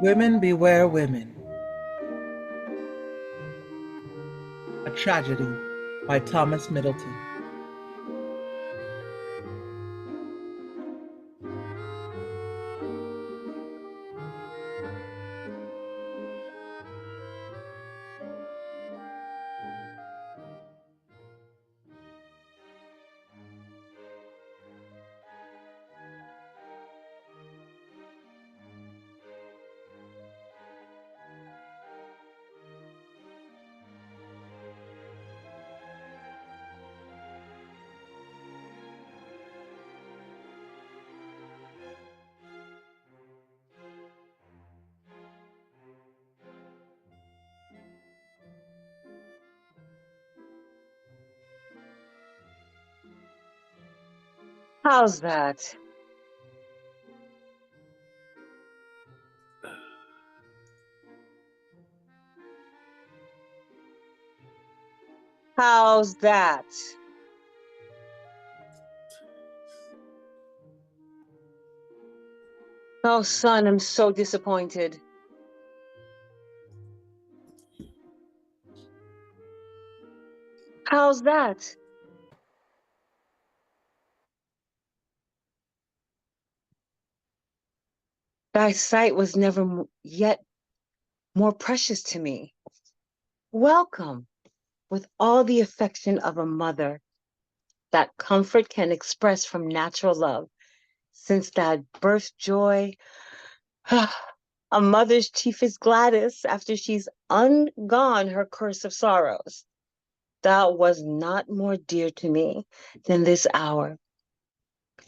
Women Beware Women. A Tragedy by Thomas Middleton. How's that? How's that? Oh, son, I'm so disappointed. How's that? Thy sight was never yet more precious to me. Welcome with all the affection of a mother that comfort can express from natural love, since that birth joy, a mother's chiefest gladys after she's ungone her curse of sorrows. Thou was not more dear to me than this hour.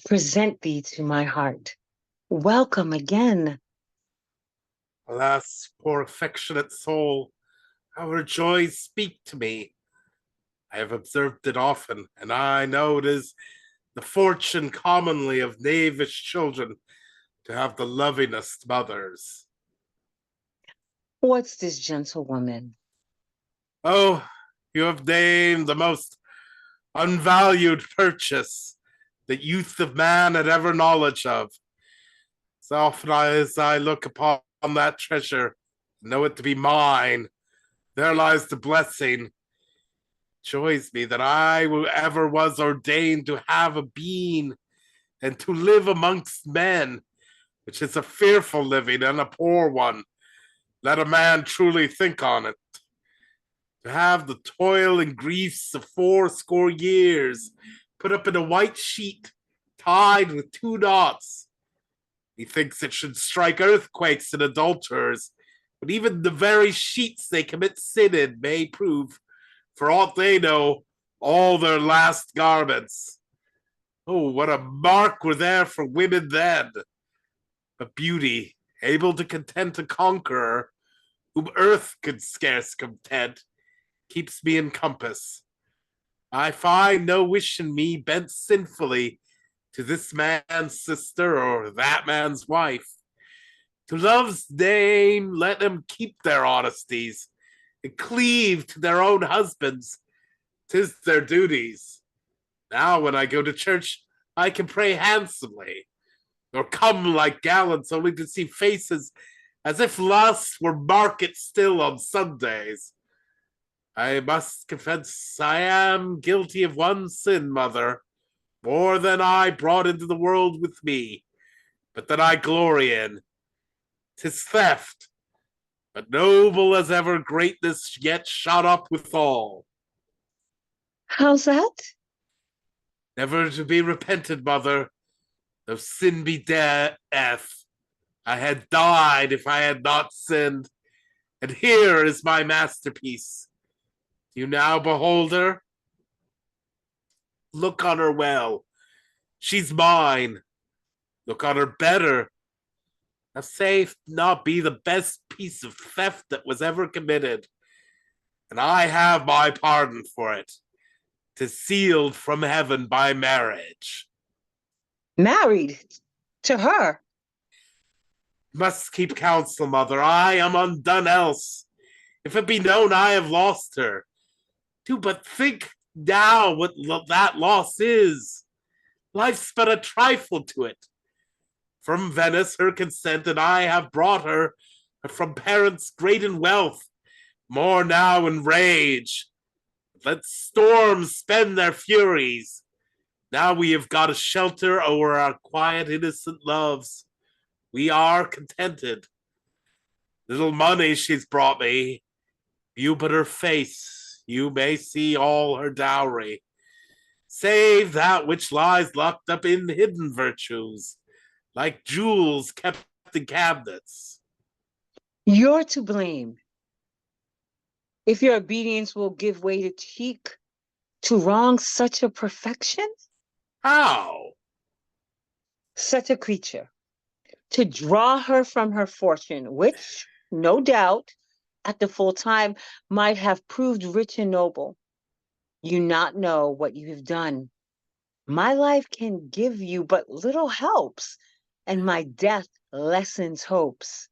Present thee to my heart. Welcome again. Alas, poor affectionate soul, how her joys speak to me. I have observed it often, and I know it is the fortune commonly of knavish children to have the lovingest mothers. What's this gentlewoman? Oh, you have named the most unvalued purchase that youth of man had ever knowledge of. As often as I look upon that treasure, know it to be mine, there lies the blessing. Joys me that I ever was ordained to have a being and to live amongst men, which is a fearful living and a poor one. Let a man truly think on it. To have the toil and griefs of 80 years put up in a white sheet, tied with 2 knots. Methinks it should strike earthquakes and adulterers, but even the very sheets they commit sin in may prove, for aught they know, all their last garments. Oh, what a mark were there for women then! But beauty, able to content a conqueror, whom earth could scarce content, keeps me in compass. I find no wish in me bent sinfully to this man's sister or that man's wife. To love's name, let them keep their honesties and cleave to their own husbands. 'Tis their duties. Now, when I go to church, I can pray handsomely, nor come like gallants only to see faces as if lust were market still on Sundays. I must confess I am guilty of one sin, mother, more than I brought into the world with me, but that I glory in. 'Tis theft, but noble as ever greatness yet shot up withal. How's that? Never to be repented, mother, though sin be death. I had died if I had not sinned, and here is my masterpiece. Do you now behold her? Look on her well. She's mine. Look on her better. Now say if not be the best piece of theft that was ever committed, and I have my pardon for it. 'Tis sealed from heaven by marriage. Married to her? Must keep counsel, mother. I am undone else. If it be known I have lost her, do but think now what that loss is. Life's but a trifle to it. From Venice her consent, and I have brought her but from parents great in wealth, more now in rage. Let storms spend their furies. Now we have got a shelter over our quiet, innocent loves. We are contented. Little money she's brought me. You but her face, you may see all her dowry, save that which lies locked up in hidden virtues, like jewels kept in cabinets. You're to blame. If your obedience will give way to cheek to wrong such a perfection, How? such a creature, to draw her from her fortune, which, no doubt, at the full time might have proved rich and noble. You not know what you have done. My life can give you but little helps, and my death lessens hopes.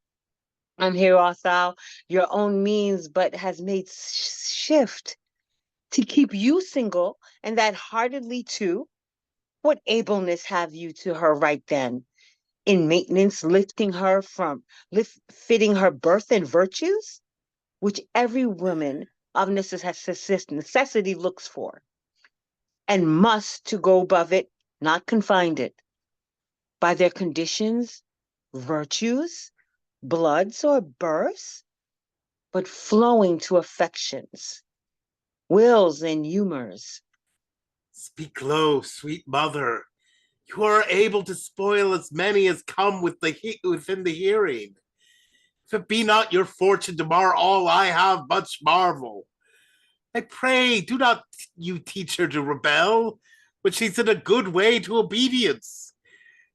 I'm here, art thou, your own means, but has made shift to keep you single, and that heartedly too. What ableness have you to her right then? In maintenance, lifting her from fitting her birth and virtues, which every woman of necessity looks for, and must to go above it, not confined it, by their conditions, virtues, bloods, or births, but flowing to affections, wills, and humors. Speak low, sweet mother. You are able to spoil as many as come within the hearing. If it be not your fortune to mar all, I have much marvel. I pray, do not you teach her to rebel, when she's in a good way to obedience,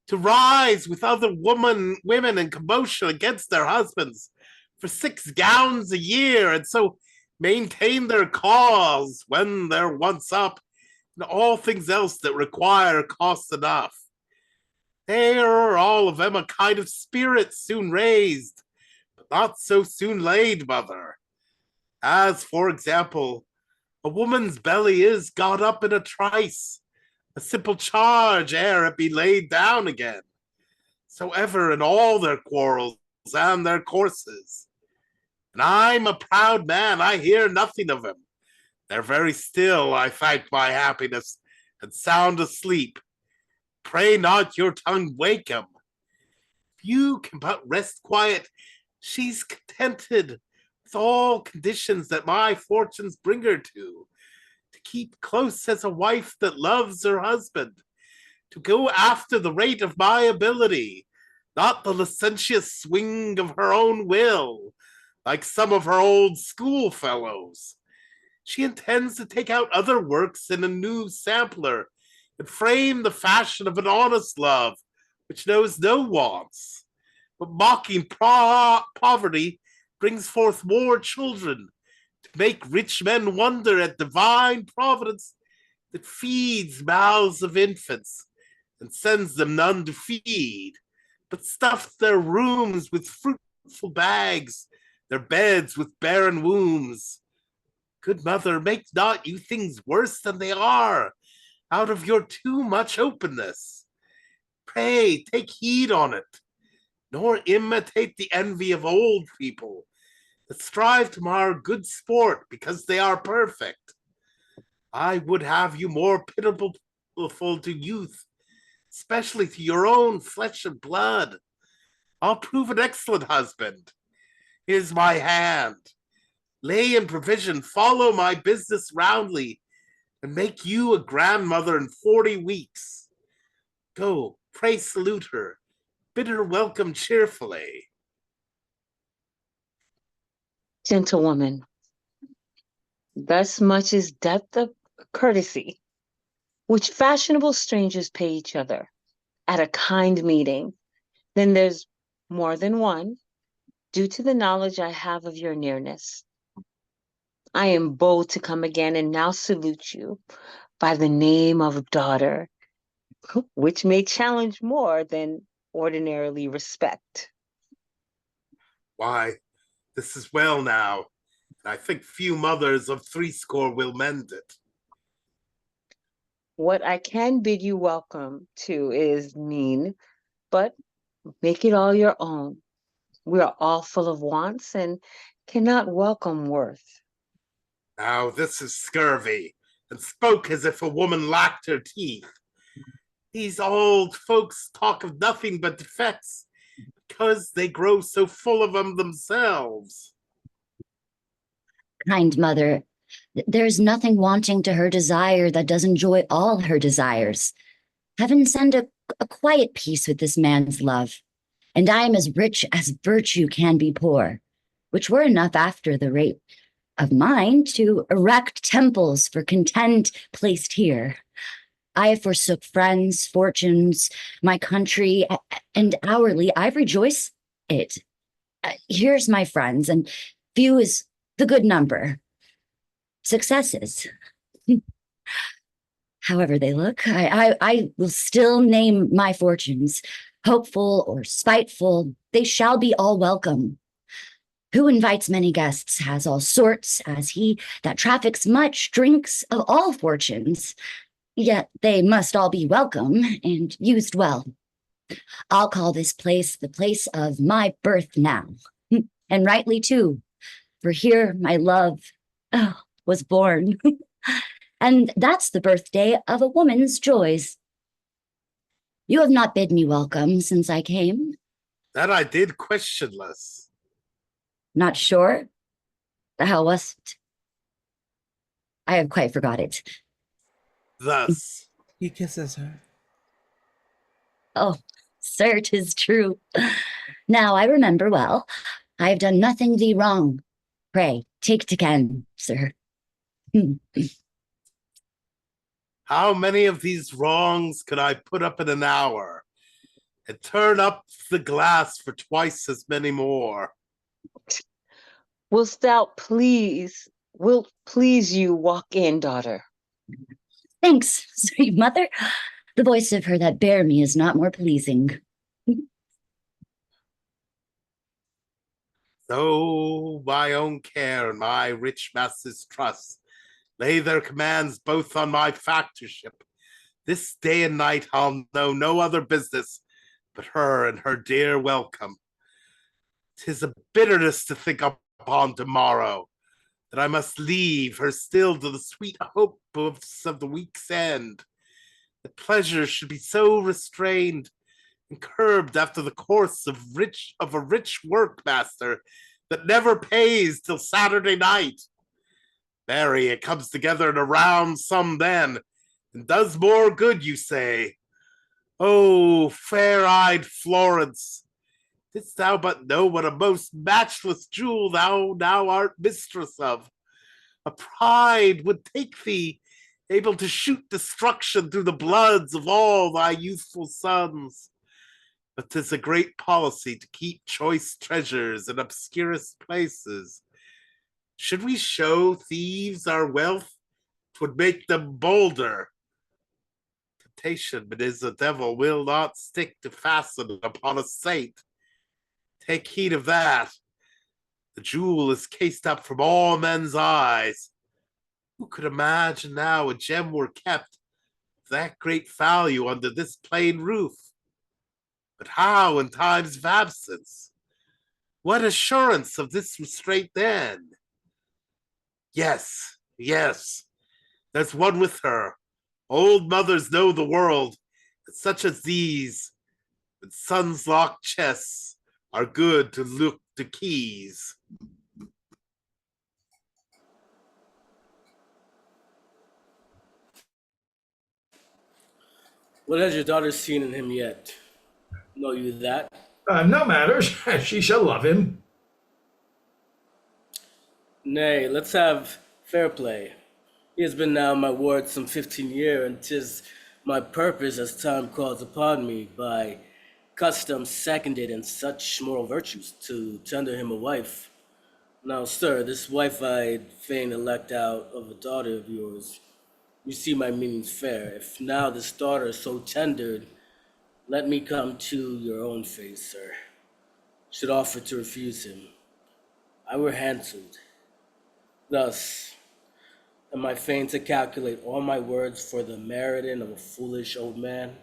to rise with other women in commotion against their husbands for 6 gowns a year, and so maintain their cause when they're once up, and all things else that require cost enough. They are all of them a kind of spirit soon raised, but not so soon laid, mother. As, for example, a woman's belly is got up in a trice, a simple charge ere it be laid down again. So ever in all their quarrels and their courses. And I'm a proud man, I hear nothing of him. They're very still, I thank my happiness, and sound asleep. Pray not your tongue wake him. If you can but rest quiet, she's contented with all conditions that my fortunes bring her to keep close as a wife that loves her husband, to go after the rate of my ability, not the licentious swing of her own will, like some of her old schoolfellows. She intends to take out other works in a new sampler, and frame the fashion of an honest love, which knows no wants, but mocking poverty brings forth more children, to make rich men wonder at divine providence that feeds mouths of infants and sends them none to feed, but stuffs their rooms with fruitful bags, their beds with barren wombs. Good mother, make not you things worse than they are, out of your too much openness. Pray take heed on it, nor imitate the envy of old people, that strive to mar good sport because they are perfect. I would have you more pitiful to youth, especially to your own flesh and blood. I'll prove an excellent husband. Here's my hand. Lay in provision, follow my business roundly, and make you a grandmother in 40 weeks. Go, pray salute her, bid her welcome cheerfully. Gentlewoman, thus much is depth of courtesy, which fashionable strangers pay each other at a kind meeting. Then there's more than one, due to the knowledge I have of your nearness. I am bold to come again and now salute you by the name of daughter, which may challenge more than ordinarily respect. Why, this is well now, and I think few mothers of 80 will mend it. What I can bid you welcome to is mean, but make it all your own. We are all full of wants and cannot welcome worth. Now this is scurvy, and spoke as if a woman lacked her teeth. These old folks talk of nothing but defects, because they grow so full of them themselves. Kind mother, there's nothing wanting to her desire that does enjoy all her desires. Heaven send a quiet peace with this man's love, and I am as rich as virtue can be poor, which were enough after the rate of mine to erect temples for content placed here. I have forsook friends, fortunes, my country, and hourly I rejoice it. Here's my friends, and few is the good number. Successes. However they look, I will still name my fortunes. Hopeful or spiteful, they shall be all welcome. Who invites many guests has all sorts, as he that traffics much drinks of all fortunes. Yet they must all be welcome and used well. I'll call this place the place of my birth now, and rightly too, for here my love was born. And that's the birthday of a woman's joys. You have not bid me welcome since I came. That I did questionless. Not sure? Thou wast. I have quite forgot it. Thus. He kisses her. Oh, sir, 'tis true. Now I remember well. I have done nothing thee wrong. Pray, take to ken, sir. How many of these wrongs could I put up in an hour, and turn up the glass for twice as many more? Wilt please you walk in, daughter? Thanks, sweet mother. The voice of her that bare me is not more pleasing. Though my own care and my rich master's trust lay their commands both on my factorship, this day and night I'll know no other business but her and her dear welcome. 'Tis a bitterness to think upon tomorrow, that I must leave her still to the sweet hopes of the week's end. The pleasure should be so restrained and curbed after the course of a rich workmaster that never pays till Saturday night. Marry, it comes together in a round sum then, and does more good, you say. Oh, fair-eyed Florence, didst thou but know what a most matchless jewel thou now art mistress of, a pride would take thee, able to shoot destruction through the bloods of all thy youthful sons. But 'tis a great policy to keep choice treasures in obscurest places. Should we show thieves our wealth, 'twould make them bolder. Temptation, but is the devil will not stick to fasten upon a saint. Take heed of that. The jewel is cased up from all men's eyes. Who could imagine now a gem were kept of that great value under this plain roof? But how in times of absence? What assurance of this restraint then? Yes, yes, there's one with her. Old mothers know the world, and such as these, with sons locked chests, are good to look to keys. What has your daughter seen in him yet? Know you that? No matters. She shall love him. Nay, let's have fair play. He has been now my ward some 15 year, and 'tis my purpose as time calls upon me by custom seconded in such moral virtues to tender him a wife. Now, sir, this wife I'd fain elect out of a daughter of yours. You see my meaning's fair. If now this daughter is so tendered, let me come to your own face, sir. Should offer to refuse him, I were handselled. Thus, am I fain to calculate all my words for the meriting of a foolish old man?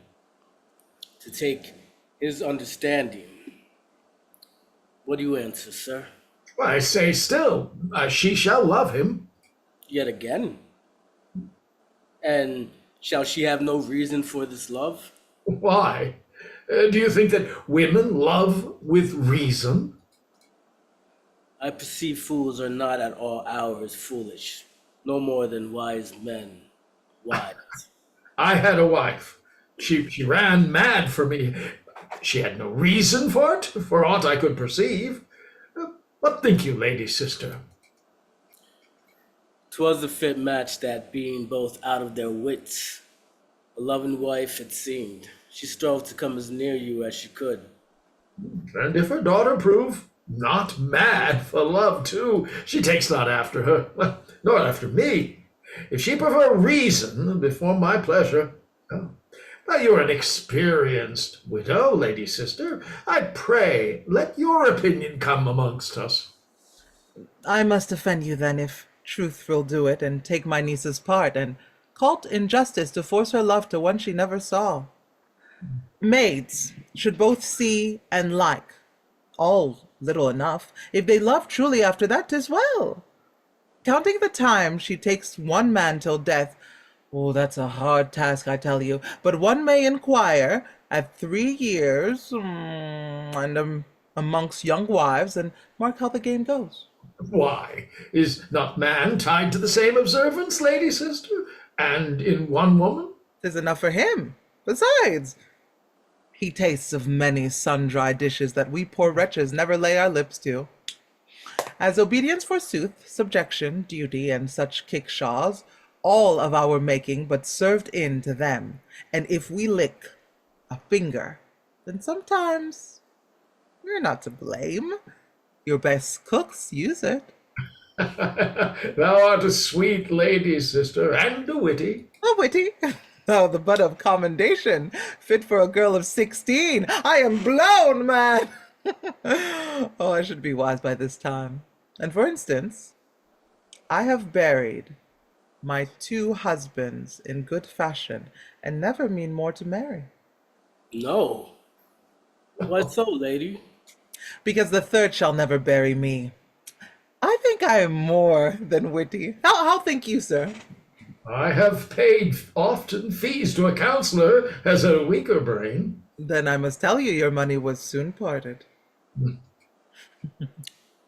To take his understanding, What do you answer, sir? I say still, she shall love him. Yet again? And shall she have no reason for this love? Why? Do you think that women love with reason? I perceive fools are not at all hours foolish, no more than wise men wise. I had a wife. She ran mad for me. She had no reason for it, for aught I could perceive. What think you, lady sister? 'Twas a fit match, that being both out of their wits. A loving wife, it seemed. She strove to come as near you as she could. And if her daughter prove not mad for love too, she takes not after her, nor after me. If she prefer reason before my pleasure, oh, now you're an experienced widow, lady sister. I pray, let your opinion come amongst us. I must offend you then, if truth will do it, and take my niece's part, and call't injustice to force her love to one she never saw. Maids should both see and like, all little enough. If they love truly after that, 'tis well. Counting the time she takes one man till death, oh, that's a hard task, I tell you. But one may inquire at 3 years, and amongst young wives, and mark how the game goes. Why, is not man tied to the same observance, lady sister, and in one woman? 'Tis enough for him. Besides, he tastes of many sun-dry dishes that we poor wretches never lay our lips to. As obedience forsooth, subjection, duty, and such kickshaws, all of our making, but served in to them. And if we lick a finger, then sometimes we're not to blame. Your best cooks use it. Thou art a sweet lady, sister, and a witty. A witty. Oh, the butt of commendation, fit for a girl of 16. I am blown, man. Oh, I should be wise by this time. And for instance, I have buried my 2 husbands in good fashion, and never mean more to marry. No. Why so, lady? Because the 3rd shall never bury me. I think I am more than witty. How think you, sir? I have paid often fees to a counselor as a weaker brain. Then I must tell you your money was soon parted.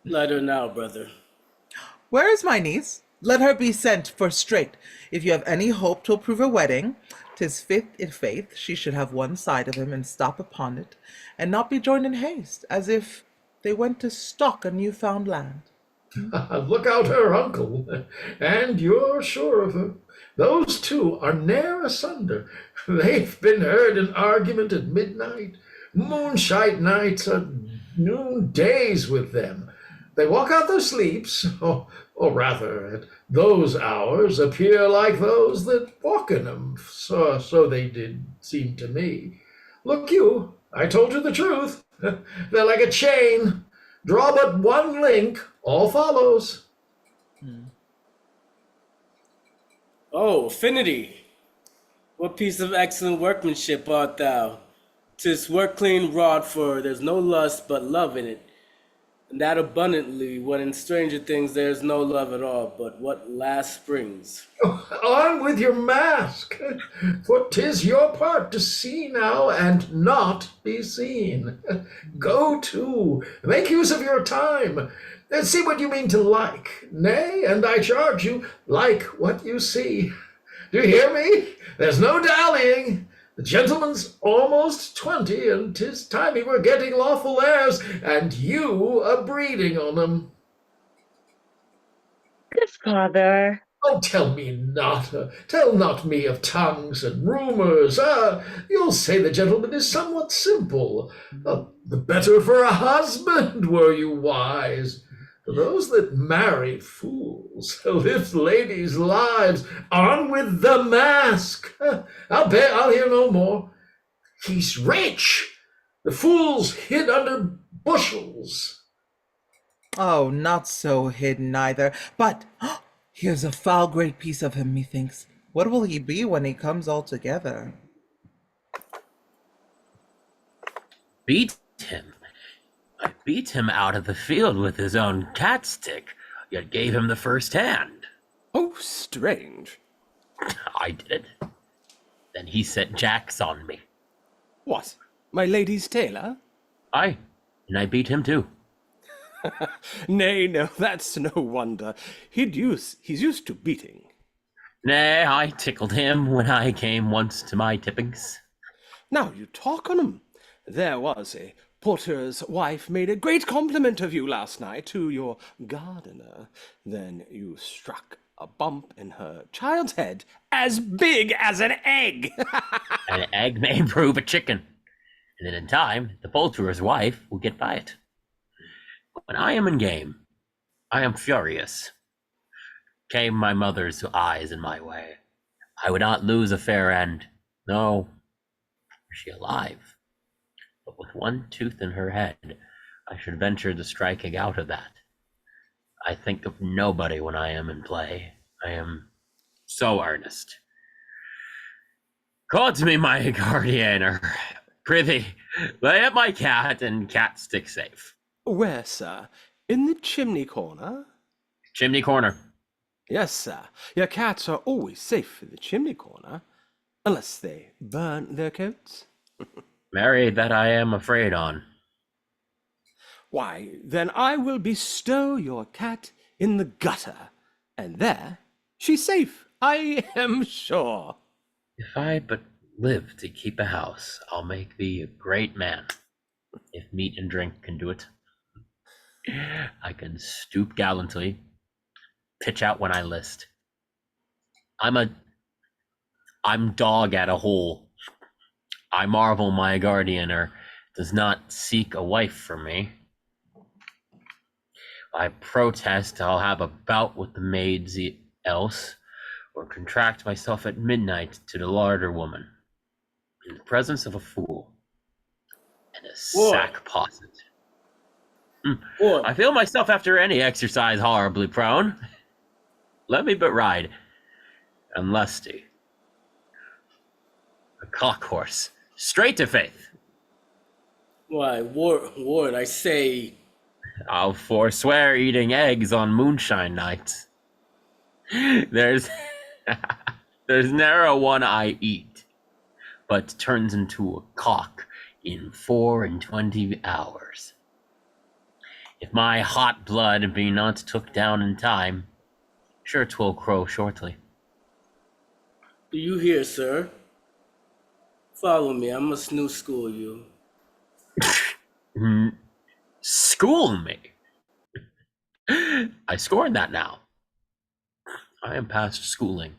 Let her now, brother. Where is my niece? Let her be sent for straight. If you have any hope to approve a wedding, 'tis fit in faith she should have one side of him and stop upon it, and not be joined in haste, as if they went to stalk a new-found land. Look out her uncle, and you're sure of her. Those 2 are ne'er asunder. They've been heard in argument at midnight. Moonshine nights are noon days with them. They walk out their sleeps, or rather, at those hours appear like those that walk in them. So they did seem to me. Look you, I told you the truth. They're like a chain. Draw but one link, all follows. Oh, affinity! What piece of excellent workmanship art thou? 'Tis work clean wrought, for there's no lust but love in it, and that abundantly, when in stranger things there's no love at all, but what last springs. On with your mask, for 'tis your part to see now and not be seen. Go to, make use of your time, and see what you mean to like. Nay, and I charge you, like what you see. Do you hear me? There's no dallying. The gentleman's almost 20, and 'tis time he were getting lawful heirs, and you a breeding on them. Good father. Oh, tell me not, tell not me of tongues and rumors. You'll say the gentleman is somewhat simple. The better for a husband, were you wise. For those that marry fools, lift ladies' lives, on with the mask. I'll hear no more. He's rich. The fool's hid under bushels. Oh, not so hidden either. But here's a foul great piece of him, methinks. What will he be when he comes all together? Beat him. I beat him out of the field with his own cat stick, yet gave him the first hand. Oh, strange. I did it. Then he set jacks on me. What, my lady's tailor? Aye, and I beat him too. Nay, no, that's no wonder. He's used to beating. Nay, I tickled him when I came once to my tippings. Now you talk on 'em. There was a porter's wife made a great compliment of you last night to your gardener. Then you struck a bump in her child's head as big as an egg. An egg may prove a chicken, and then in time, the poulterer's wife will get by it. When I am in game, I am furious. Came my mother's eyes in my way, I would not lose a fair end. No, were she alive, but with one tooth in her head, I should venture the striking out of that. I think of nobody when I am in play. I am so earnest. Call to me, my guardianer. Prithee, lay up my cat and cat stick safe. Where, sir? In the chimney corner? Chimney corner. Yes, sir. Your cats are always safe in the chimney corner, unless they burn their coats. Marry, that I am afraid on. Why, then I will bestow your cat in the gutter, and there she's safe, I am sure. If I but live to keep a house, I'll make thee a great man. If meat and drink can do it. I can stoop gallantly, pitch out when I list. I'm dog at a hole. I marvel my guardianer does not seek a wife for me. I protest I'll have a bout with the maids else, or contract myself at midnight to the larder woman, in the presence of a fool and a sack posset. I feel myself after any exercise horribly prone. Let me but ride, and lusty. A cock horse, straight to faith. Why, Ward, I say... I'll forswear eating eggs on moonshine nights. There's ne'er a one I eat, but turns into a cock in 24 hours. If my hot blood be not took down in time, sure 'twill crow shortly. Do you hear, sir? Follow me, I must new school you. School me? I scorn that now. I am past schooling.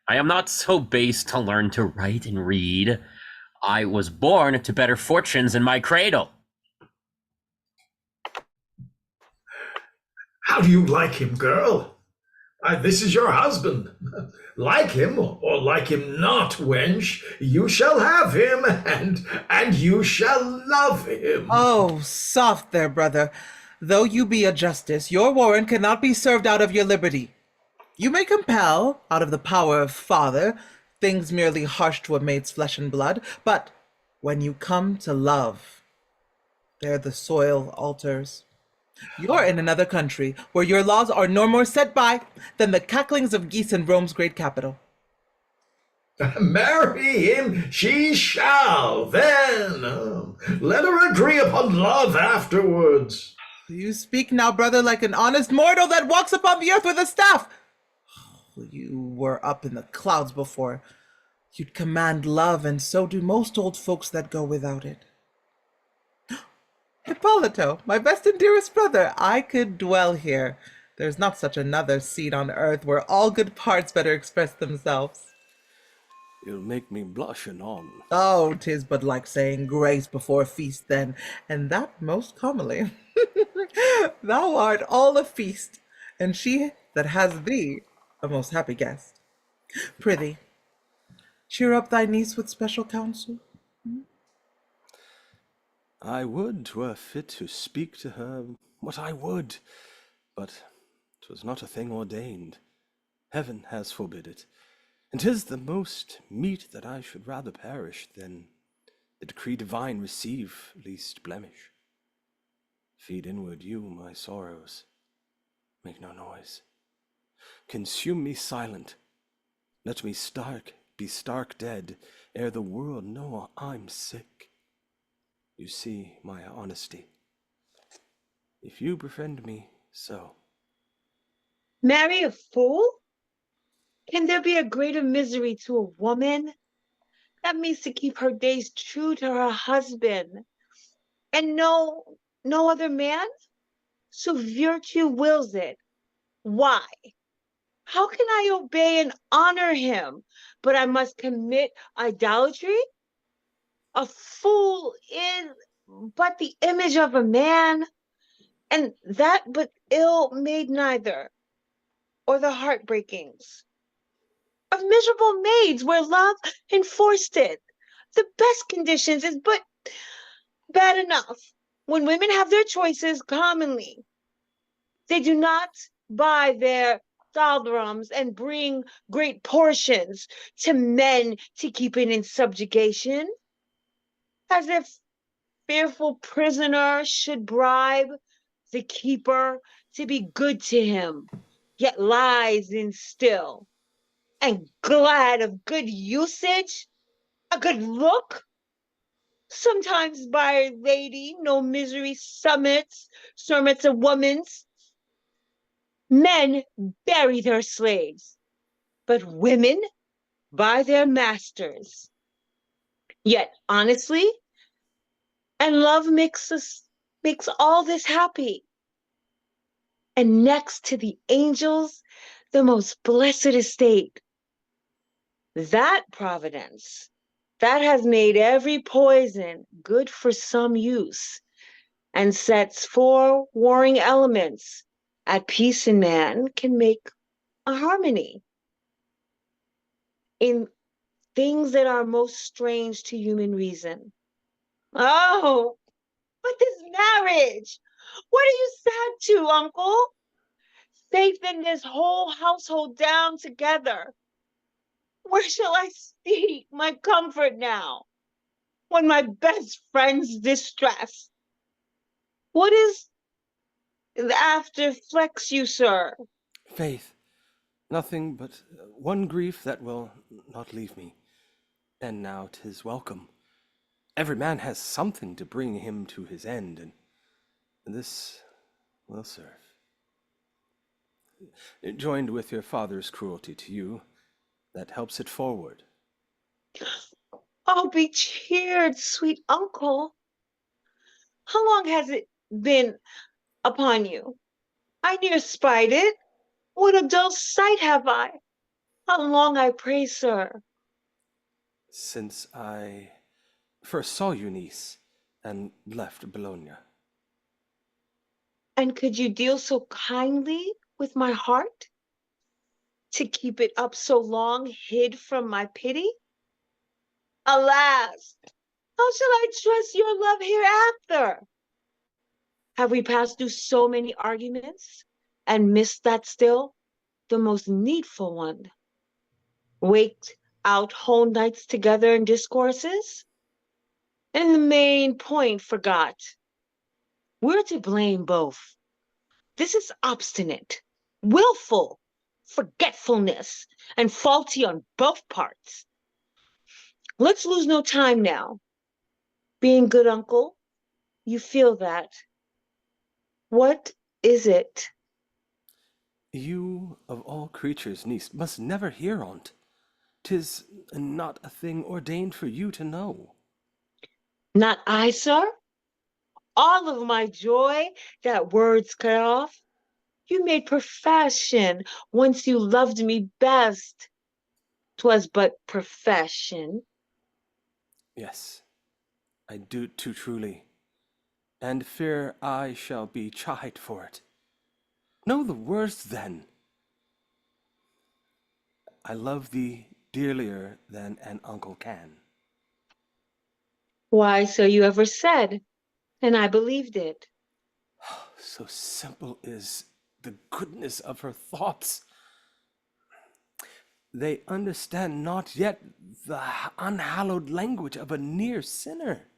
I am not so base to learn to write and read. I was born to better fortunes in my cradle. How do you like him, girl? This is your husband. Like him or like him not, wench, you shall have him, and you shall love him. Oh, soft there, brother. Though you be a justice, your warrant cannot be served out of your liberty. You may compel, out of the power of father, things merely harsh to a maid's flesh and blood, but when you come to love, there the soil alters. You're in another country, where your laws are no more set by than the cacklings of geese in Rome's great capital. Marry him she shall, then. Let her agree upon love afterwards. You speak now, brother, like an honest mortal that walks upon the earth with a staff. You were up in the clouds before. You'd command love, and so do most old folks that go without it. Hippolito, my best and dearest brother, I could dwell here. There's not such another seat on earth where all good parts better express themselves. You'll make me blush anon. Oh, 'tis but like saying grace before a feast then, and that most commonly. Thou art all a feast, and she that has thee a most happy guest. Prithee, cheer up thy niece with special counsel. I would 'twere fit to speak to her what I would, but 'twas not a thing ordained. Heaven has forbid it, and 'tis the most meet that I should rather perish than the decree divine receive least blemish. Feed inward you my sorrows. Make no noise. Consume me silent. Let me be stark dead, ere the world know I'm sick. You see my honesty. If you befriend me, so. Marry a fool? Can there be a greater misery to a woman? That means to keep her days true to her husband. And no other man? So virtue wills it. Why? How can I obey and honor him, but I must commit idolatry? A fool is but the image of a man, and that but ill made neither, or the heartbreakings of miserable maids where love enforced it. The best conditions is but bad enough. When women have their choices, commonly, they do not buy their thaldrams and bring great portions to men to keep it in subjugation, as if fearful prisoner should bribe the keeper to be good to him, yet lies in still, and glad of good usage, a good look. Sometimes by lady, no misery summits a woman's. Men bury their slaves, but women buy their masters. Yet honestly, and love makes all this happy. And next to the angels, the most blessed estate. That providence, that has made every poison good for some use, and sets four warring elements at peace in man, can make a harmony in things that are most strange to human reason. Oh, but this marriage, what are you sad to, uncle? Faith in this whole household down together. Where shall I seek my comfort now, when my best friend's distress? What is after flex you, sir? Faith, nothing but one grief that will not leave me. And now 'tis welcome. Every man has something to bring him to his end, and this will serve. Joined with your father's cruelty to you, that helps it forward. Oh, be cheered, sweet uncle. How long has it been upon you? I near spied it. What a dull sight have I! How long, I pray, sir? Since I first saw you, niece, and left Bologna. And could you deal so kindly with my heart, to keep it up so long hid from my pity? Alas, how shall I trust your love hereafter? Have we passed through so many arguments, and missed that still, the most needful one? Waked out whole nights together in discourses, and the main point forgot. We're to blame both. This is obstinate, willful, forgetfulness, and faulty on both parts. Let's lose no time now. Being good uncle, you feel that. What is it? You, of all creatures, niece, must never hear on't. 'Tis not a thing ordained for you to know. Not I, sir? All of my joy that words cut off. You made profession once you loved me best. 'Twas but profession. Yes, I do too truly, and fear I shall be chid for it. Know the worst then. I love thee dearlier than an uncle can. Why, so you ever said, and I believed it. So simple is the goodness of her thoughts. They understand not yet the unhallowed language of a near sinner.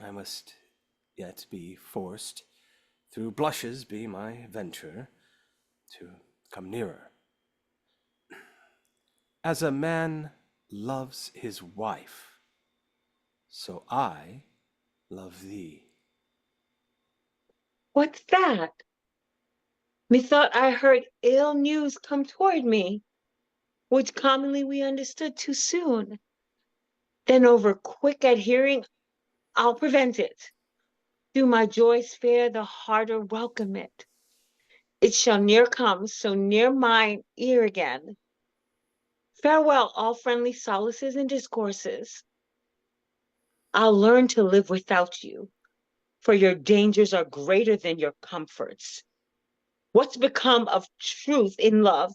I must yet be forced, through blushes be my venture, to come nearer. As a man loves his wife, so I love thee. What's that? Methought I heard ill news come toward me, which commonly we understood too soon. Then over quick at hearing, I'll prevent it. Do my joys fair, the harder welcome it. It shall ne'er come so near mine ear again. Farewell all friendly solaces and discourses. I'll learn to live without you, for your dangers are greater than your comforts. What's become of truth in love,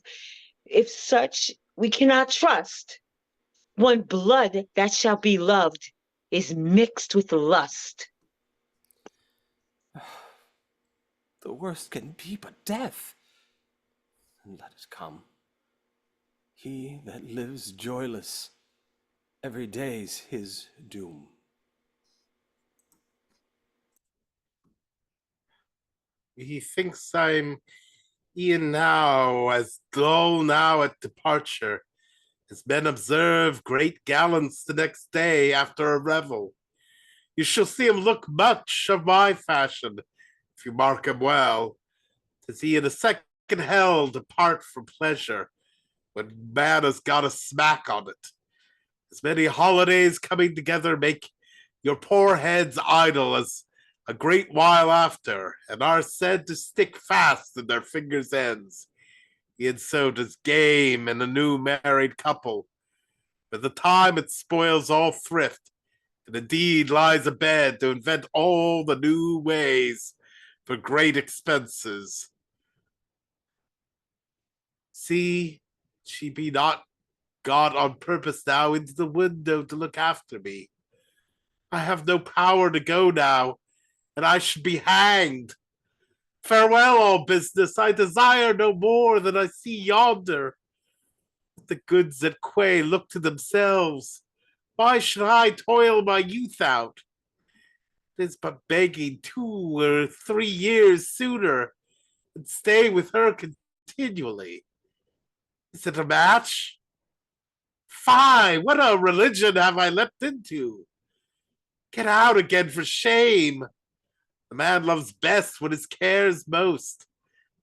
if such we cannot trust? One blood that shall be loved is mixed with lust. The worst can be but death. And let it come. He that lives joyless, every day's his doom. He thinks I'm e'en now as dull now at departure, as men observe great gallants the next day after a revel. You shall see him look much of my fashion, if you mark him well. 'Tis he in a second hell depart from pleasure, when man has got a smack on it. As many holidays coming together make your poor heads idle as a great while after, and are said to stick fast in their fingers' ends. E'en so does game in a new married couple. For the time it spoils all thrift, and indeed lies abed to invent all the new ways for great expenses. See, she be not got on purpose now into the window to look after me. I have no power to go now, and I should be hanged. Farewell, all business. I desire no more than I see yonder. Let the goods at Quay look to themselves. Why should I toil my youth out? It is but begging 2 or 3 years sooner, and stay with her continually. Is it a match? Fie! What a religion have I leapt into? Get out again for shame. The man loves best when his cares most.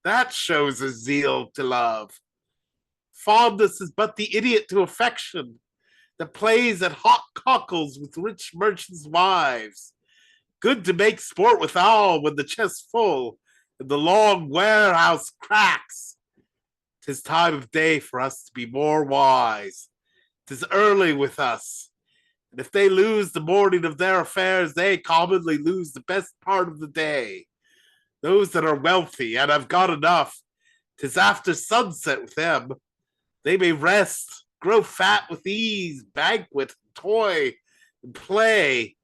That shows his zeal to love. Fondness is but the idiot to affection, that plays at hot cockles with rich merchants' wives. Good to make sport withal when the chest's full, and the long warehouse cracks. 'Tis time of day for us to be more wise. 'Tis early with us, and if they lose the morning of their affairs, they commonly lose the best part of the day. Those that are wealthy and have got enough, 'tis after sunset with them. They may rest, grow fat with ease, banquet, toy, and play.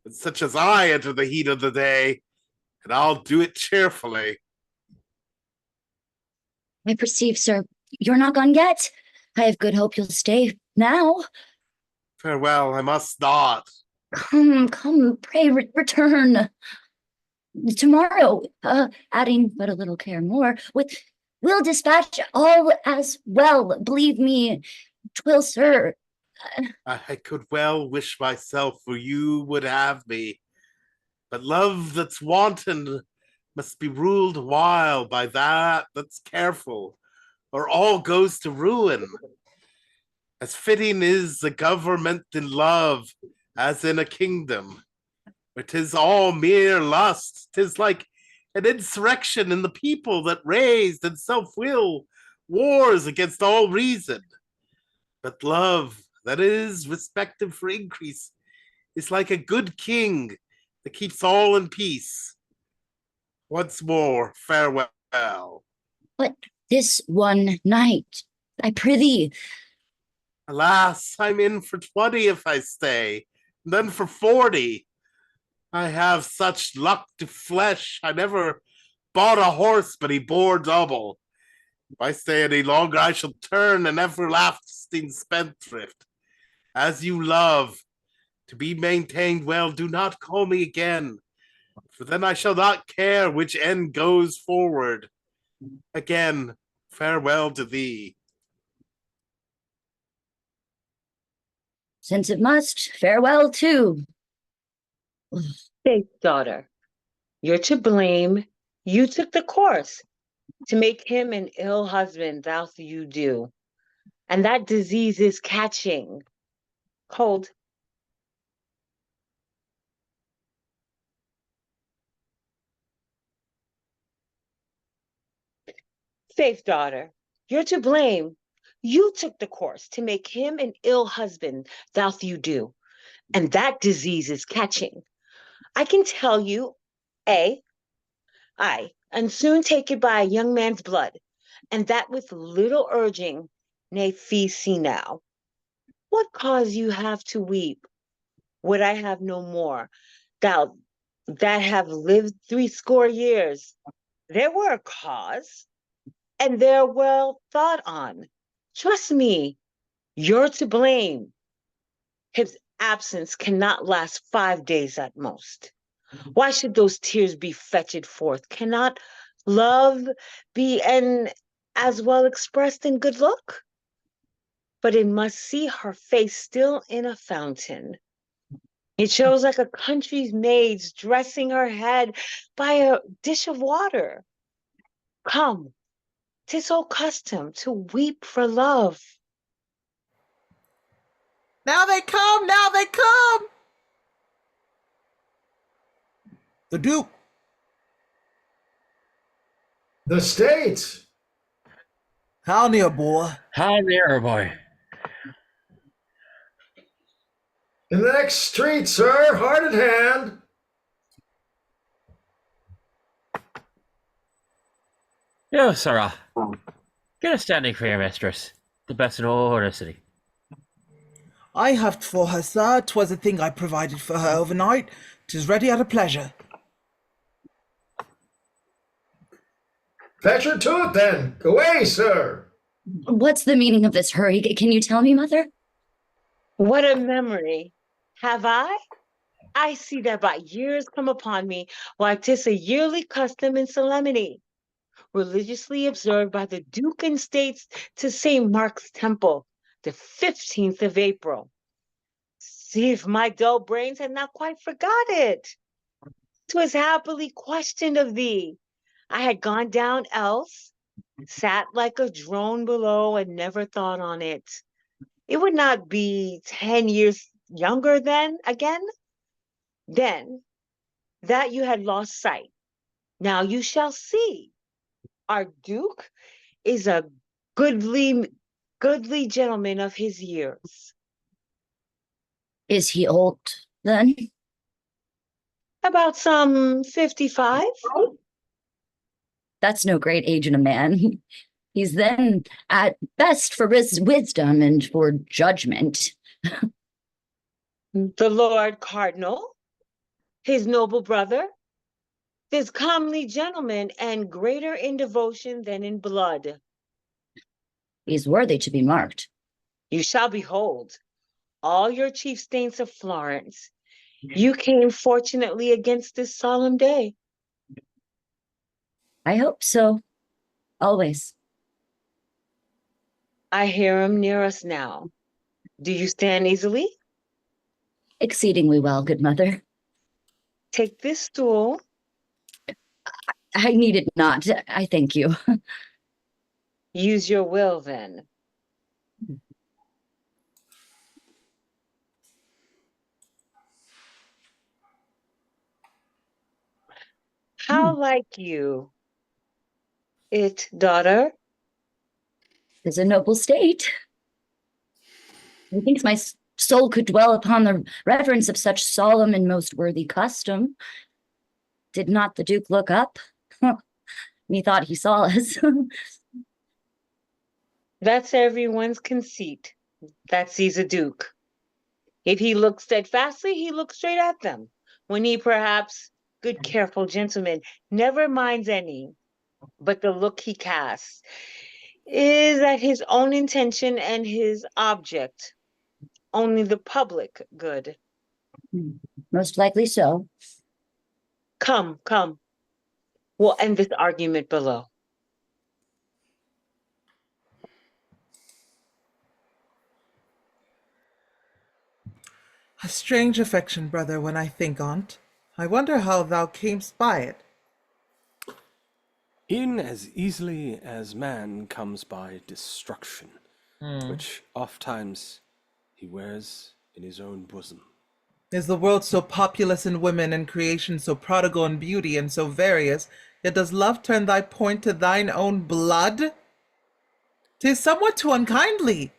And such as I enter the heat of the day, and I'll do it cheerfully. I perceive, sir, you're not gone yet. I have good hope you'll stay now. Farewell, I must not. Come, pray return. Tomorrow, adding but a little care more, we'll dispatch all as well. Believe me, 'twill, sir. I could well wish myself where you would have me, but love that's wanton must be ruled a while by that that's careful, or all goes to ruin. As fitting is a government in love as in a kingdom, where 'tis all mere lust. 'Tis like an insurrection in the people that raised in self-will wars against all reason. But love that is respected for increase is like a good king that keeps all in peace. Once more, farewell. But this one night, I prithee. Alas, I'm in for 20 if I stay, and then for 40. I have such luck to flesh. I never bought a horse, but he bore double. If I stay any longer, I shall turn an everlasting spendthrift. As you love, to be maintained well, do not call me again. for then I shall not care which end goes forward. Again, farewell to thee. Since it must, farewell too. Faith, daughter, you're to blame. You took the course to make him an ill husband, thou you do. And that disease is catching. Cold. Faith, daughter, you're to blame. You took the course to make him an ill husband, thou you do. And that disease is catching. I can tell you, and soon take it by a young man's blood, and that with little urging, nay, fee, see now. What cause you have to weep? Would I have no more, thou that have lived 60 years? There were a cause, and they're well thought on. Trust me, you're to blame. His absence cannot last 5 days at most. Why should those tears be fetched forth? Cannot love be as well expressed in good look? But it must see her face still in a fountain. It shows like a country's maid's dressing her head by a dish of water. Come, 'tis old custom to weep for love. Now they come! Now they come! The Duke! The States! How near, boy? How near, boy? In the next street, sir, hard at hand. Yo, Sarah. Get a standing for your mistress. The best in all the city. I have for her, sir. 'Twas a thing I provided for her overnight. 'Tis ready at a pleasure. Fetch her to it, then. Away, sir. What's the meaning of this hurry? Can you tell me, Mother? What a memory. Have I? I see that by years come upon me, like 'tis a yearly custom and solemnity, religiously observed by the Duke and States to St. Mark's Temple, the 15th of April. See if my dull brains had not quite forgot it. 'Twas happily questioned of thee. I had gone down else, sat like a drone below, and never thought on it. It would not be 10 years younger then again? Then that you had lost sight. Now you shall see. Our Duke is a goodly gentleman of his years. Is he old, then? About some 55. That's no great age in a man. He's then at best for wisdom and for judgment. The Lord Cardinal, his noble brother, this comely gentleman, and greater in devotion than in blood. He's worthy to be marked. You shall behold all your chief saints of Florence. You came fortunately against this solemn day. I hope so. Always. I hear him near us now. Do you stand easily? Exceedingly well, good mother. Take this stool. I need it not. I thank you. Use your will then. How like you it, daughter? Is a noble state. Methinks my soul could dwell upon the reverence of such solemn and most worthy custom. Did not the Duke look up? Methought he saw us. That's everyone's conceit that sees a duke. If he looks steadfastly, he looks straight at them. When he perhaps, good careful gentleman, never minds any, but the look he casts is at his own intention and his object, only the public good. Most likely so. Come, come. We'll end this argument below. A strange affection, brother, when I think on't. I wonder how thou camest by it. In as easily as man comes by destruction, which ofttimes he wears in his own bosom. Is the world so populous in women, and creation so prodigal in beauty and so various, yet does love turn thy point to thine own blood? 'Tis somewhat too unkindly.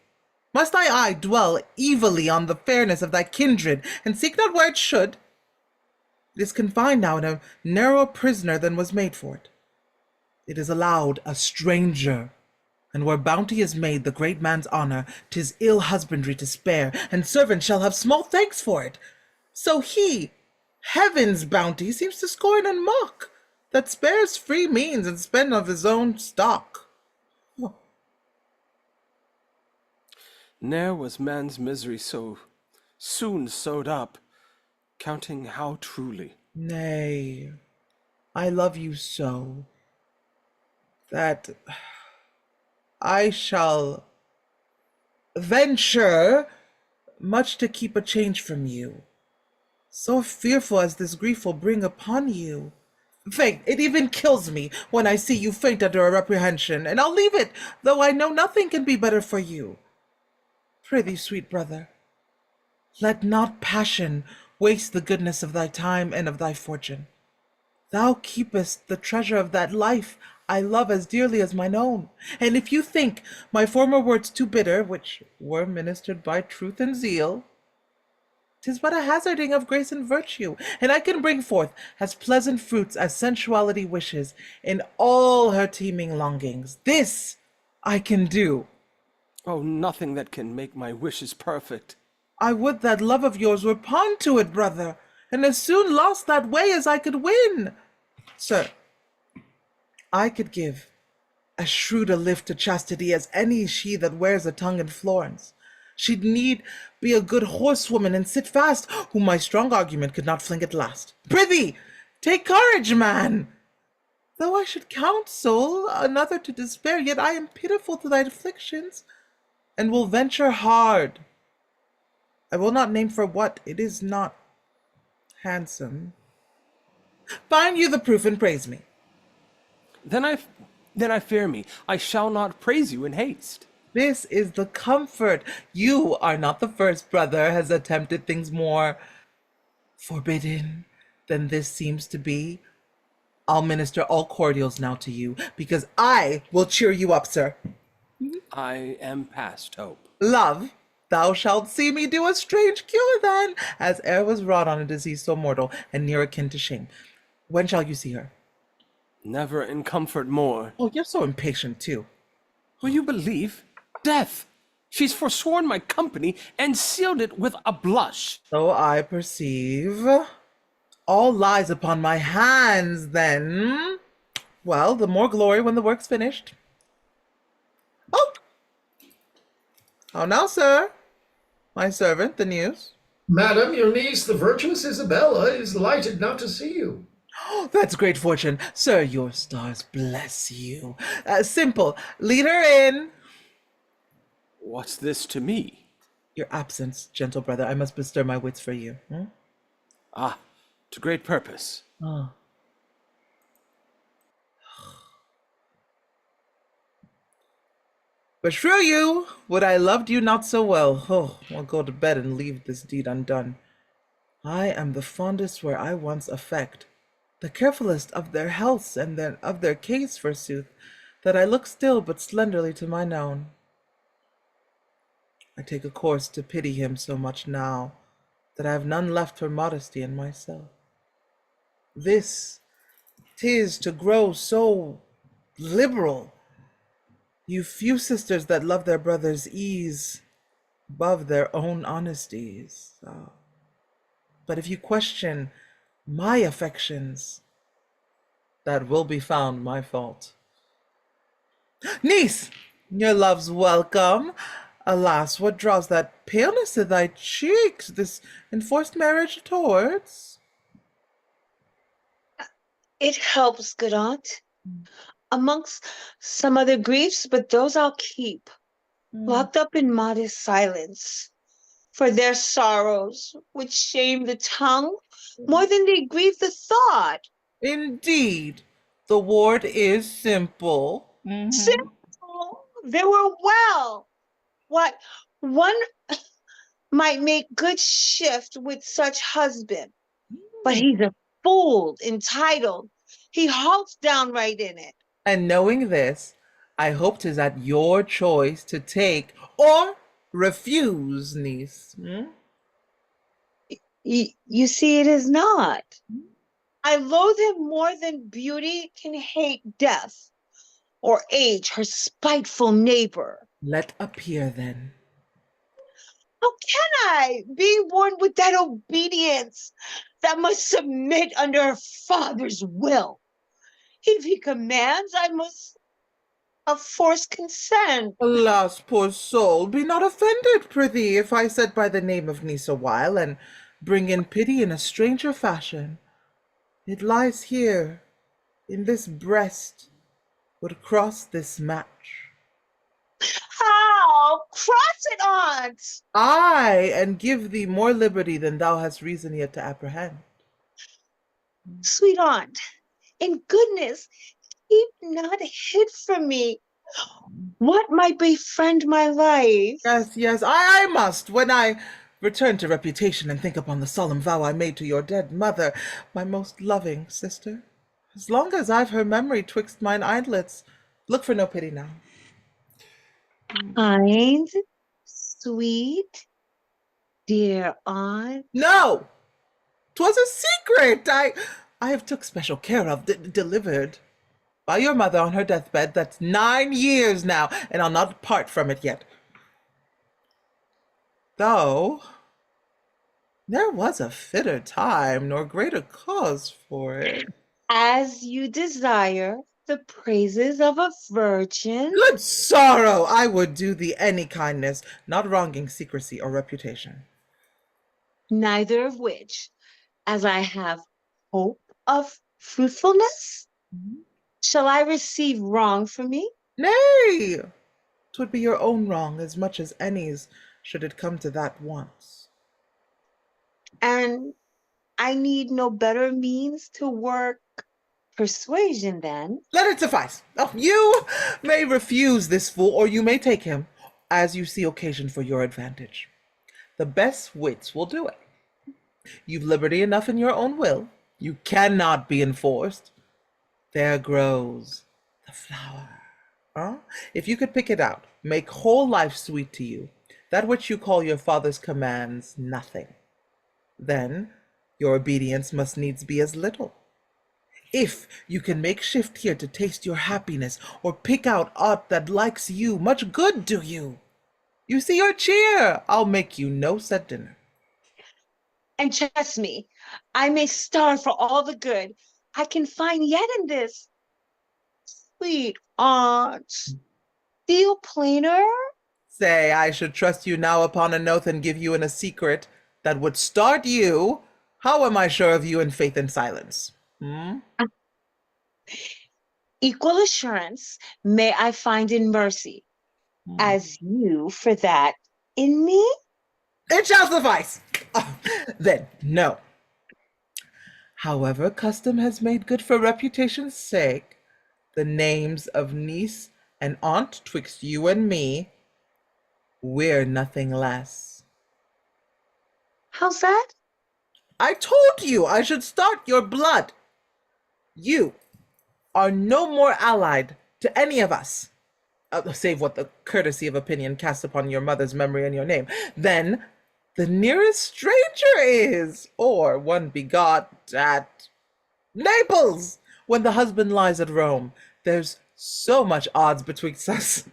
Must thy eye dwell evilly on the fairness of thy kindred, and seek not where it should? It is confined now in a narrower prisoner than was made for it. It is allowed a stranger, and where bounty is made the great man's honor, 'tis ill husbandry to spare, and servants shall have small thanks for it. So he, heaven's bounty, seems to scorn and mock, that spares free means and spend of his own stock. Oh. Ne'er was man's misery so soon sewed up, counting how truly. Nay, I love you so, that I shall venture much to keep a change from you, so fearful as this grief will bring upon you. Faith, it even kills me when I see you faint under a reprehension, and I'll leave it, though I know nothing can be better for you. Prithee, sweet brother, let not passion waste the goodness of thy time and of thy fortune. Thou keepest the treasure of that life I love as dearly as mine own, and if you think my former words too bitter, which were ministered by truth and zeal, 'tis but a hazarding of grace and virtue, and I can bring forth as pleasant fruits as sensuality wishes in all her teeming longings. This I can do. Oh, nothing that can make my wishes perfect. I would that love of yours were pawned to it, brother, and as soon lost that way as I could win. Sir, I could give as shrewd a lift to chastity as any she that wears a tongue in Florence. She'd need be a good horsewoman and sit fast, whom my strong argument could not fling at last. Prithee, take courage, man! Though I should counsel another to despair, yet I am pitiful to thy afflictions, and will venture hard. I will not name for what, it is not handsome. Find you the proof and praise me. Then I fear me, I shall not praise you in haste. This is the comfort. You are not the first brother has attempted things more forbidden than this seems to be. I'll minister all cordials now to you, because I will cheer you up, sir. I am past hope. Love, thou shalt see me do a strange cure then, as e'er was wrought on a disease so mortal and near akin to shame. When shall you see her? Never in comfort more. Oh, you're so impatient too. Will you believe? Death! She's forsworn my company and sealed it with a blush. So I perceive. All lies upon my hands, then. Well, the more glory when the work's finished. Oh! How now, sir? My servant, the news. Madam, your niece, the virtuous Isabella, is delighted now to see you. Oh, that's great fortune. Sir, your stars bless you. Simple. Lead her in. What's this to me? Your absence, gentle brother. I must bestir my wits for you. Ah, to great purpose. Oh. Beshrew you, would I loved you not so well. Oh, I'll go to bed and leave this deed undone. I am the fondest where I once affect, the carefulest of their healths and of their case, forsooth, that I look still but slenderly to mine own. I take a course to pity him so much now, that I have none left for modesty in myself. This 'tis to grow so liberal, you few sisters that love their brother's ease above their own honesties. But if you question my affections, that will be found my fault. Niece, your love's welcome. Alas, what draws that paleness to thy cheeks, this enforced marriage towards? It helps, good aunt. Amongst some other griefs, but those I'll keep, locked up in modest silence. For their sorrows, which shame the tongue more than they grieve the thought. Indeed, the ward is simple. Simple, they were well. What one might make good shift with such husband, but he's a fool entitled. He halts downright in it. And knowing this, I hope 'tis at your choice to take or refuse, niece. You see, it is not. I loathe him more than beauty can hate death, or age her spiteful neighbor. Let appear then. How can I, being born with that obedience that must submit under her father's will? If he commands, I must of force consent. Alas, poor soul, be not offended, prithee, if I set by the name of niece a while, and bring in pity in a stranger fashion. It lies here, in this breast, would cross this match. How? Cross it, aunt! Ay, and give thee more liberty than thou hast reason yet to apprehend. Sweet aunt, in goodness, keep not hid from me what might befriend my life. Yes, I must, when I return to reputation and think upon the solemn vow I made to your dead mother, my most loving sister. As long as I've her memory twixt mine eyelids, look for no pity now. Kind, sweet, dear aunt. No! 'Twas a secret I have took special care of, delivered by your mother on her deathbed. That's 9 years now, and I'll not part from it yet. Though there was a fitter time, nor greater cause for it. As you desire the praises of a virgin. Good sorrow, I would do thee any kindness, not wronging secrecy or reputation. Neither of which, as I have hope of fruitfulness, shall I receive wrong from me? Nay, 'twould be your own wrong as much as any's, should it come to that once. And I need no better means to work persuasion then. Let it suffice. Oh, you may refuse this fool, or you may take him, as you see occasion for your advantage. The best wits will do it. You've liberty enough in your own will. You cannot be enforced. There grows the flower. If you could pick it out, make whole life sweet to you, that which you call your father's commands nothing, then your obedience must needs be as little. If you can make shift here to taste your happiness, or pick out aught that likes you, much good do you. You see your cheer, I'll make you no said dinner. And trust me, I may starve for all the good I can find yet in this. Sweet aunt, feel plainer? Say, I should trust you now upon an oath and give you in a secret that would start you. How am I sure of you in faith and silence? Equal assurance may I find in mercy, as you for that in me? It shall suffice. Then, no. However, custom has made good for reputation's sake the names of niece and aunt twixt you and me. We're nothing less. How's that? I told you I should start your blood. You are no more allied to any of us, save what the courtesy of opinion casts upon your mother's memory and your name, than the nearest stranger is, or one begot at Naples, when the husband lies at Rome. There's so much odds betwixt us.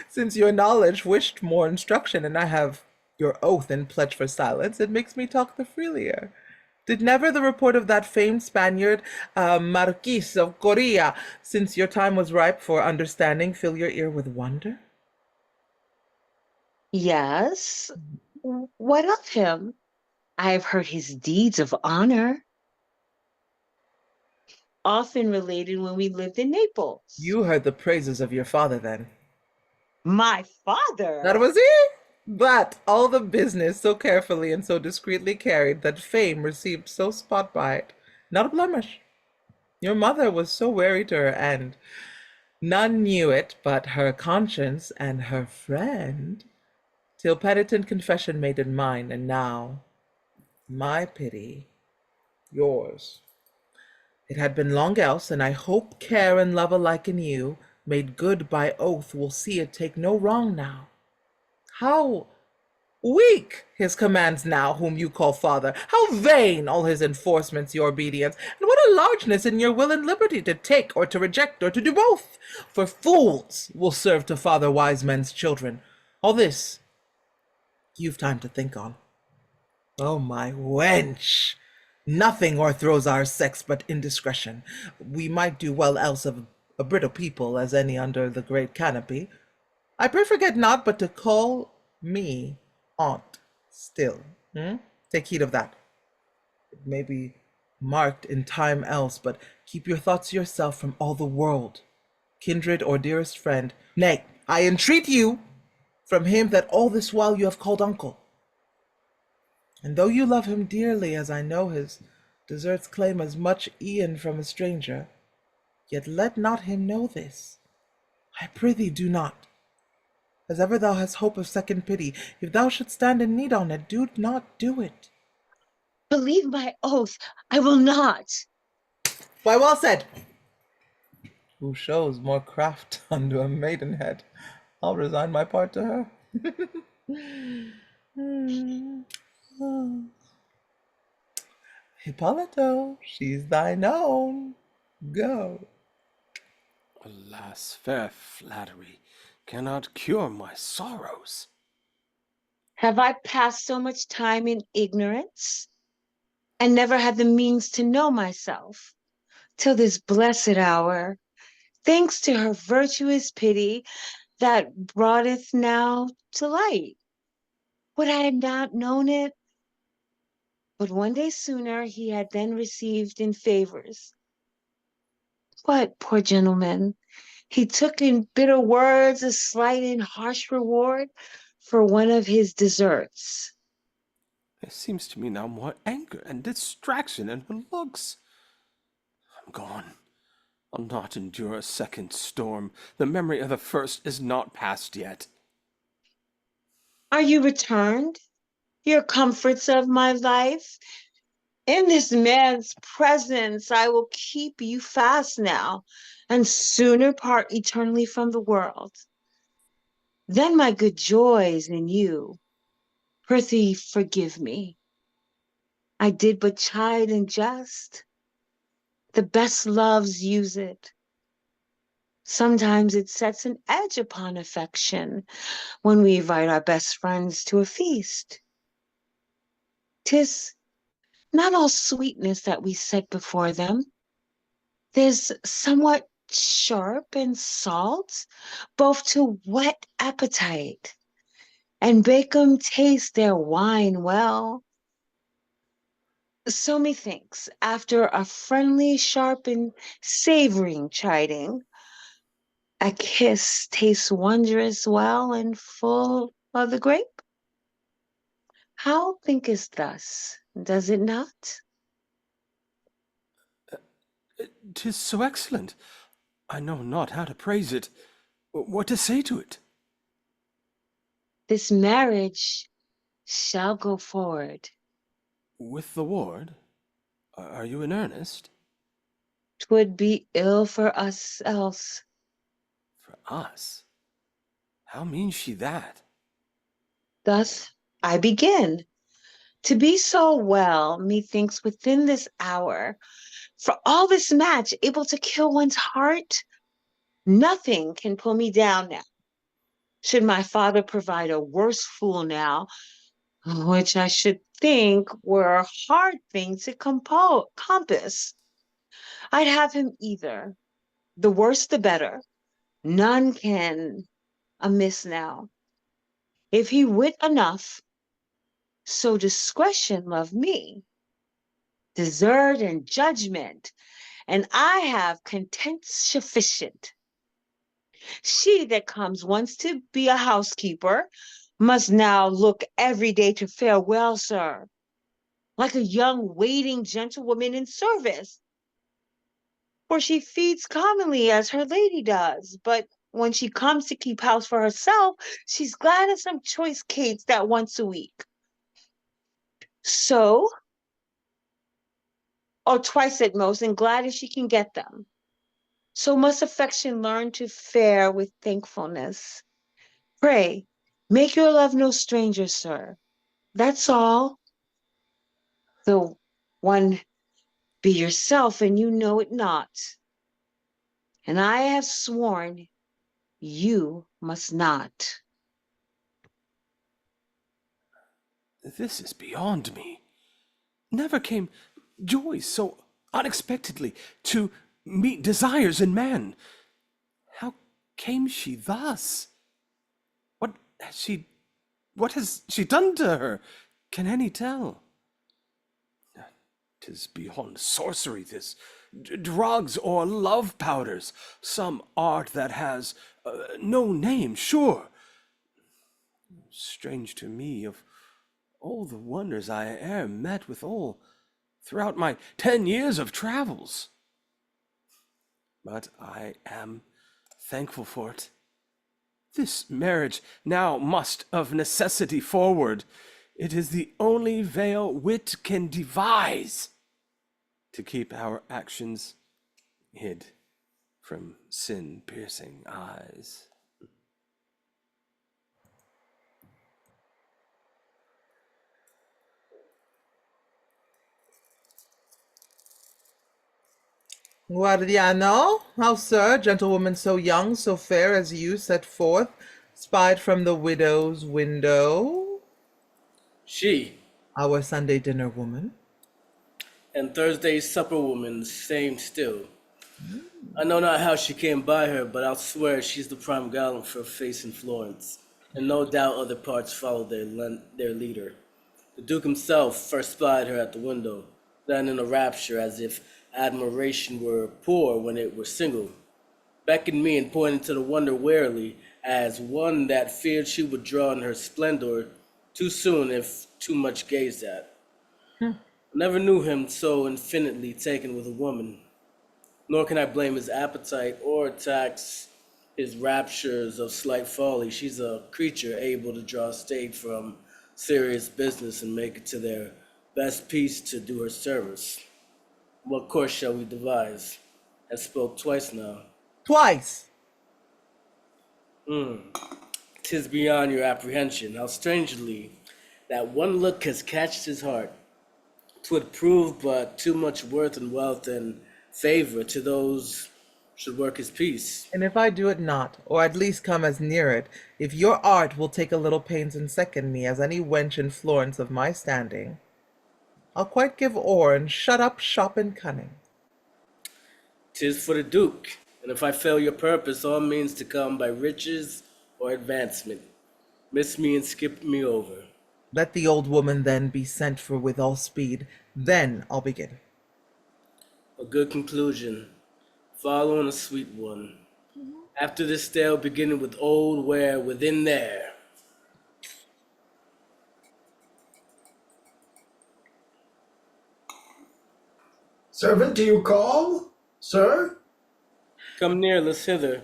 Since your knowledge wished more instruction, and I have your oath and pledge for silence, it makes me talk the freelier. Did never the report of that famed Spaniard, Marquis of Coria, since your time was ripe for understanding, fill your ear with wonder? Yes. What of him? I have heard his deeds of honor. often related when we lived in Naples. You heard the praises of your father then. My father? That was he? But all the business so carefully and so discreetly carried that fame received so spot by it. Not a blemish. Your mother was so wary to her end. None knew it but her conscience and her friend, till penitent confession made in mine, and now my pity, yours. It had been long else, and I hope care and love alike in you, made good by oath, will see it take no wrong now. How weak his commands now, whom you call father, how vain all his enforcements, your obedience, and what a largeness in your will and liberty to take or to reject or to do both! For fools will serve to father wise men's children. All this you've time to think on. Oh, my wench! Nothing o'erthrows our sex but indiscretion. We might do well else of a brittle people as any under the great canopy. I pray forget not but to call me aunt still. Take heed of that. It may be marked in time else, but keep your thoughts to yourself from all the world, kindred or dearest friend. Nay, I entreat you from him that all this while you have called uncle. And though you love him dearly, as I know his deserts claim as much e'en from a stranger, yet let not him know this. I prithee do not. As ever thou hast hope of second pity, if thou shouldst stand in need on it, do not do it. Believe my oath, I will not. Why, well said. Who shows more craft unto a maidenhead? I'll resign my part to her. Hippolito, she's thine own. Go. Alas, fair flattery cannot cure my sorrows. Have I passed so much time in ignorance and never had the means to know myself till this blessed hour, thanks to her virtuous pity that broughteth now to light? Would I had not known it, but one day sooner he had then received in favors. But, poor gentleman, he took in bitter words a slight and harsh reward for one of his deserts. There seems to me now more anger and distraction in her looks. I'm gone. I'll not endure a second storm. The memory of the first is not past yet. Are you returned? Your comforts of my life? In this man's presence, I will keep you fast now, and sooner part eternally from the world. Then my good joys in you, prithee forgive me. I did but chide and jest. The best loves use it. Sometimes it sets an edge upon affection when we invite our best friends to a feast. 'Tis not all sweetness that we set before them. There's somewhat sharp and salt, both to whet appetite and bake 'em taste their wine well. So methinks, after a friendly, sharp, and savoring chiding, a kiss tastes wondrous well and full of the grape. How thinkest thus, does it not? 'Tis so excellent. I know not how to praise it, what to say to it. This marriage shall go forward. With the ward? Are you in earnest? 'Twould be ill for us else. For us? How means she that? Thus I begin. To be so well, methinks, within this hour, for all this match able to kill one's heart, nothing can pull me down now. Should my father provide a worse fool now, which I should think were a hard thing to compass, I'd have him either. The worse the better. None can amiss now. If he wit enough, so discretion love me. Desert and judgment and I have content sufficient. She that comes once to be a housekeeper must now look every day to fare well, sir, like a young waiting gentlewoman in service. For she feeds commonly as her lady does, but when she comes to keep house for herself, she's glad of some choice cakes that once a week. So, or twice at most, and glad as she can get them. So must affection learn to fare with thankfulness. Pray, make your love no stranger, sir. That's all. Though one be yourself and you know it not. And I have sworn you must not. This is beyond me. Never came joy so unexpectedly to meet desires in man. How came she thus? What has she done to her? Can any tell? 'Tis beyond sorcery, this. Drugs or love powders, some art that has no name, sure. Strange to me, of all the wonders I e'er met withal throughout my 10 years of travels. But I am thankful for it. This marriage now must of necessity forward. It is the only veil wit can devise to keep our actions hid from sin-piercing eyes. Guardiano, how, sir, gentlewoman so young, so fair as you, set forth, spied from the widow's window? She, Our Sunday dinner woman. and Thursday's supper woman, the same still. I know not how she came by her, but I'll swear she's the prime gallant for face in Florence, and no doubt other parts followed their leader. The Duke himself first spied her at the window, then in a rapture as if admiration were poor when it were single, beckoned me and pointed to the wonder warily as one that feared she would draw in her splendor too soon if too much gazed at. I never knew him so infinitely taken with a woman, nor can I blame his appetite or tax his raptures of slight folly. She's a creature able to draw state from serious business and make it to their best piece to do her service. What course shall we devise? I spoke twice now. Twice. 'Tis beyond your apprehension, how strangely that one look has catched his heart. 'Twould prove but too much worth and wealth and favor to those should work his peace. And if I do it not, or at least come as near it, if your art will take a little pains and second me as any wench in Florence of my standing, I'll quite give o'er and shut up shop in cunning. 'Tis for the Duke, and if I fail your purpose, all means to come by riches or advancement. Miss me and skip me over. Let the old woman then be sent for with all speed, then I'll begin. A good conclusion, following a sweet one. After this tale, beginning with old where within there. Servant, do you call, sir? Come nearless hither.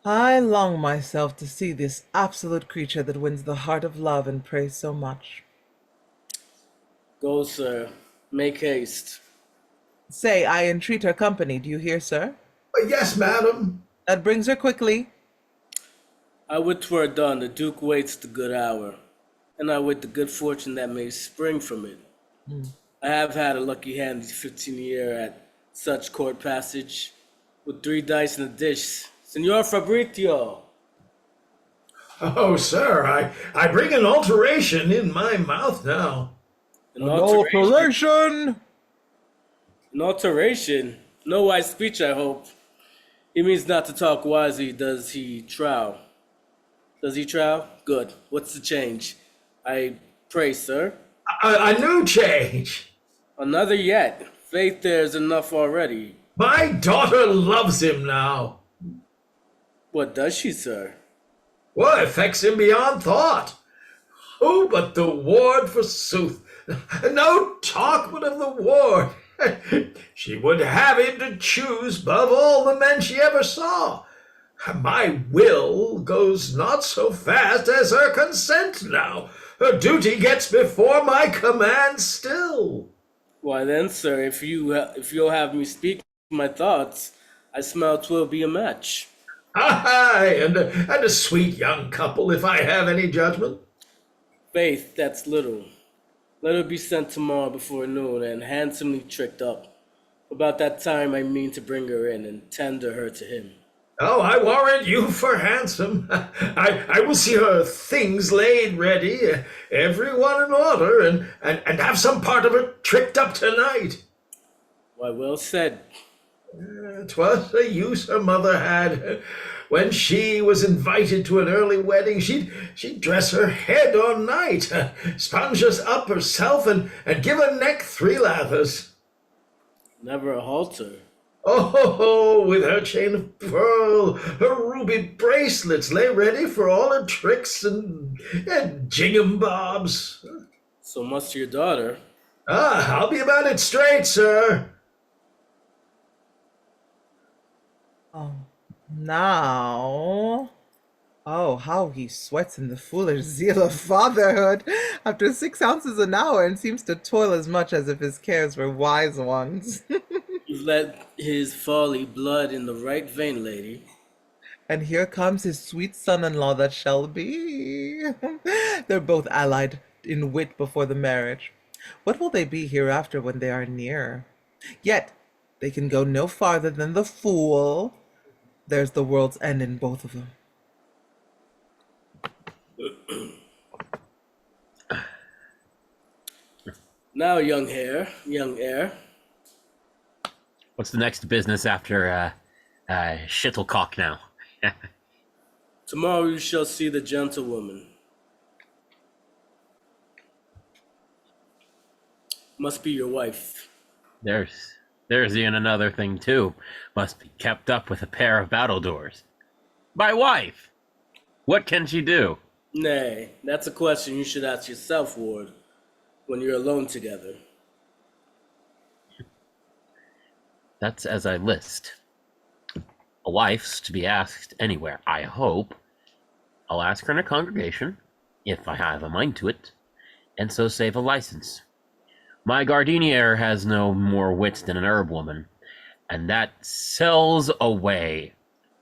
I long myself to see this absolute creature that wins the heart of love and prays so much. Go, sir. Make haste. Say, I entreat her company, do you hear, sir? Yes, madam. That brings her quickly. I would 'twere done. The Duke waits the good hour, and I wait the good fortune that may spring from it. I have had a lucky hand these 15 years at such court passage, with 3 dice in a dish. Signor FABRITIO! Oh, sir, I bring an alteration in my mouth now. An alteration? Alteration! An alteration? No wise speech, I hope. He means not to talk wisely, does he trow? Does he trow? Good. What's the change? I pray, sir. A new change. Another yet. Faith there's enough already. My daughter loves him now. What does she, sir? Well, it affects him beyond thought. Who but the ward, forsooth? No talk but of the ward. She would have him to choose above all the men she ever saw. My will goes not so fast as her consent now. Her duty gets before my command still. Why then, sir, if you'll have me speak my thoughts, I smell 'twill be a match. Aye, and a sweet young couple, if I have any judgment. Faith, that's little. Let her be sent tomorrow before noon and handsomely tricked up. About that time I mean to bring her in and tender her to him. Oh, I warrant you for handsome. I will see her things laid ready, every one in order, and have some part of her tricked up tonight. Why, well said. 'Twas a use her mother had. When she was invited to an early wedding, she'd dress her head all night, sponge us up herself, and give her neck 3 lathers. Never a halter. Oh, with her chain of pearl, her ruby bracelets lay ready for all her tricks and jingham-bobs. So must your daughter. I'll be about it straight, sir. Oh, now. Oh, how he sweats in the foolish zeal of fatherhood after 6 ounces an hour and seems to toil as much as if his cares were wise ones. You've let his folly blood in the right vein, lady. And here comes his sweet son-in-law that shall be. They're both allied in wit before the marriage. What will they be hereafter when they are near? Yet they can go no farther than the fool. There's the world's end in both of them. Now, young heir. What's the next business after Shuttlecock now? Tomorrow you shall see the gentlewoman. Must be your wife. There's even another thing too. Must be kept up with a pair of battledores. My wife! What can she do? Nay, that's a question you should ask yourself, Ward, when you're alone together. That's as I list. A wife's to be asked anywhere, I hope. I'll ask her in a congregation, if I have a mind to it, and so save a license. My gardenier has no more wit than an herb woman, and that sells away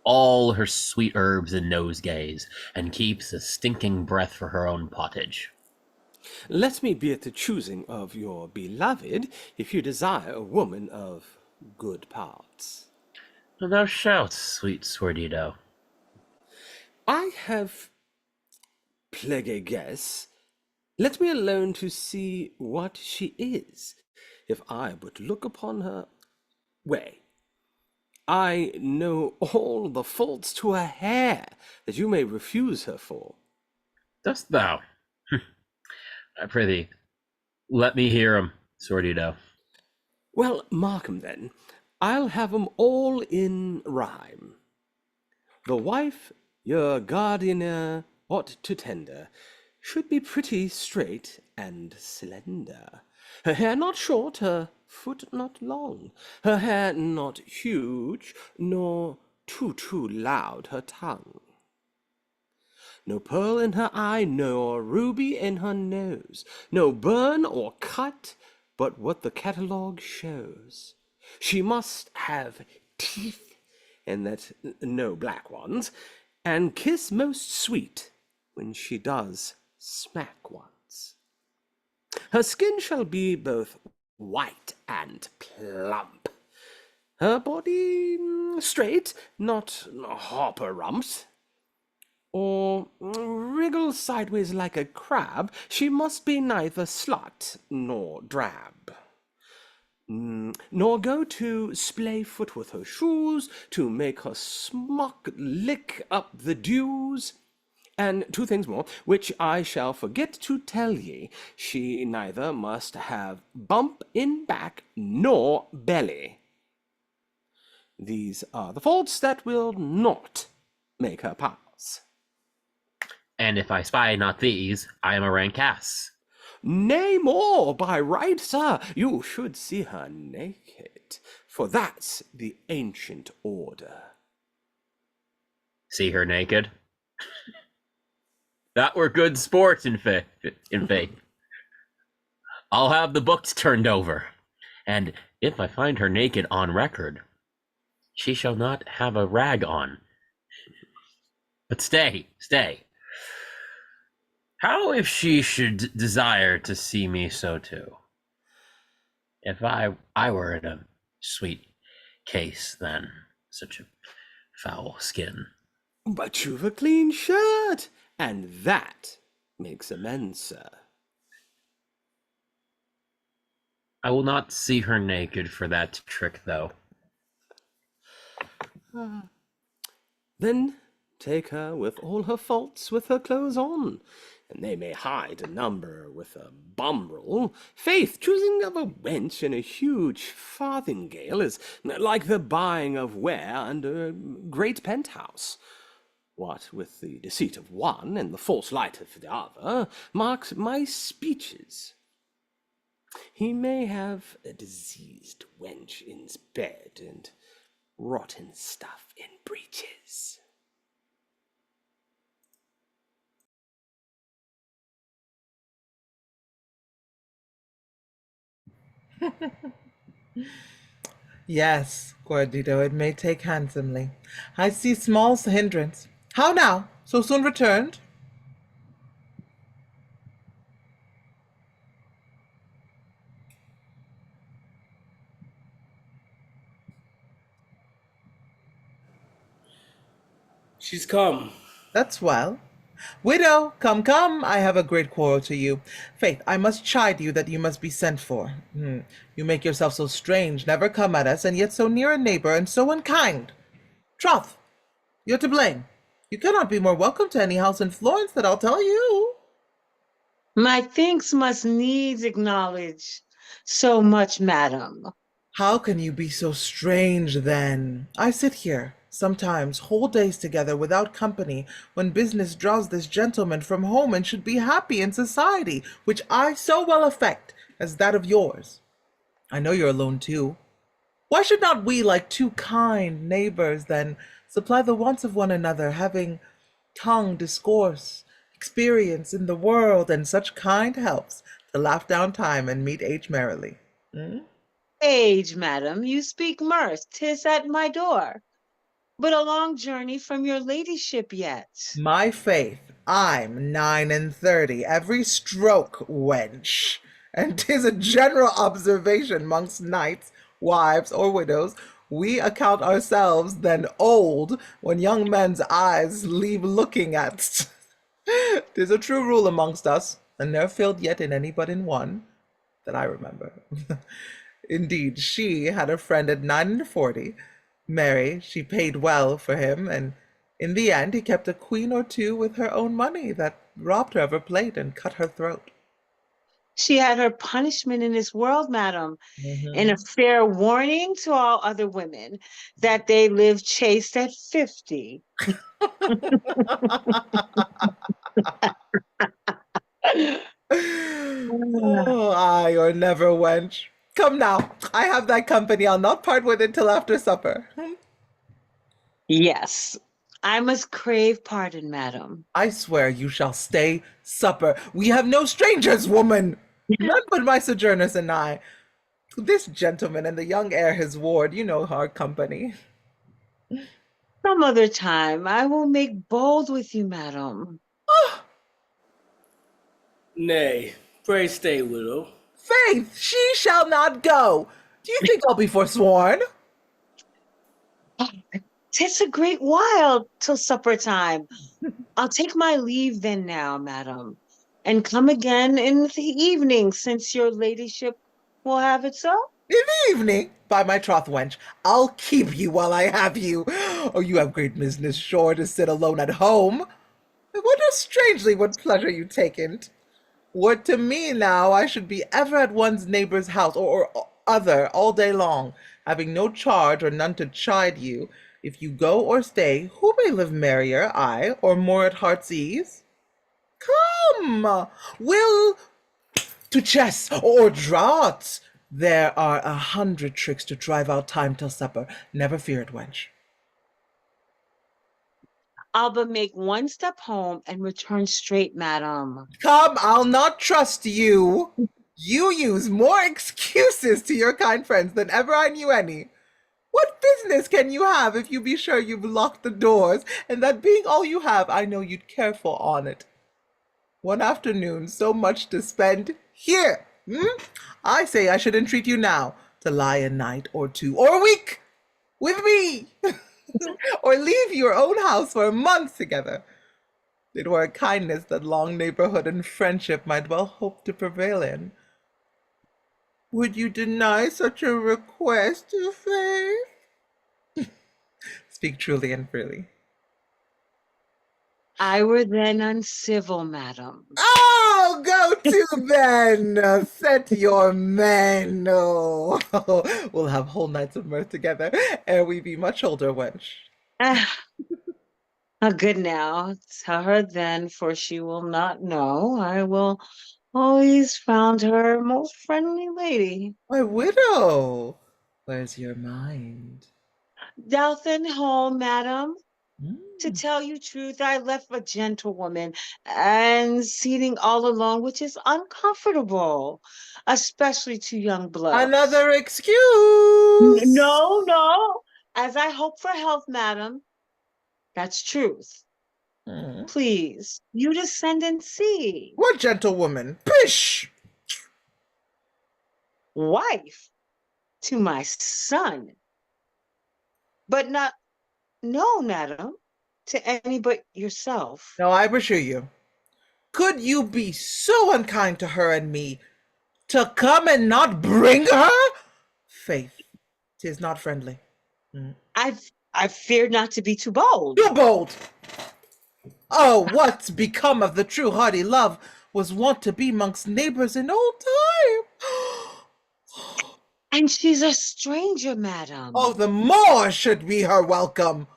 all her sweet herbs and nosegays, and keeps a stinking breath for her own pottage. Let me be at the choosing of your beloved, if you desire a woman of good parts. Thou shalt, sweet SORDIDO. I have plague a guess. Let me alone to see what she is, if I but look upon her way. I know all the faults to a hair that you may refuse her for. Dost thou? I prithee, let me hear 'em, SORDIDO. Well, mark 'em then. I'll have 'em all in rhyme. The wife your gardenier ought to tender should be pretty straight and slender. Her hair not short, her foot not long, her hair not huge, nor too loud her tongue. No pearl in her eye, nor ruby in her nose, no burn or cut but what the catalogue shows. She must have teeth, and that no black ones, and kiss most sweet when she does smack ones. Her skin shall be both white and plump, her body straight, not hopper rumps, or wriggle sideways like a crab. She must be neither slut nor drab, nor go to splay foot with her shoes, to make her smock lick up the dews, And 2 things more, which I shall forget to tell ye. She neither must have bump in back nor belly. These are the faults that will not make her pass. And if I spy not these, I am a rank ass. Nay more, by right, sir, you should see her naked, for that's the ancient order. See her naked? That were good sport in faith. I'll have the books turned over, and if I find her naked on record, she shall not have a rag on. But stay. How if she should desire to see me so too? If I were in a sweet case, then such a foul skin. But you've a clean shirt, and that makes amends, sir. I will not see her naked for that trick, though. Then take her with all her faults with her clothes on, and they may hide a number with a bumbrel. Faith, choosing of a wench in a huge farthingale is like the buying of ware under a great penthouse. What with the deceit of one and the false light of the other marks my speeches. He may have a diseased wench in's bed and rotten stuff in breeches. Yes, Guardito, it may take handsomely. I see small hindrance. How now? So soon returned? She's come. That's well. Widow, come, I have a great quarrel to you. Faith, I must chide you that you must be sent for. You make yourself so strange, never come at us, and yet so near a neighbor, and so unkind. Troth, you're to blame. You cannot be more welcome to any house in Florence, that I'll tell you. My thanks must needs acknowledge so much, madam. How can you be so strange, then? I sit here, sometimes whole days together without company, when business draws this gentleman from home, and should be happy in society, which I so well affect as that of yours. I know you're alone too. Why should not we, like 2 kind neighbors, then, supply the wants of one another, having tongue, discourse, experience in the world, and such kind helps to laugh down time and meet age merrily? Age, madam, you speak mirth, 'tis at my door. But a long journey from your ladyship yet. My faith, I'm 39, every stroke, wench. And 'tis a general observation mongst knights, wives, or widows, we account ourselves then old when young men's eyes leave looking at. 'Tis a true rule amongst us, and ne'er failed yet in any but in one, that I remember. Indeed, she had a friend at 49. Marry, she paid well for him, and in the end he kept a queen or 2 with her own money, that robbed her of her plate and cut her throat. She had her punishment in this world, madam, and a fair warning to all other women that they live chaste at 50. Oh, aye, or never, wench. Come now, I have thy company. I'll not part with it till after supper. Yes, I must crave pardon, madam. I swear you shall stay supper. We have no strangers, woman. None but my sojourners and I. This gentleman and the young heir his ward, you know our company. Some other time I will make bold with you, madam. Nay, pray stay, widow. Faith, she shall not go. Do you think I'll be forsworn? 'Tis a great while till supper time. I'll take my leave then now, madam, and come again in the evening, since your ladyship will have it so. In the evening, by my troth, wench, I'll keep you while I have you. Oh, you have great business, sure, to sit alone at home. What a strangely what pleasure you take in't. Were to me now, I should be ever at one's neighbour's house, or other, all day long, having no charge or none to chide you. If you go or stay, who may live merrier, I, or more at heart's ease? Come, will to chess or draughts. There are 100 tricks to drive out time till supper. Never fear it, wench. I'll but make one step home and return straight, madam. Come, I'll not trust you. You use more excuses to your kind friends than ever I knew any. What business can you have if you be sure you've locked the doors, and that being all you have, I know you'd careful on it. One afternoon, so much to spend here. I say I should entreat you now to lie a night or two or a week with me, or leave your own house for a month together. It were a kindness that long neighborhood and friendship might well hope to prevail in. Would you deny such a request, Faith? Speak truly and freely. I were then uncivil, madam. Oh, go to then. Set your men. Oh, we'll have whole nights of mirth together ere we be much older, wench. Good now. Tell her then, for she will not know. I will always found her most friendly lady. My widow, where's your mind? Douthin home, madam. Mm. To tell you truth, I left a gentlewoman and seating all alone, which is uncomfortable, especially to young blood. Another excuse. No. As I hope for health, madam. That's truth. Please, you descend and see. What gentlewoman? Pish! Wife to my son. But not, no, madam, to any but yourself. No, I assure you. Could you be so unkind to her and me, to come and not bring her? Faith, 'tis not friendly. I feared not to be too bold. Too bold! Oh, what's become of the true hearty love was wont to be mongst neighbors in old time? And she's a stranger, madam. Oh, the more should be her welcome.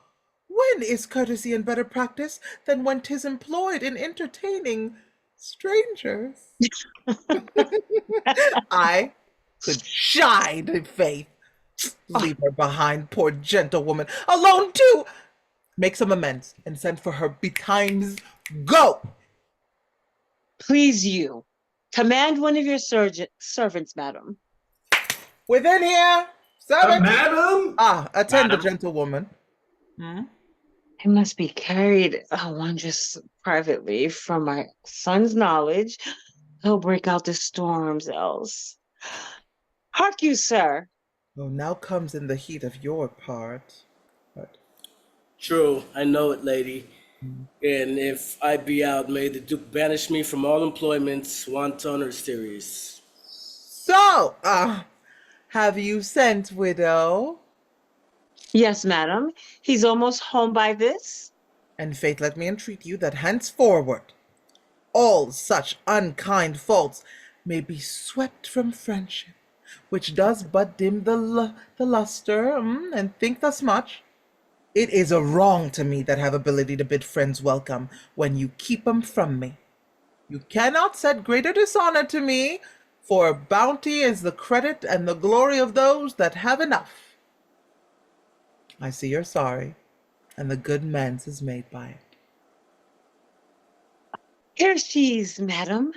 When is courtesy in better practice than when 'tis employed in entertaining strangers? I could shine, Faith. Leave her behind, poor gentlewoman. Alone, too! Make some amends and send for her betimes. Go! Please you, command one of your servants, madam. Within here! Servant! Madam? Attend Madam? the gentlewoman. I must be carried wondrous privately from my son's knowledge. He'll break out the storms else. Hark you, sir. Oh, now comes in the heat of your part. But True, I know it, lady. And if I be out, may the Duke banish me from all employments, wanton or serious. so, have you sent, widow? Yes, madam. He's almost home by this. And Faith, let me entreat you that henceforward all such unkind faults may be swept from friendship, which does but dim the luster, and think thus much. It is a wrong to me that have ability to bid friends welcome when you keep 'em from me. You cannot set greater dishonor to me, for bounty is the credit and the glory of those that have enough. I see you're sorry, and the good man's is made by it. Here she is, madam.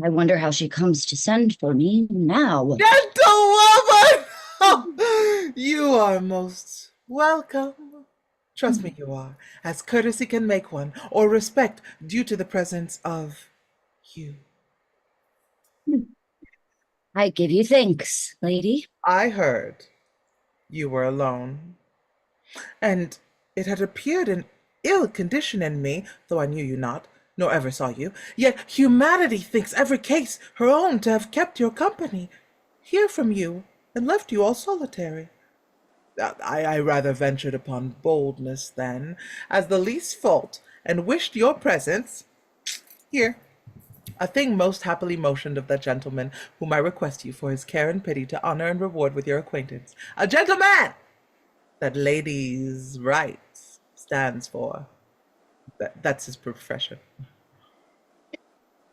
I wonder how she comes to send for me now. Gentlewoman! You are most welcome. Trust me, you are, as courtesy can make one, or respect due to the presence of you. I give you thanks, lady. I heard you were alone, and it had appeared in ill condition in me, though I knew you not, nor ever saw you. Yet humanity thinks every case her own to have kept your company, hear from you, and left you all solitary. I rather ventured upon boldness then, as the least fault, and wished your presence here. A thing most happily motioned of that gentleman whom I request you for his care and pity to honor and reward with your acquaintance. A gentleman that ladies' rights stands for. That's his profession.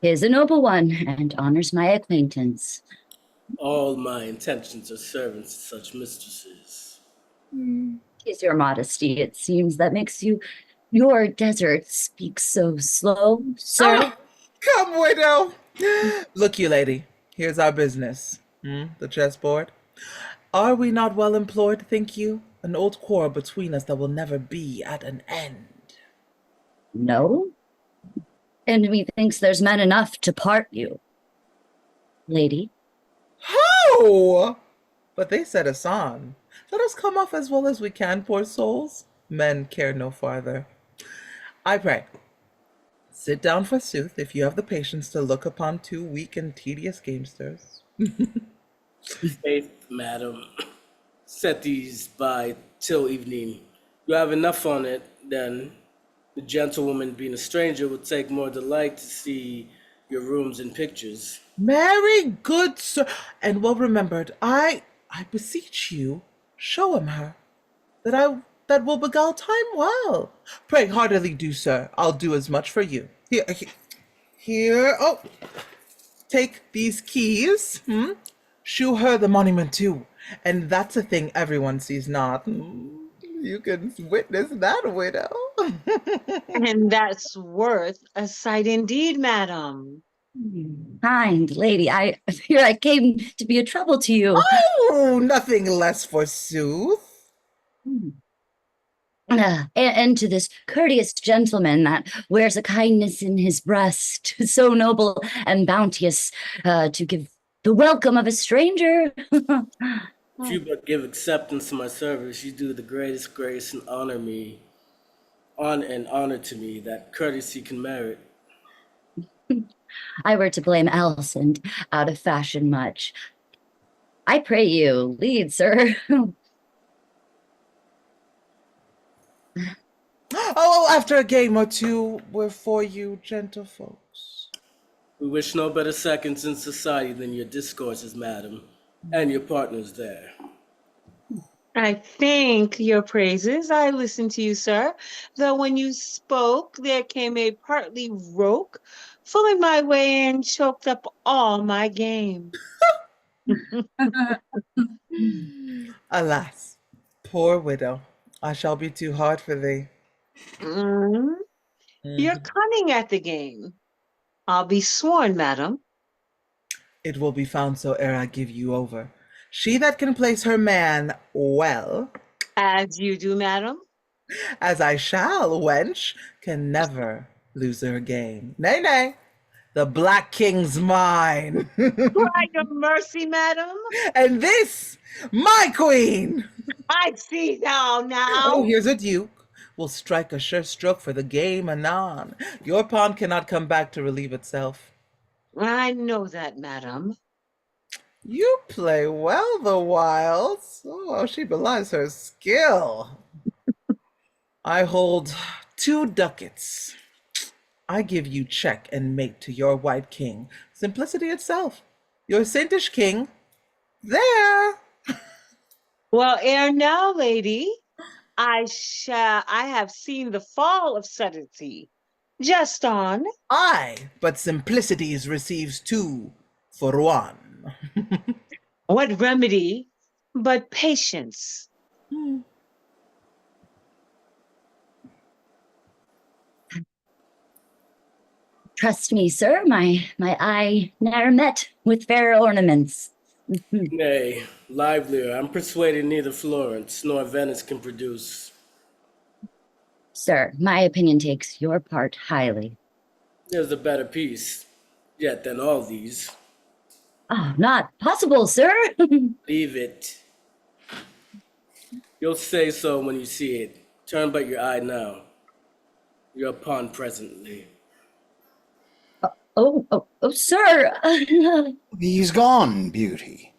'Tis a noble one, and honors my acquaintance. All my intentions are servants to such mistresses. 'Tis your modesty, it seems, that makes your desert speak so slow, sir. Ah, come, widow. Look you, lady, here's our business. The chessboard. Are we not well employed, think you? An old quarrel between us that will never be at an end. No? And methinks there's men enough to part you. Lady? How? But they set us on. Let us come off as well as we can, poor souls. Men care no farther. I pray, sit down forsooth, if you have the patience to look upon two weak and tedious gamesters. Faith, madam, set these by till evening. You have enough on it, then. The gentlewoman, being a stranger, would take more delight to see your rooms and pictures. Very good, sir, and well remembered. I beseech you, show him her, that will beguile time well. Pray heartily do, sir. I'll do as much for you. Here. Oh, take these keys. Shew her the monument too, and that's a thing everyone sees not. You can witness that, widow. And that's worth a sight indeed, madam. Kind lady, I fear I came to be a trouble to you. Oh, nothing less forsooth. And to this courteous gentleman that wears a kindness in his breast, so noble and bounteous, to give the welcome of a stranger. If you but give acceptance to my service, you do the greatest grace and honor to me that courtesy can merit. I were to blame else and out of fashion much. I pray you, lead, sir. Oh, after a game or two, we're for you, gentle folks. We wish no better seconds in society than your discourses, madam, and your partners there. I thank your praises. I listened to you, sir. Though when you spoke, there came a partly roke, fulling my way and choked up all my game. Alas, poor widow, I shall be too hard for thee. You're cunning at the game. I'll be sworn, madam. It will be found so ere I give you over. She that can place her man well, As you do, madam. as I shall, wench, can never lose her game. Nay, nay, the Black King's mine. Cry your mercy, madam. And this, my queen. I see thou now. Oh, here's a duke. We'll strike a sure stroke for the game anon. Your pawn cannot come back to relieve itself. I know that, madam. You play well the whiles. Oh, she belies her skill. I hold 2 ducats. I give you check and mate to your white king. Simplicity itself. Your saintish king, there. Well, ere now, lady, I have seen the fall of subtlety. Just on. Aye, but simplicities receives 2 for 1. What remedy but patience? Trust me, sir, my eye ne'er met with fair ornaments. Nay, livelier, I'm persuaded neither Florence nor Venice can produce. Sir, my opinion takes your part highly. There's a better piece yet than all these. Oh, not possible, sir. Leave it. You'll say so when you see it. Turn but your eye now. Your pawn presently. Oh, sir. He's gone, beauty.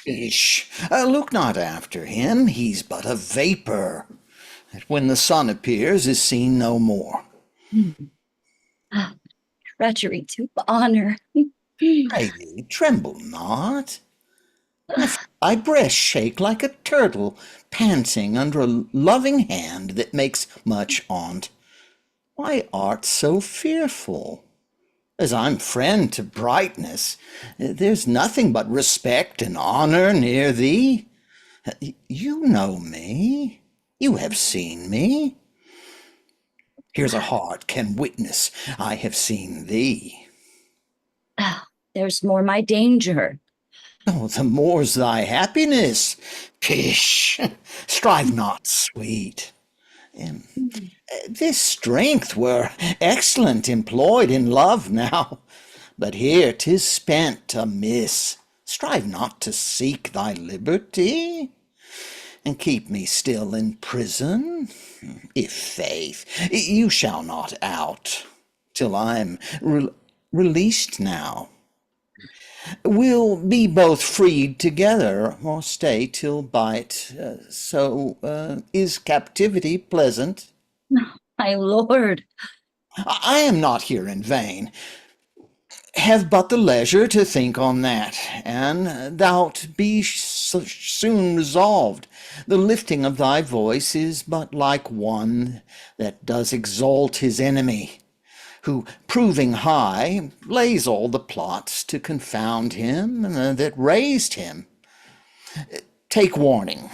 Ish, look not after him, he's but a vapor, that when the sun appears is seen no more. Treachery to honor. Lady, tremble not. I feel thy breast shake like a turtle panting under a loving hand that makes much on't. Why art so fearful? As I'm friend to brightness, there's nothing but respect and honor near thee. You know me. You have seen me. Here's a heart can witness I have seen thee. There's more my danger. Oh, the more's thy happiness. Pish! Strive not, sweet. This strength were excellent employed in love now, but here 'tis spent amiss. Strive not to seek thy liberty, and keep me still in prison. If faith, you shall not out till I'm released now. We'll be both freed together, or stay till bite. Is captivity pleasant? My lord. I am not here in vain. Have but the leisure to think on that, and thou'lt be soon resolved. The lifting of thy voice is but like one that does exalt his enemy, who, proving high, lays all the plots to confound him that raised him. Take warning,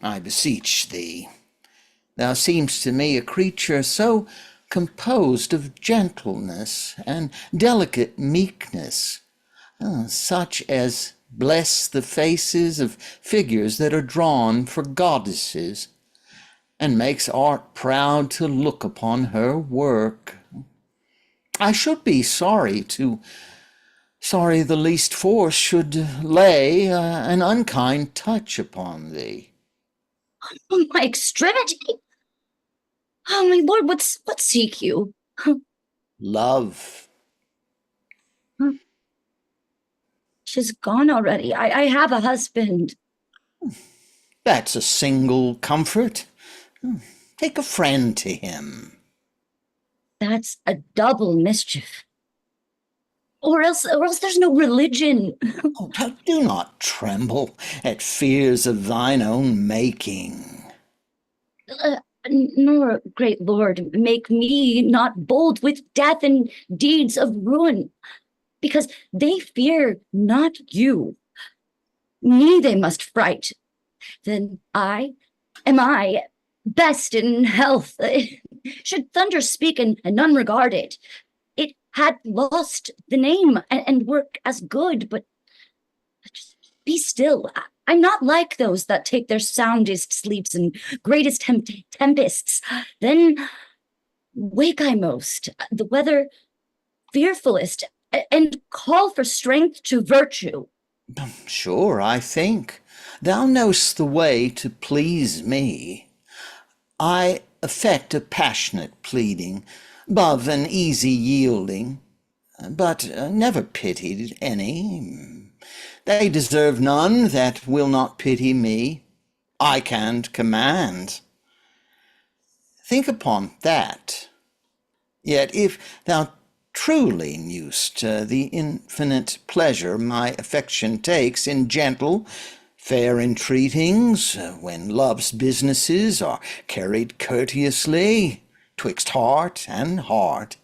I beseech thee. Thou seemst to me a creature so composed of gentleness and delicate meekness, such as bless the faces of figures that are drawn for goddesses, and makes art proud to look upon her work. I should be sorry the least force should lay an unkind touch upon thee. Oh, my extremity! Oh, my lord, what seek you? Love. She's gone already. I have a husband. That's a single comfort. Take a friend to him. That's a double mischief. Or else there's no religion. Oh, do not tremble at fears of thine own making. Nor, great lord, make me not bold with death and deeds of ruin, because they fear not you. Me they must fright. Then am I, best in health. Should thunder speak and none regard it, it had lost the name and work as good, but just be still. I'm not like those that take their soundest sleeps and greatest tempests. Then wake I most, the weather fearfulest, and call for strength to virtue. Sure, I think. Thou know'st the way to please me. I affect a passionate pleading, above an easy yielding, but never pitied any. They deserve none that will not pity me. I can command. Think upon that. Yet if thou truly knew'st the infinite pleasure my affection takes in gentle, fair entreatings, when love's businesses are carried courteously twixt heart and heart,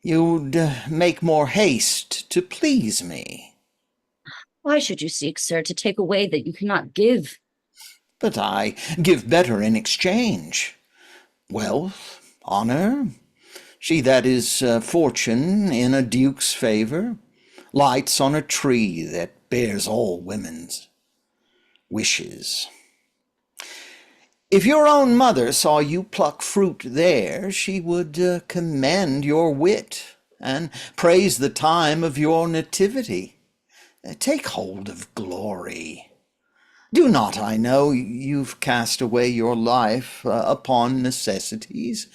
you'd make more haste to please me. Why should you seek, sir, to take away that you cannot give? But I give better in exchange. Wealth, honor, she that is fortune in a duke's favor, lights on a tree that bears all women's wishes. If your own mother saw you pluck fruit there, she would commend your wit and praise the time of your nativity. Take hold of glory. Do not I know you've cast away your life upon necessities,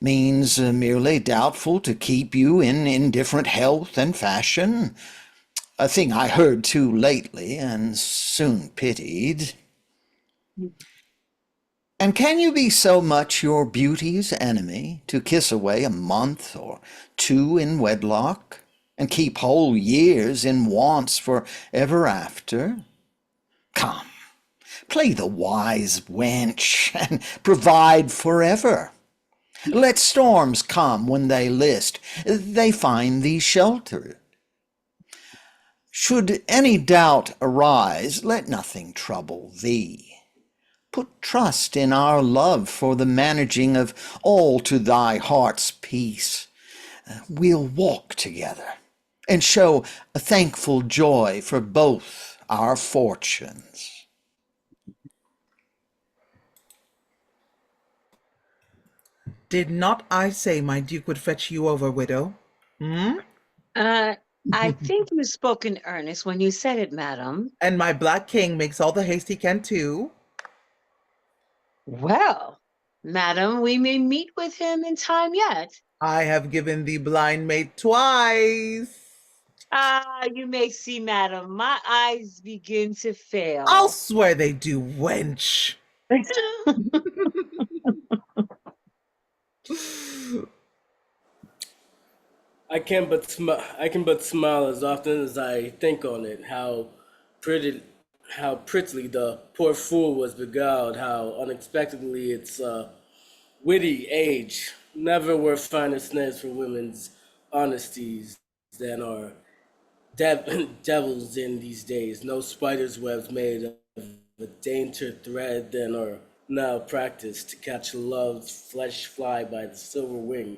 means merely doubtful to keep you in indifferent health and fashion? a thing I heard too lately and soon pitied. And can you be so much your beauty's enemy to kiss away a month or two in wedlock, and keep whole years in wants for ever after? Come, play the wise wench, and provide forever. Let storms come when they list, they find thee sheltered. Should any doubt arise, let nothing trouble thee. Put trust in our love for the managing of all to thy heart's peace. We'll walk together and show a thankful joy for both our fortunes. Did not I say my duke would fetch you over, widow? Hmm? I think you spoke in earnest when you said it, madam. And my black king makes all the haste he can too. Well, madam, we may meet with him in time yet. I have given thee blind mate twice. Ah, you may see, madam, my eyes begin to fail. I'll swear they do, wench. I can but smile as often as I think on it. How prettily the poor fool was beguiled. How unexpectedly its witty age. Never were finer snares for women's honesties than are devils in these days. No spider's webs made of a daintier thread than are now practiced to catch love's flesh fly by the silver wing.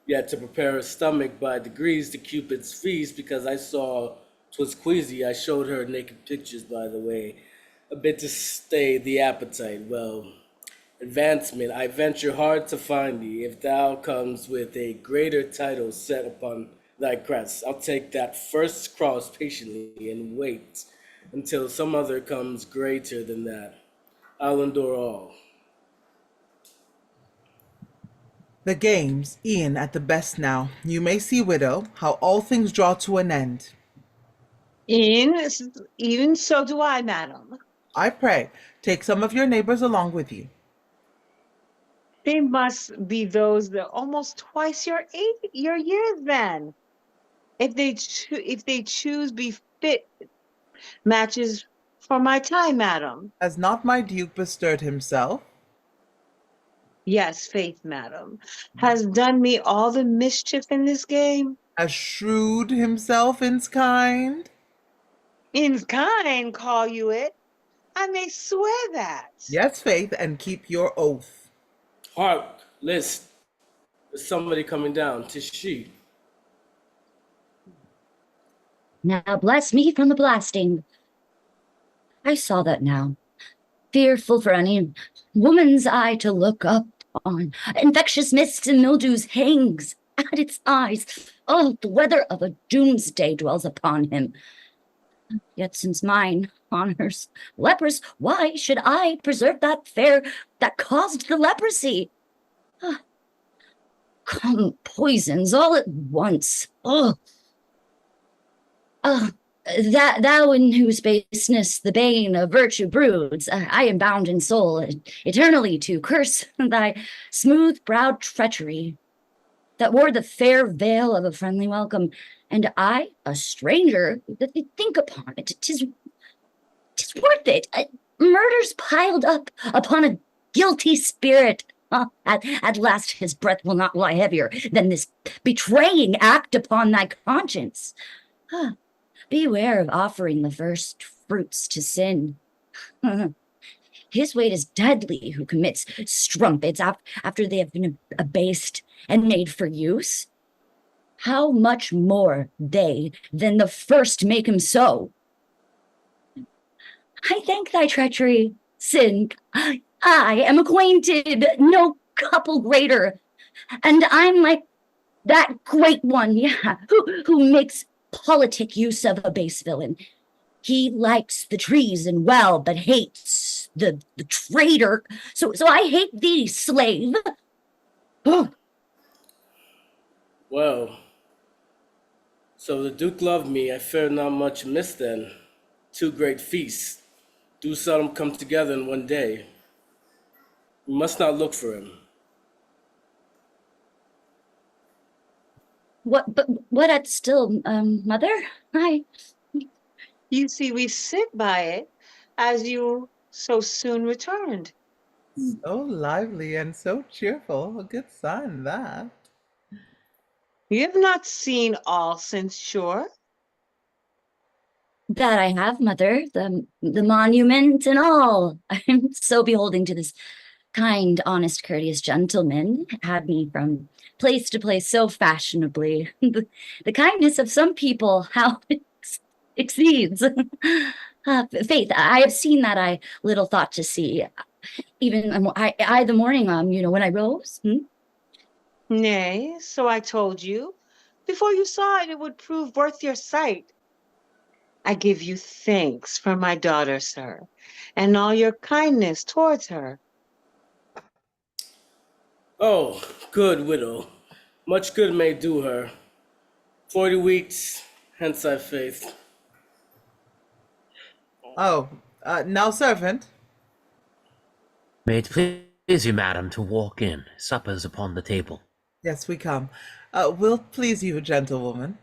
Yet to prepare her stomach by degrees to Cupid's feast, because I saw 'twas queasy, I showed her naked pictures, by the way, a bit to stay the appetite. Well, advancement, I venture hard to find thee, if thou comes with a greater title set upon thy crest. I'll take that first cross patiently and wait until some other comes greater than that. I'll endure all. The games, e'en at the best now. You may see, widow, how all things draw to an end. Even so do I, madam. I pray, take some of your neighbors along with you. They must be those that are almost twice your years then. If they choose befit matches for my time, madam. Has not my duke bestirred himself? Yes, faith, madam, has done me all the mischief in this game. Has shrewd himself in's kind? In kind, call you it? I may swear that. Yes, faith, and keep your oath. Hark, list. There's somebody coming down. 'Tis she. Now bless me from the blasting. I saw that now. Fearful for any woman's eye to look up on. Infectious mists and mildews hangs at its eyes. Oh, the weather of a doomsday dwells upon him. Yet since mine honors leprous, why should I preserve that fair that caused the leprosy? Come poisons all at once. That thou in whose baseness the bane of virtue broods, I am bound in soul eternally to curse thy smooth-browed treachery that wore the fair veil of a friendly welcome, and I, a stranger, think upon it. 'Tis worth it. Murders piled up upon a guilty spirit. At last his breath will not lie heavier than this betraying act upon thy conscience. Beware of offering the first fruits to sin. His weight is deadly who commits strumpets after they have been abased and made for use. How much more they than the first make him so? I thank thy treachery, sin. I am acquainted, no couple greater, and I'm like that great one, yeah, who makes politic use of a base villain. He likes the treason well, but hates the traitor. So I hate thee, slave. Well, So the Duke loved me, I fear not much amiss then. Two great feasts do seldom come together in one day. We must not look for him. What at still, mother? You see, we sit by it as you so soon returned. So lively and so cheerful. A good sign, that. You have not seen all since shore. That I have, mother, the monument and all. I'm so beholding to this kind, honest, courteous gentleman, had me from place to place so fashionably. The kindness of some people, how it exceeds. Faith, I have seen that I little thought to see. Even I the morning, when I rose. Nay, so I told you. Before you saw it, it would prove worth your sight. I give you thanks for my daughter, sir, and all your kindness towards her. Oh, good widow, much good may do her. 40 weeks, hence I faith. Oh, now, servant. May it please you, madam, to walk in. Supper's upon the table. Yes, we come. Will't please you, gentlewoman?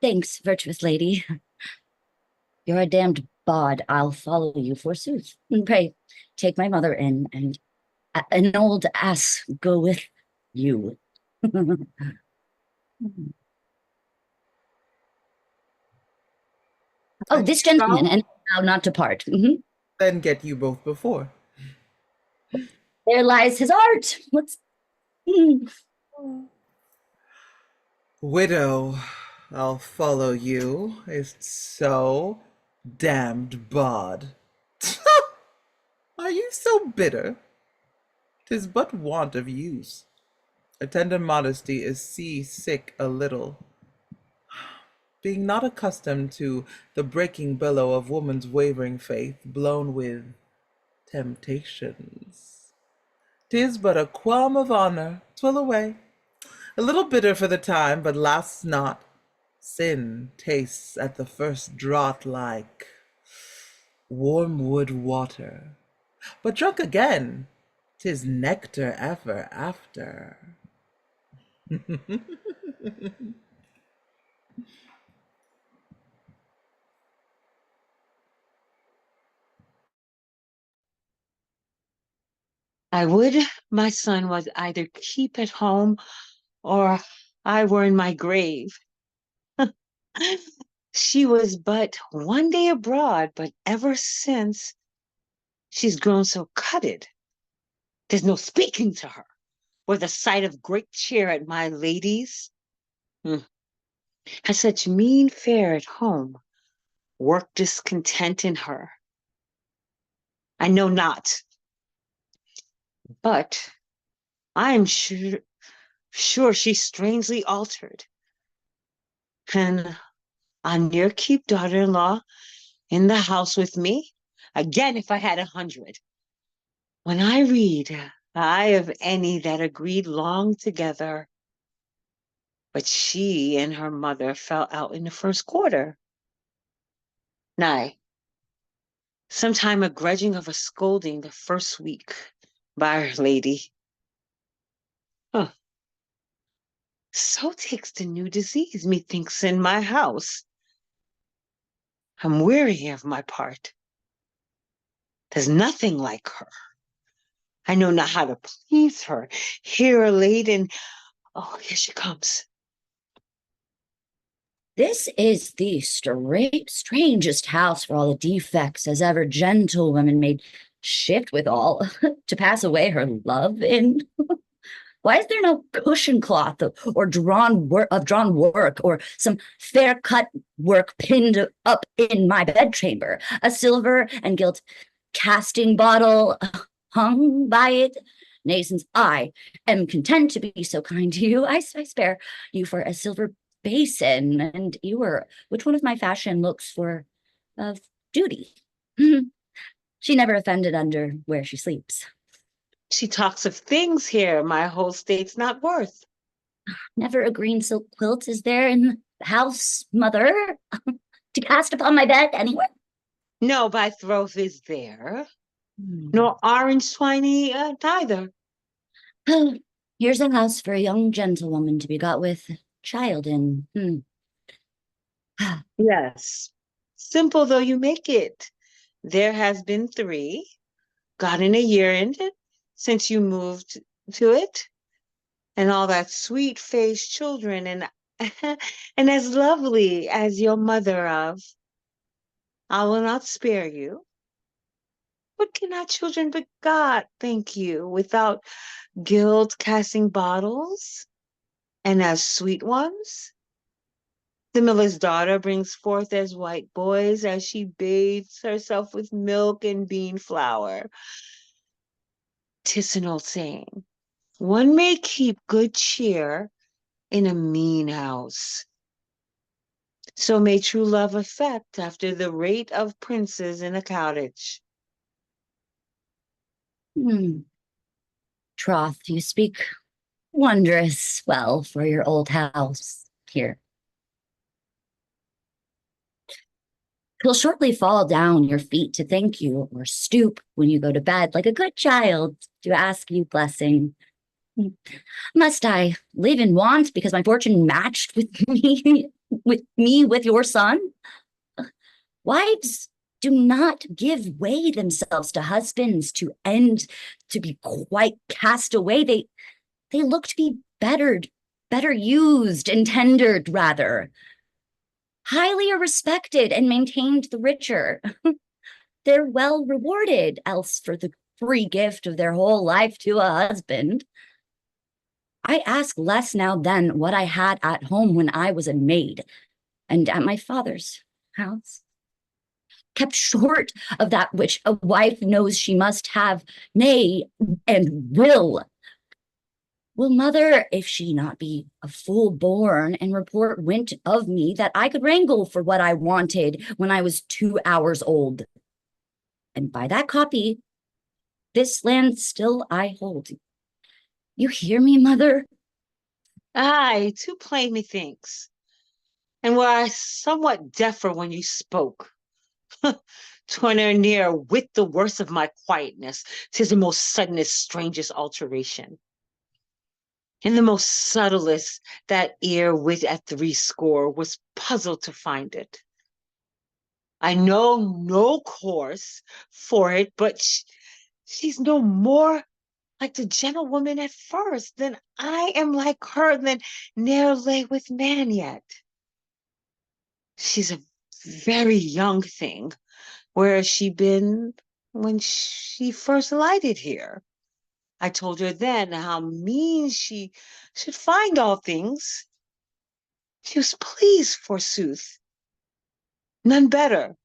Thanks, virtuous lady. You're a damned bawd. I'll follow you forsooth. Pray, take my mother in, and an old ass go with you. Oh, this gentleman, and now not depart. Then get you both before. There lies his art. Let's. Widow, I'll follow you. Is so damned bod. Are you so bitter? 'Tis but want of use. A tender modesty is sea-sick a little, being not accustomed to the breaking billow of woman's wavering faith, blown with temptations. 'Tis but a qualm of honor, 'twill away. A little bitter for the time, but lasts not. Sin tastes at the first draught like warm wood water, but drunk again, 'tis nectar ever after. I would my son was either keep at home or I were in my grave. She was but one day abroad, but ever since she's grown so cutted. There's no speaking to her, or the sight of great cheer at my lady's. Has such mean fare at home, work discontent in her. I know not, but I am sure she's strangely altered. And I'll ne'er keep daughter-in-law in the house with me again if I had 100. When I read, I of any that agreed long together, but she and her mother fell out in the first quarter. Nay, sometime a grudging of a scolding the first week by our lady. So takes the new disease, methinks, in my house. I'm weary of my part. There's nothing like her. I know not how to please her. Here late and here she comes. This is the strangest house for all the defects as ever gentlewoman made shift withal to pass away her love in. Why is there no cushion cloth or drawn work or some fair cut work pinned up in my bedchamber? A silver and gilt casting bottle hung by it? Nay, since I am content to be so kind to you, I spare you for a silver basin, and you were which one of my fashion looks for of duty. She never offended under where she sleeps. She talks of things here my whole state's not worth. Never a green silk quilt is there in house, mother, to cast upon my bed anywhere? No, thy throat is there, Hmm. nor orange swiney neither. Here's a house for a young gentlewoman to be got with child in. Yes, simple though you make it. There has been 3, got in a year in it, since you moved to it, and all that sweet-faced children, and and as lovely as your mother of. I will not spare you. What can our children begot, think you, without guilt casting bottles, and as sweet ones? The miller's daughter brings forth as white boys as she bathes herself with milk and bean flour. 'Tis an old saying. One may keep good cheer in a mean house. So may true love affect after the rate of princes in a cottage. Troth, you speak wondrous well for your old house here. 'Twill shortly fall down your feet to thank you, or stoop when you go to bed like a good child to ask you blessing. Must I live in want because my fortune matched with with your son? Wives do not give way themselves to husbands to end to be quite cast away. They look to be better used and tendered rather. Highly are respected and maintained the richer. They're well rewarded, else for the free gift of their whole life to a husband. I ask less now than what I had at home when I was a maid, and at my father's house. Kept short of that which a wife knows she must have, nay, and will. Will mother, if she not be a fool born, and report wint of me that I could wrangle for what I wanted when I was 2 hours old. And by that copy, this land still I hold. You hear me, mother? Aye, too plain methinks. And were I somewhat deafer when you spoke. 'Twere near wit the worst of my quietness. 'Tis the most suddenest, strangest alteration. And the most subtlest that ear wit at 80 was puzzled to find it. I know no course for it, but she's no more like the gentlewoman at first than I am like her, than ne'er lay with man yet. She's a very young thing. Where has she been when she first alighted here? I told her then how mean she should find all things. She was pleased, forsooth. None better.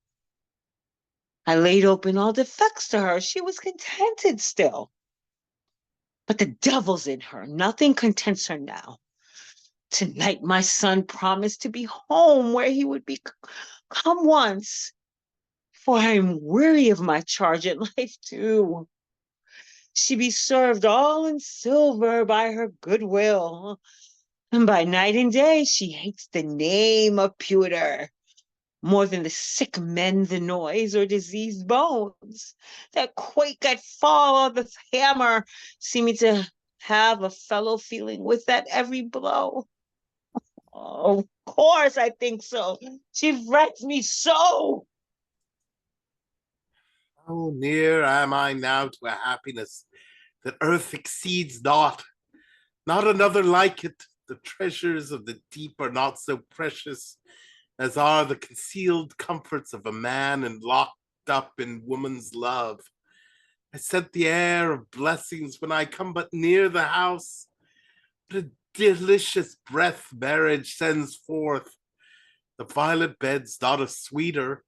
I laid open all defects to her. She was contented still. But the devil's in her. Nothing contents her now. Tonight my son promised to be home where he would be come once. For I am weary of my charge at life too. She be served all in silver by her goodwill. And by night and day she hates the name of pewter more than the sick men the noise or diseased bones that quake at fall of the hammer, seeming to have a fellow feeling with that every blow. Oh, of course I think so. She frets me so. How near am I now to a happiness that earth exceeds not? Not another like it. The treasures of the deep are not so precious as are the concealed comforts of a man and locked up in woman's love. I scent the air of blessings when I come but near the house. What a delicious breath marriage sends forth. The violet bed's not a sweeter.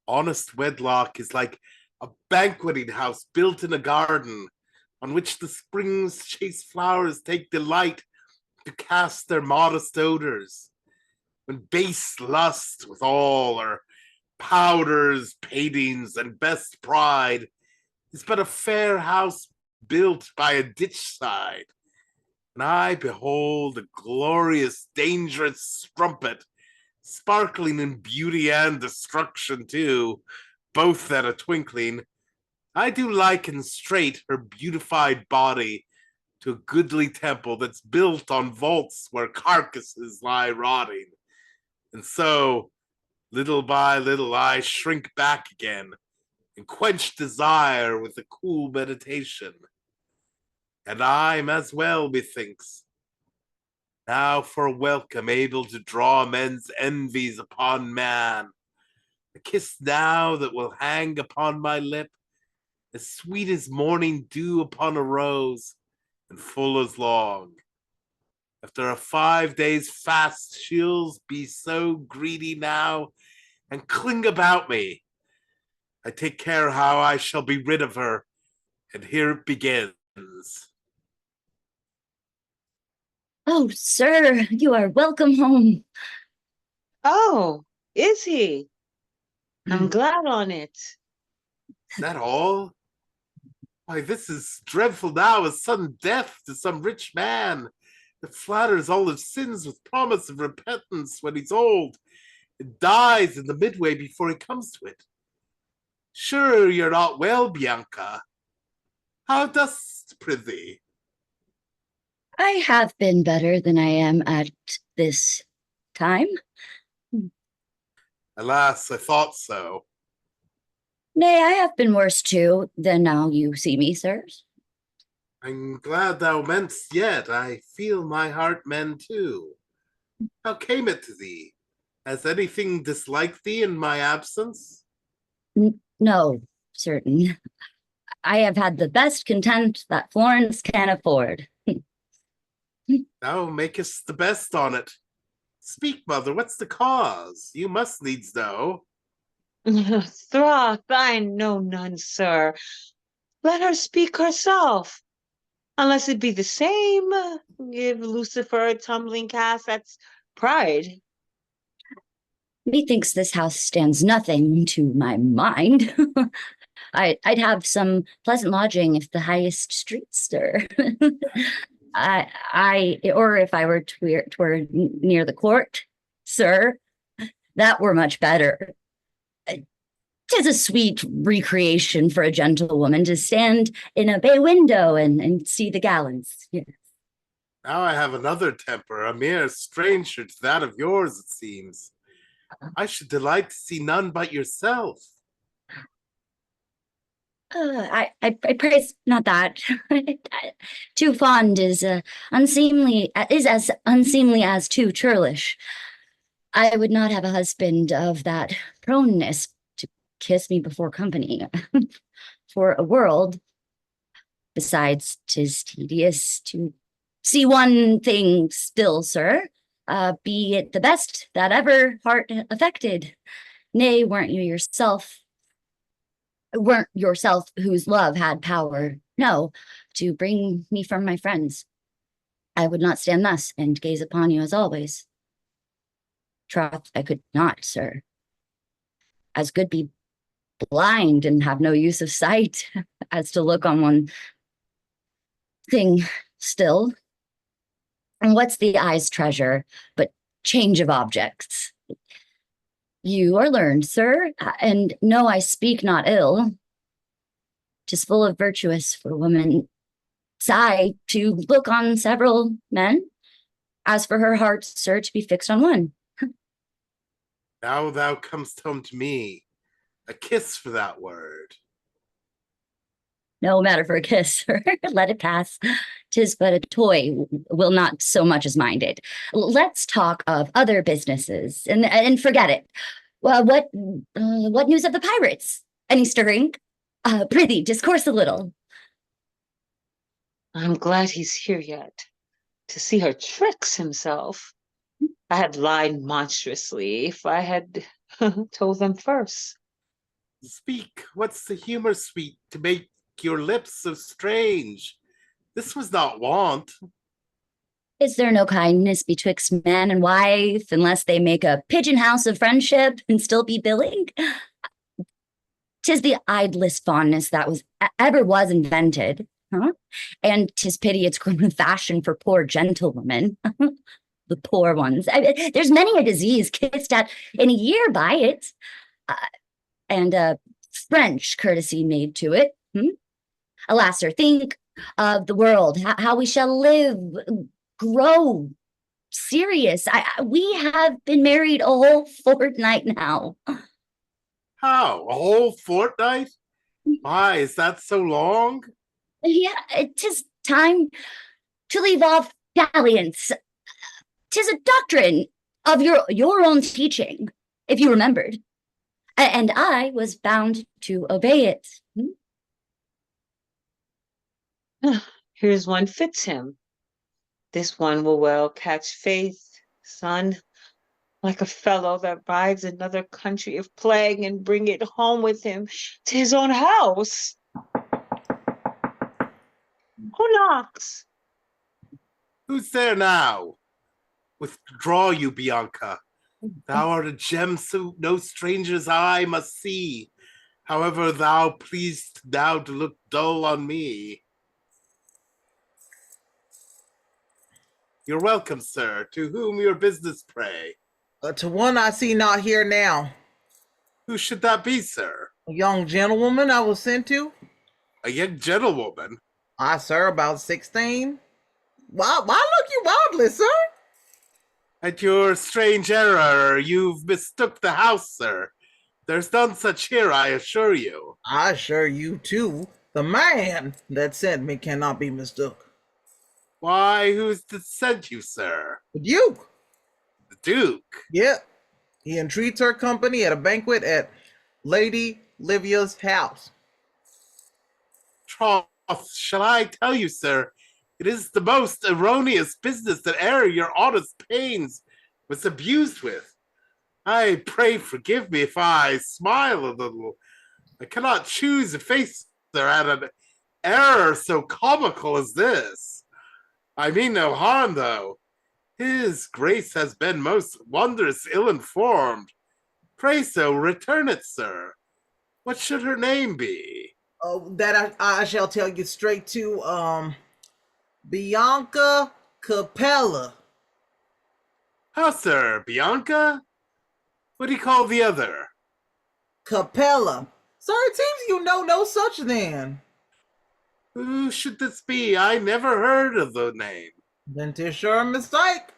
Honest wedlock is like a banqueting house built in a garden, on which the spring's chaste flowers take delight to cast their modest odors. When base lust with all her powders, paintings, and best pride is but a fair house built by a ditch side. and I behold a glorious, dangerous strumpet, sparkling in beauty and destruction too, both at a twinkling. I do liken straight her beautified body to a goodly temple that's built on vaults where carcasses lie rotting. And so, little by little, I shrink back again and quench desire with a cool meditation. And I'm as well, methinks, now for a welcome able to draw men's envies upon man. A kiss now that will hang upon my lip, as sweet as morning dew upon a rose, and full as long. After a 5 days' fast, she'll be so greedy now, and cling about me. I take care how I shall be rid of her, and here it begins. Oh, sir, you are welcome home. Oh, is he? I'm glad on it. Is that all? Why, this is dreadful now, as sudden death to some rich man that flatters all his sins with promise of repentance when he's old, and dies in the midway before he comes to it. Sure you're not well, Bianca. How dost, prithee? I have been better than I am at this time. Alas, I thought so. Nay, I have been worse too than now you see me, sirs. I'm glad thou mend'st yet. I feel my heart mend too. How came it to thee? Has anything disliked thee in my absence? No, certain. I have had the best content that Florence can afford. Thou makest the best on it. Speak, mother, what's the cause? You must needs know. Throth, I know none, sir. Let her speak herself. Unless it be the same, give Lucifer a tumbling cast, that's pride. Methinks this house stands nothing to my mind. I'd have some pleasant lodging if the highest streets stir. Or if I were near the court, sir, that were much better. 'Tis a sweet recreation for a gentlewoman to stand in a bay window and see the gallants. Yes. Now I have another temper, a mere stranger to that of yours, it seems. I should delight to see none but yourself. I praise not that. Too fond is unseemly, is as unseemly as too churlish. I would not have a husband of that proneness to kiss me before company for a world. Besides, 'tis tedious to see one thing still, sir, be it the best that ever heart affected. Nay, weren't yourself whose love had power, no, to bring me from my friends. I would not stand thus and gaze upon you as always. Troth, I could not, sir. As good be blind and have no use of sight as to look on one thing still. And what's the eye's treasure but change of objects? You are learned, sir, and know I speak not ill. 'Tis full of virtuous for woman sigh to look on several men. As for her heart, sir, to be fixed on one. Now thou comest home to me. A kiss for that word. No matter for a kiss, sir. Let it pass. 'Tis but a toy, will not so much as mind it. Let's talk of other businesses and forget it. Well, what news of the pirates? Any stirring? Prithee, discourse a little. I'm glad he's here yet, to see her tricks himself. I had lied monstrously if I had told them first. Speak, what's the humor, sweet, to make your lips so strange? This was not wont. Is there no kindness betwixt man and wife, unless they make a pigeon house of friendship and still be billing? 'Tis the idlest fondness that ever was invented. huh? And 'tis pity it's grown a fashion for poor gentlewomen. The poor ones. There's many a disease kissed at in a year by it. And French courtesy made to it. Alas, sir, think of the world, how we shall live, grow, serious. We have been married a whole fortnight now. How? A whole fortnight? Why, is that so long? Yeah, 'tis time to leave off dalliance. 'Tis a doctrine of your own teaching, if you remembered. And I was bound to obey it. Here's one fits him. This one will well catch faith, son, like a fellow that rides another country of plague and bring it home with him to his own house. Who knocks? Who's there now? Withdraw you, Bianca. Thou art a gem so no stranger's eye must see, however thou pleased now to look dull on me. You're welcome, sir. To whom your business, pray? To one I see not here now. Who should that be, sir? A young gentlewoman I was sent to. A young gentlewoman? Aye, sir, about 16. Why look you wildly, sir? At your strange error, you've mistook the house, sir. There's none such here, I assure you. I assure you, too, the man that sent me cannot be mistook. Why, who's that sent you, sir? The Duke. The Duke? Yep. He entreats her company at a banquet at Lady Livia's house. Troth, shall I tell you, sir, it is the most erroneous business that e'er your honest pains was abused with. I pray forgive me if I smile a little. I cannot choose a face there at an error so comical as this. I mean no harm, though. His grace has been most wondrous ill-informed. Pray so, return it, sir. What should her name be? Oh, that I shall tell you straight to, Bianca Capella. How, sir, Bianca? What do you call the other? Capella. Sir, it seems you know no such then. Who should this be? I never heard of the name. Then 'tis sure a mistake.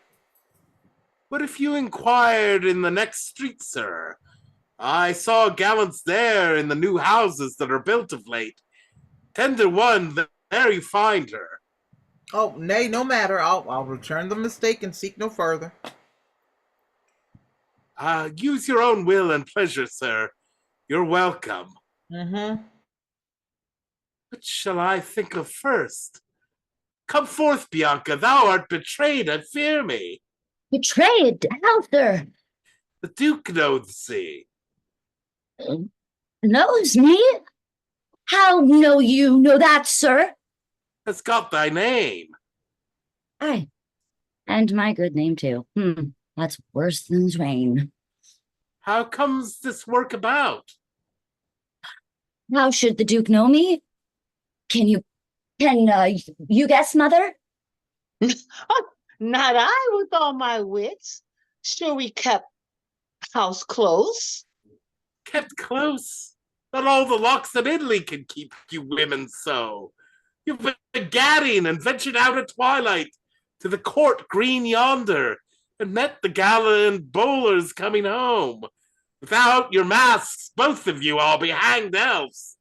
What if you inquired in the next street, sir? I saw gallants there in the new houses that are built of late. 10 to 1, there you find her. Oh, nay, no matter. I'll return the mistake and seek no further. Use your own will and pleasure, sir. You're welcome. Mm-hmm. What shall I think of first? Come forth, Bianca. Thou art betrayed, I fear me. Betrayed? How, sir? The Duke knows thee. Knows me? How know you know that, sir? Has got thy name. Aye, and my good name, too. That's worse than Twain. How comes this work about? How should the Duke know me? Can you guess, Mother? Not I with all my wits. Sure we kept house close. Kept close? Not all the locks in Italy can keep you women so. You've been gadding and ventured out at twilight to the court green yonder, and met the gallant bowlers coming home. Without your masks, both of you all be hanged else.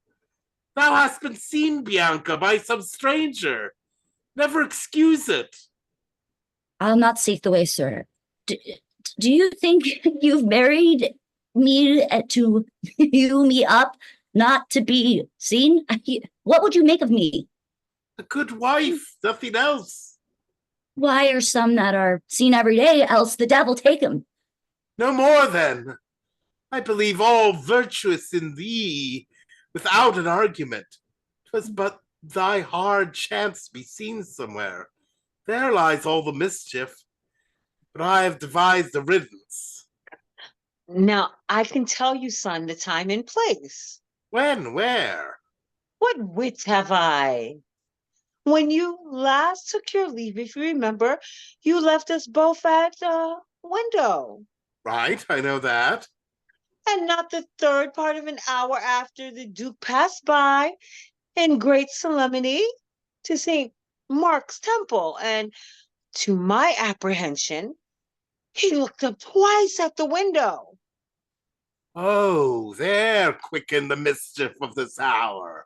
Thou hast been seen, Bianca, by some stranger. Never excuse it. I'll not seek the way, sir. Do you think you've married me to hew me up, not to be seen? What would you make of me? A good wife, nothing else. Why are some that are seen every day, else the devil take 'em? No more, then. I believe all virtuous in thee, without an argument. 'Twas but thy hard chance to be seen somewhere. There lies all the mischief. But I have devised a riddance. Now I can tell you, son, the time and place. When? Where? What wits have I? When you last took your leave, if you remember, you left us both at the window. Right, I know that. And not the third part of an hour after the Duke passed by in great solemnity to St. Mark's Temple. And to my apprehension, he looked up twice at the window. Oh, there quicken the mischief of this hour.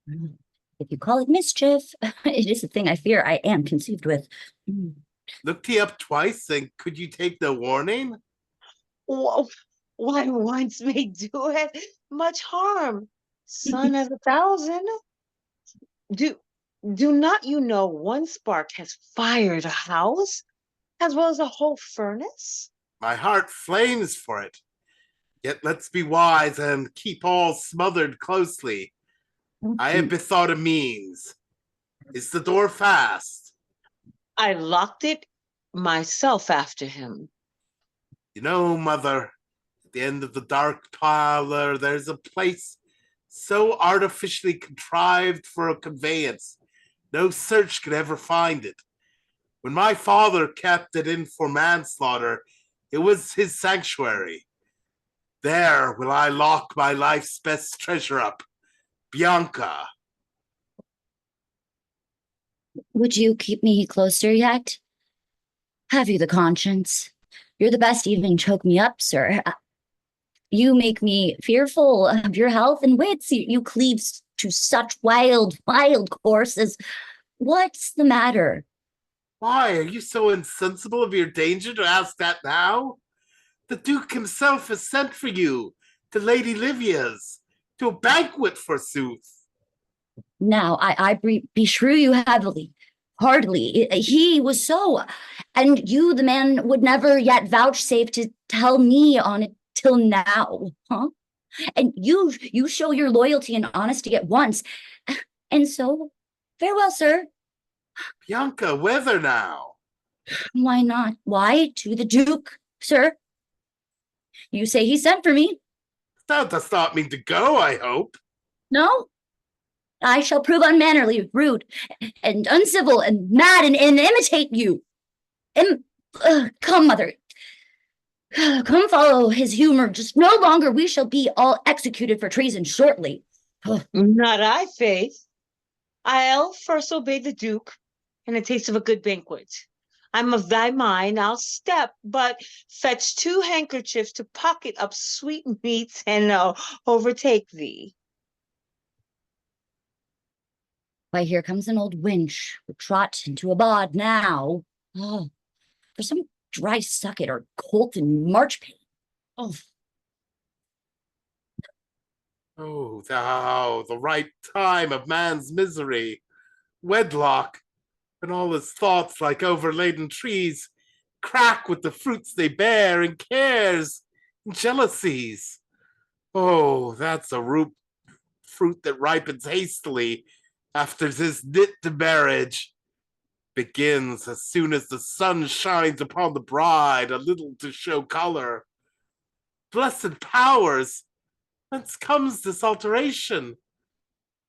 If you call it mischief, it is a thing I fear I am conceived with. Looked he up twice, and could you take no warning? Whoa, why once may do it much harm. Son of 1,000. Do do not you know one spark has fired a house as well as a whole furnace? My heart flames for it. Yet let's be wise and keep all smothered closely. I have bethought a means. Is the door fast? I locked it myself after him. You know, mother, at the end of the dark parlor, there's a place so artificially contrived for a conveyance, no search could ever find it. When my father kept it in for manslaughter, it was his sanctuary. There will I lock my life's best treasure up, Bianca. Would you keep me closer yet? Have you the conscience? You're the best to even choke me up, sir. You make me fearful of your health and wits. You cleave to such wild courses. What's the matter? Why are you so insensible of your danger to ask that now? The Duke himself has sent for you to Lady Livia's, to a banquet, forsooth. Now, I beshrew you heartily. He was so, and you, the man, would never yet vouchsafe to tell me on it till now, huh? And you show your loyalty and honesty at once, and so, farewell, sir. Bianca, whither now? Why not? Why, to the Duke, sir? You say he sent for me. Thou dost not mean to go, I hope. No, I shall prove unmannerly, rude, and uncivil, and mad, and imitate you. Come, mother. Come follow his humor. Just no longer we shall be all executed for treason shortly. Not I, faith. I'll first obey the Duke and a taste of a good banquet. I'm of thy mind, I'll step, but fetch 2 handkerchiefs to pocket up sweetmeats and overtake thee. Why, here comes an old wench who trot into a bod now. Oh, for some dry sucket or colton marchpane. Oh. Oh, thou, the right time of man's misery, wedlock, when all his thoughts like overladen trees crack with the fruits they bear, and cares and jealousies. Oh, that's a fruit that ripens hastily after 'tis knit to marriage. Begins as soon as the sun shines upon the bride a little to show color. Blessed powers! Whence comes this alteration?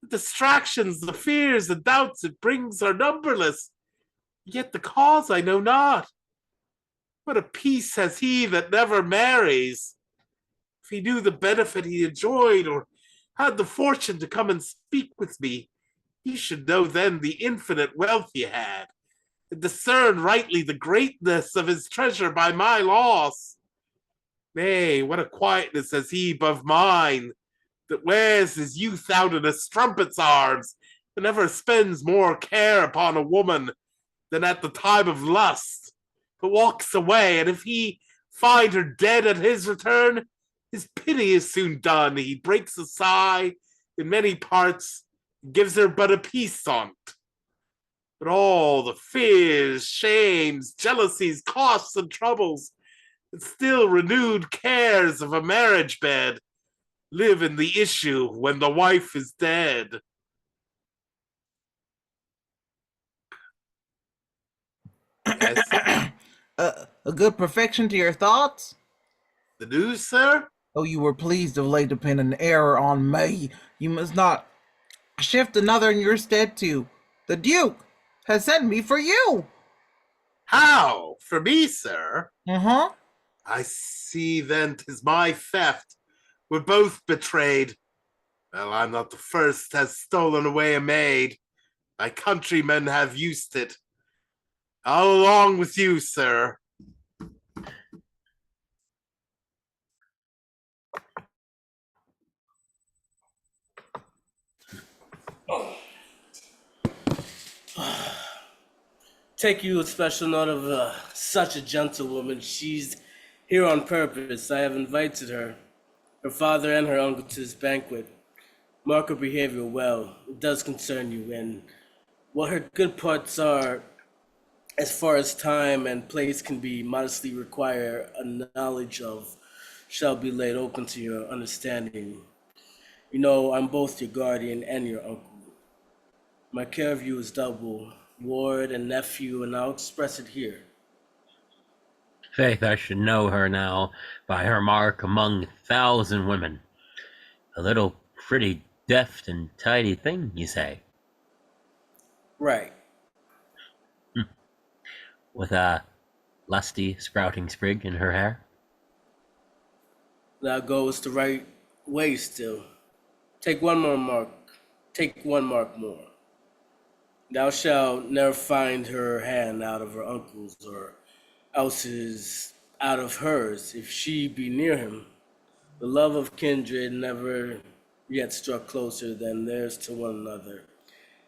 The distractions, the fears, the doubts it brings are numberless, yet the cause I know not. What a peace has he that never marries! If he knew the benefit he enjoyed, or had the fortune to come and speak with me, he should know then the infinite wealth he had, and discern rightly the greatness of his treasure by my loss. Nay, what a quietness has he above mine, that wears his youth out in a strumpet's arms, and never spends more care upon a woman than at the time of lust, but walks away, and if he find her dead at his return, his pity is soon done. He breaks a sigh in many parts, and gives her but a peace on't. But all the fears, shames, jealousies, costs, and troubles, and still renewed cares of a marriage bed, live in the issue when the wife is dead. Yes. A good perfection to your thoughts? The news, sir? Oh, you were pleased of late to pin an error on me. You must not shift another in your stead too. The Duke has sent me for you. How? For me, sir? Uh-huh. I see then 'tis my theft. We're both betrayed. Well, I'm not the first has stolen away a maid. My countrymen have used it. I'll along with you, sir. Take you a special note of such a gentlewoman. She's here on purpose. I have invited her, her father and her uncle to this banquet. Mark her behavior well. It does concern you, and what her good parts are, as far as time and place can be modestly require a knowledge of, shall be laid open to your understanding. You know, I'm both your guardian and your uncle. My care of you is double, ward and nephew, and I'll express it here. Faith, I should know her now by her mark among 1,000 women. A little pretty deft and tidy thing, you say? Right. With a lusty sprouting sprig in her hair? Thou goest the right way still. Take one more mark. Take one mark more. Thou shalt never find her hand out of her uncle's, or else's out of hers, if she be near him. The love of kindred never yet struck closer than theirs to one another.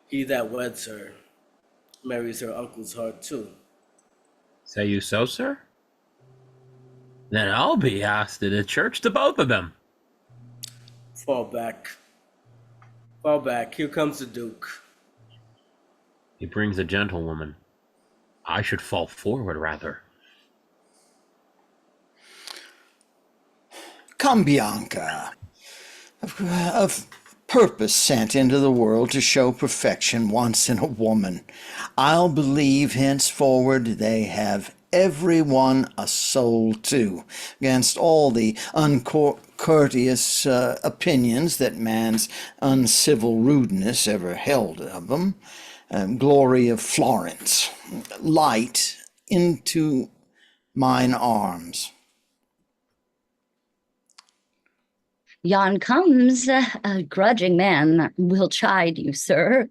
He that weds her marries her uncle's heart too. Say you so, sir? Then I'll be asked to the church to both of them. Fall back. Fall back. Here comes the Duke. He brings a gentlewoman. I should fall forward, rather. Come, Bianca, of purpose sent into the world to show perfection once in a woman. I'll believe henceforward they have every one a soul too, against all the uncourteous opinions that man's uncivil rudeness ever held of them. Glory of Florence, light into mine arms. Yon comes a grudging man will chide you, sir.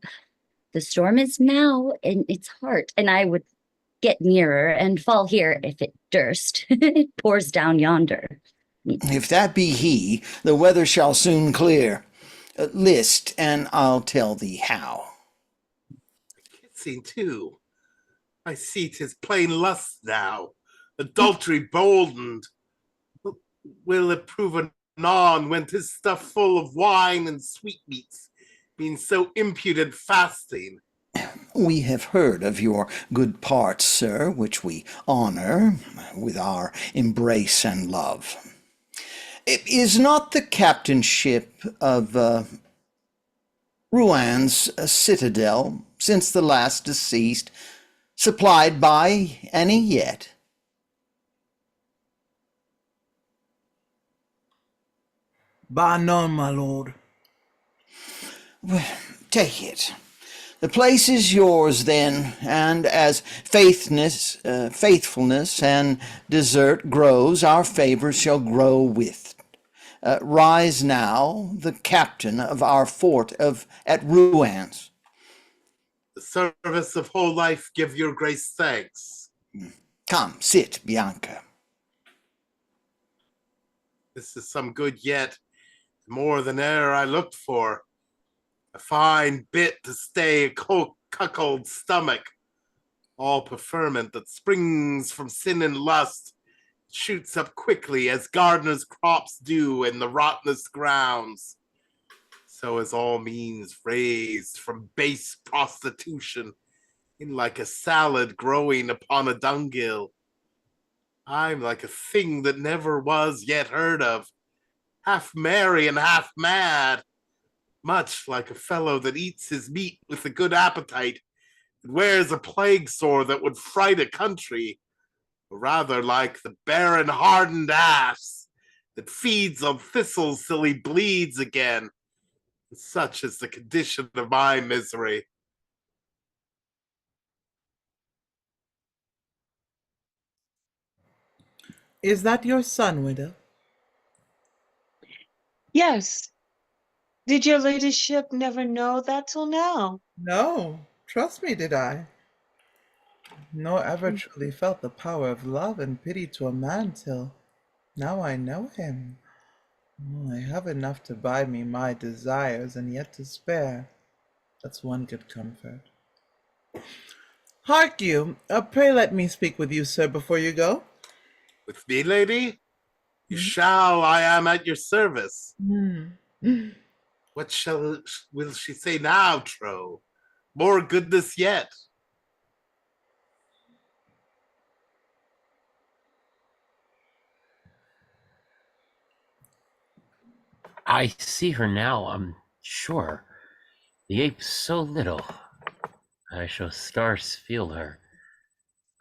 The storm is now in its heart, and I would get nearer and fall here if it durst. It pours down yonder. If that be he, the weather shall soon clear. List, and I'll tell thee how. Kissing too. I see 'tis plain lust now, adultery boldened. Will it prove anon when 'tis stuff full of wine and sweetmeats, being so impudent fasting? We have heard of your good parts, sir, which we honor with our embrace and love. Is not the captainship of Rouen citadel, since the last deceased, supplied by any yet? By none, my lord. Well, take it. The place is yours then, and as faithfulness and desert grows, our favor shall grow with. Rise now, the captain of our fort at Rouen. The service of whole life give your grace thanks. Come, sit, Bianca. This is some good yet, more than e'er I looked for. A fine bit to stay a cuckold stomach. All preferment that springs from sin and lust shoots up quickly as gardeners' crops do in the rottenest grounds. So is all means raised from base prostitution in like a salad growing upon a dunghill. I'm like a thing that never was yet heard of, half merry and half mad, much like a fellow that eats his meat with a good appetite and wears a plague sore that would fright a country, or rather like the barren hardened ass that feeds on thistles till he bleeds again, Such is the condition of my misery. Is that your son, widow? Yes. Did your ladyship never know that till now? No, trust me, did I? Nor ever truly felt the power of love and pity to a man till now I know him. Oh, I have enough to buy me my desires, and yet to spare. That's one good comfort. Hark you, pray let me speak with you, sir, before you go. With me, lady? You shall, I am at your service. Hmm. What will she say now, Tro? More goodness yet. I see her now, I'm sure. The ape's so little, I shall scarce feel her.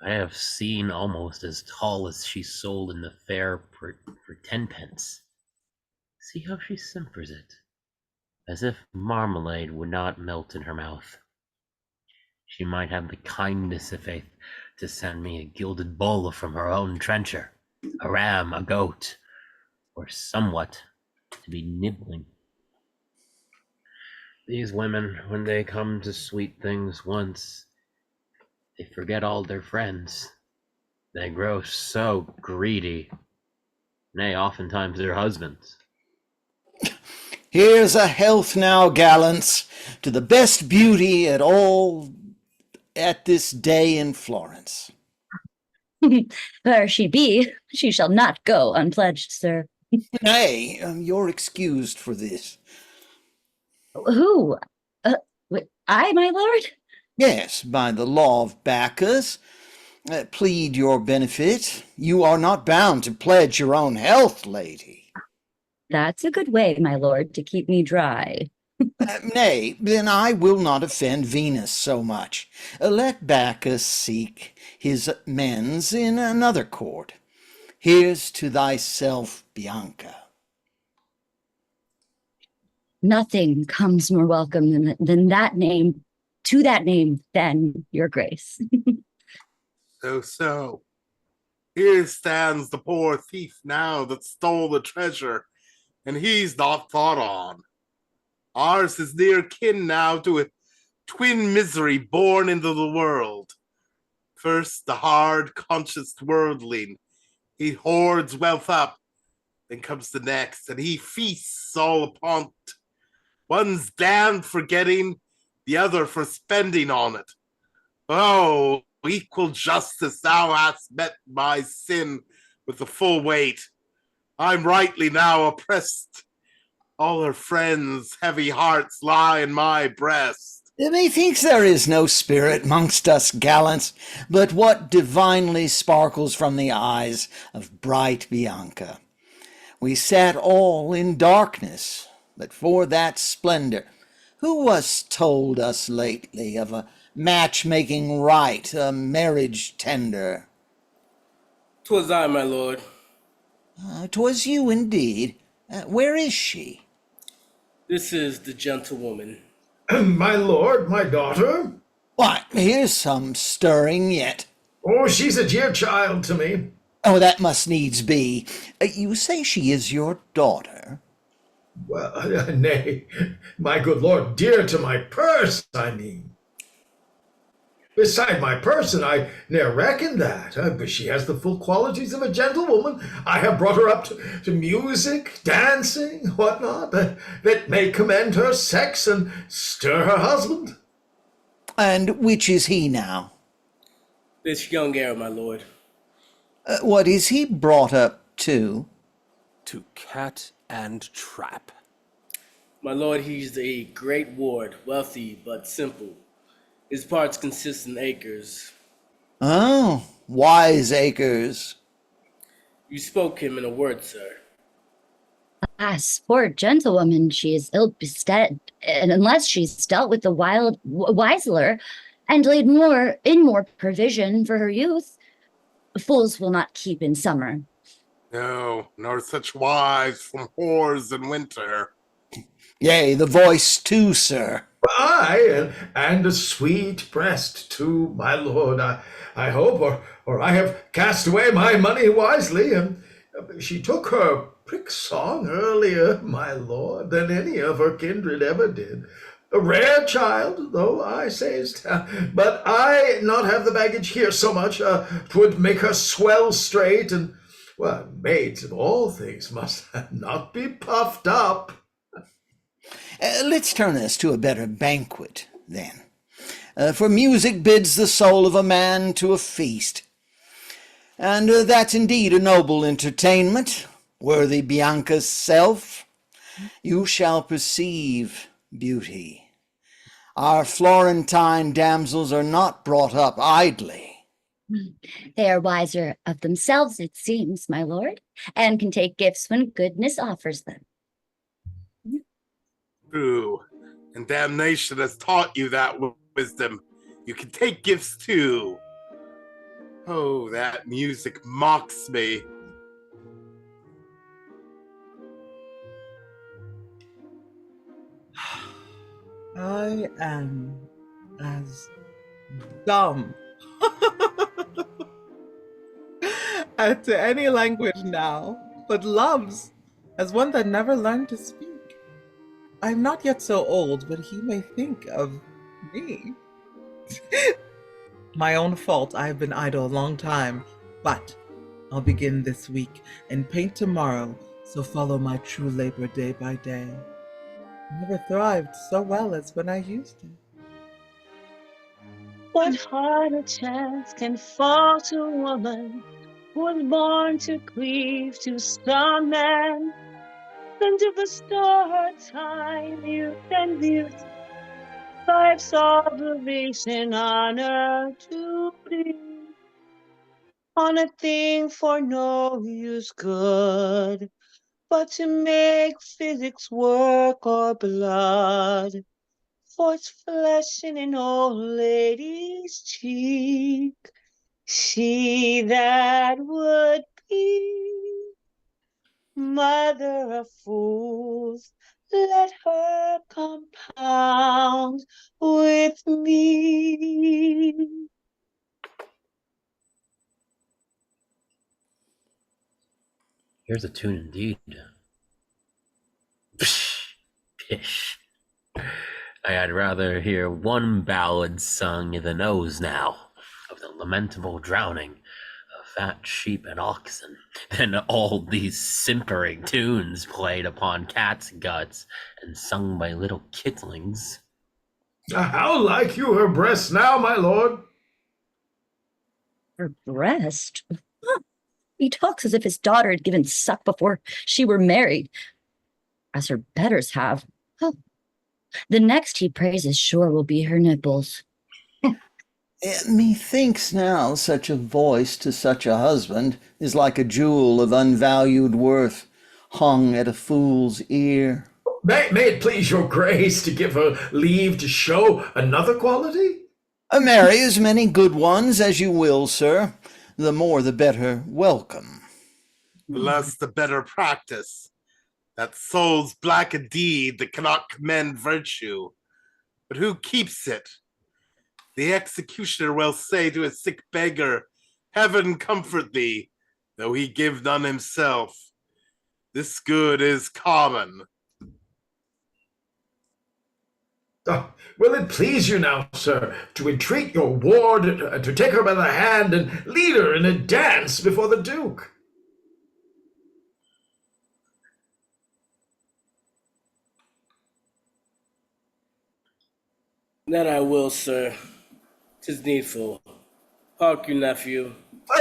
I have seen almost as tall as she sold in the fair for 10 pence. See how she simpers it, as if marmalade would not melt in her mouth. She might have the kindness, of faith, to send me a gilded bull from her own trencher, a ram, a goat, or somewhat to be nibbling. These women, when they come to sweet things once, they forget all their friends. They grow so greedy, nay, oftentimes their husbands. Here's a health now, gallants, to the best beauty at all at this day in Florence. Where she be, she shall not go unpledged, sir. Nay, you're excused for this. Who? I, my lord? Yes, by the law of Bacchus, plead your benefit. You are not bound to pledge your own health, lady. That's a good way, my lord, to keep me dry. Nay, then I will not offend Venus so much. Let Bacchus seek his mends in another court. Here's to thyself, Bianca. Nothing comes more welcome than that name, to that name, than your grace. So. Here stands the poor thief now that stole the treasure, and he's not thought on. Ours is near kin now to a twin misery born into the world. First, the hard, conscious worldling. He hoards wealth up. Then comes the next, and he feasts all upon it. One's damned for getting, the other for spending on it. Oh, equal justice, thou hast met my sin with the full weight. I'm rightly now oppressed. All her friends' heavy hearts lie in my breast. Methinks there is no spirit mongst us gallants, but what divinely sparkles from the eyes of bright Bianca. We sat all in darkness, but for that splendor. Who was told us lately of a match-making rite, a marriage tender? 'Twas I, my lord. 'Twas you indeed. Where is she? This is the gentlewoman. My lord, my daughter? Why, here's some stirring yet. Oh, she's a dear child to me. Oh, that must needs be. You say she is your daughter? Well, nay, my good lord, dear to my purse, I mean. Beside my person, I ne'er reckoned that, but she has the full qualities of a gentlewoman. I have brought her up to music, dancing, whatnot, that may commend her sex and stir her husband. And which is he now? This young heir, my lord. What is he brought up to? To cat and trap. My lord, he's a great ward, wealthy but simple. His parts consist in acres. Oh, wise acres. You spoke him in a word, sir. Alas, poor gentlewoman, she is ill bestead, and unless she's dealt with the wild Weisler and laid more provision for her youth, fools will not keep in summer. No, nor such wives from whores in winter. Yea, the voice too, sir. Ay, and a sweet breast too, my lord. I hope, or I have cast away my money wisely. She took her prick song earlier, my lord, than any of her kindred ever did. A rare child, though I say'st, but I not have the baggage here so much. 'Twould make her swell straight, and well, maids of all things must not be puffed up. Let's turn us to a better banquet, then. For music bids the soul of a man to a feast. And that's indeed a noble entertainment, worthy Bianca's self. You shall perceive, beauty. Our Florentine damsels are not brought up idly. They are wiser of themselves, it seems, my lord, and can take gifts when goodness offers them. True. And damnation has taught you that wisdom. You can take gifts too. Oh, that music mocks me. I am as dumb to any language now, but loves as one that never learned to speak. I am not yet so old, but he may think of me. My own fault, I have been idle a long time, but I'll begin this week and paint tomorrow, so follow my true labor day by day. I never thrived so well as when I used to. What harder chance can fall to a woman who was born to cleave to some man than to bestow her time, youth, and beauty, life's obligation, honor, duty, on a thing for no use good, but to make physics work or blood, for it's flesh in an old lady's cheek. She that would be mother of fools, let her compound with me. Here's a tune indeed. Pish. I had rather hear one ballad sung in the nose now of the lamentable drowning of fat sheep and oxen than all these simpering tunes played upon cats' guts and sung by little kitlings. How like you her breast now, my lord? Her breast? Huh. He talks as if his daughter had given suck before she were married, as her betters have. Oh. The next he praises sure will be her nipples. Methinks now such a voice to such a husband is like a jewel of unvalued worth, hung at a fool's ear. May it please your grace to give her leave to show another quality? Marry as many good ones as you will, sir. The more the better welcome. The less the better practice. That soul's black a deed that cannot commend virtue. But who keeps it? The executioner will say to a sick beggar, Heaven comfort thee, though he give none himself. This good is common. Will it please you now, sir, to entreat your ward to take her by the hand and lead her in a dance before the Duke? That I will, sir. 'Tis needful. Hark you, nephew.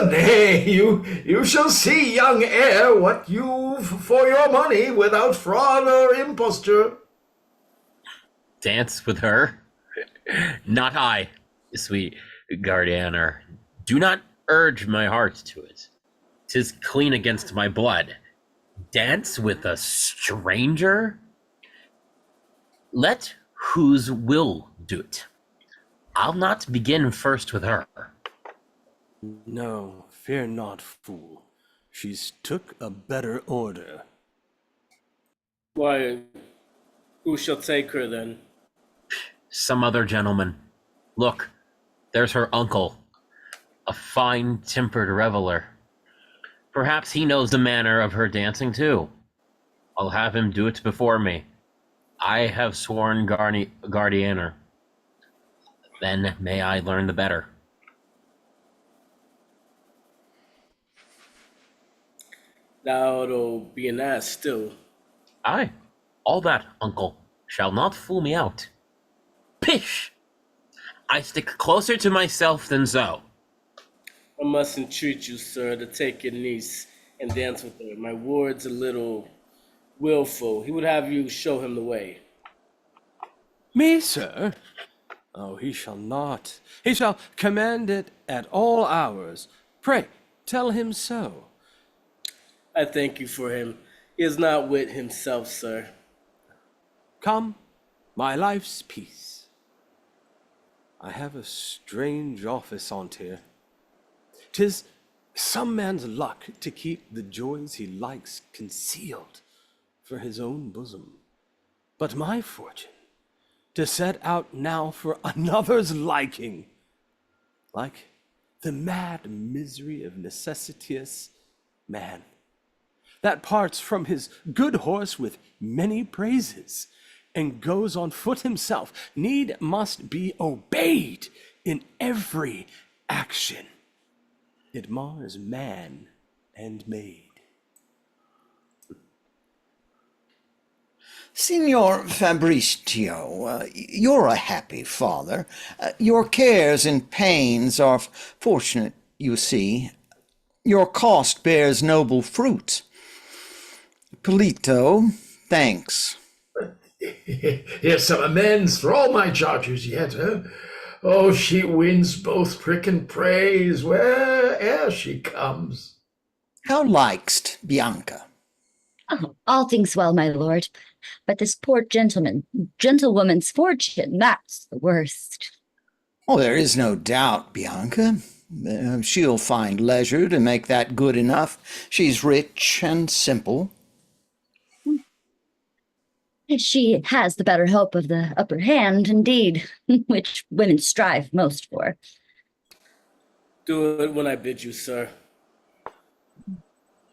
Nay, you shall see, young heir, what you've for your money without fraud or imposture. Dance with her? Not I, sweet Guardianer. Do not urge my heart to it. 'Tis clean against my blood. Dance with a stranger? Let whose will do it. I'll not begin first with her. No, fear not, fool. She's took a better order. Why, Who shall take her then? Some other gentleman. Look, there's her uncle, a fine-tempered reveler. Perhaps he knows the manner of her dancing too. I'll have him do it before me. I have sworn guardianer. Then may I learn the better. Thou'll be an ass still. Aye, all that, uncle, shall not fool me out. Pish! I stick closer to myself than so. I must entreat you, sir, to take your niece and dance with her. My ward's a little willful. He would have you show him the way. Me, sir? Oh, he shall not. He shall command it at all hours. Pray, tell him so. I thank you for him. He is not wit himself, sir. Come, my life's peace. I have a strange office on't here. 'Tis some man's luck to keep the joys he likes concealed for his own bosom. But my fortune, to set out now for another's liking, like the mad misery of necessitous man, that parts from his good horse with many praises, and goes on foot himself, need must be obeyed in every action. It mars man and maid. Signor FABRITIO, you're a happy father. Your cares and pains are fortunate, you see. Your cost bears noble fruit. HIPPOLITO, thanks. Here's some amends for all my charges yet, huh? Oh, she wins both prick and praise where'er she comes. How likest Bianca? Oh, all things well, my lord. But this poor gentlewoman's fortune, that's the worst. Oh, there is no doubt, Bianca. She'll find leisure to make that good enough. She's rich and simple. She has the better hope of the upper hand, indeed, which women strive most for. Do it when I bid you, sir.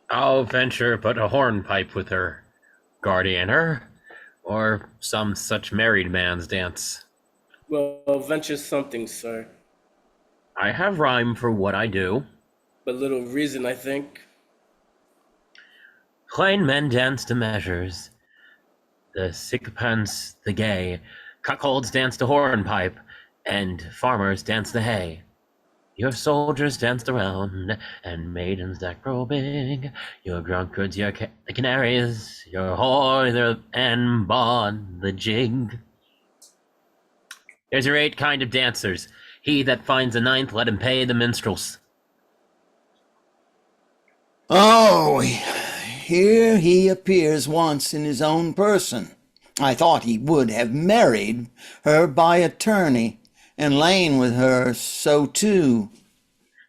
I'll venture but a hornpipe with her, guardianer, or some such married man's dance. Well, venture something, sir. I have rhyme for what I do. But little reason, I think. Plain men dance to measures. The sycophants, the gay, cuckolds dance the hornpipe, and farmers dance the hay. Your soldiers danced around, and maidens that grow big. Your drunkards, your the canaries, your whore, and bawd the jig. There's your 8 kind of dancers. He that finds a 9th, let him pay the minstrels. Oh, here he appears once in his own person. I thought he would have married her by attorney, and lain with her so too.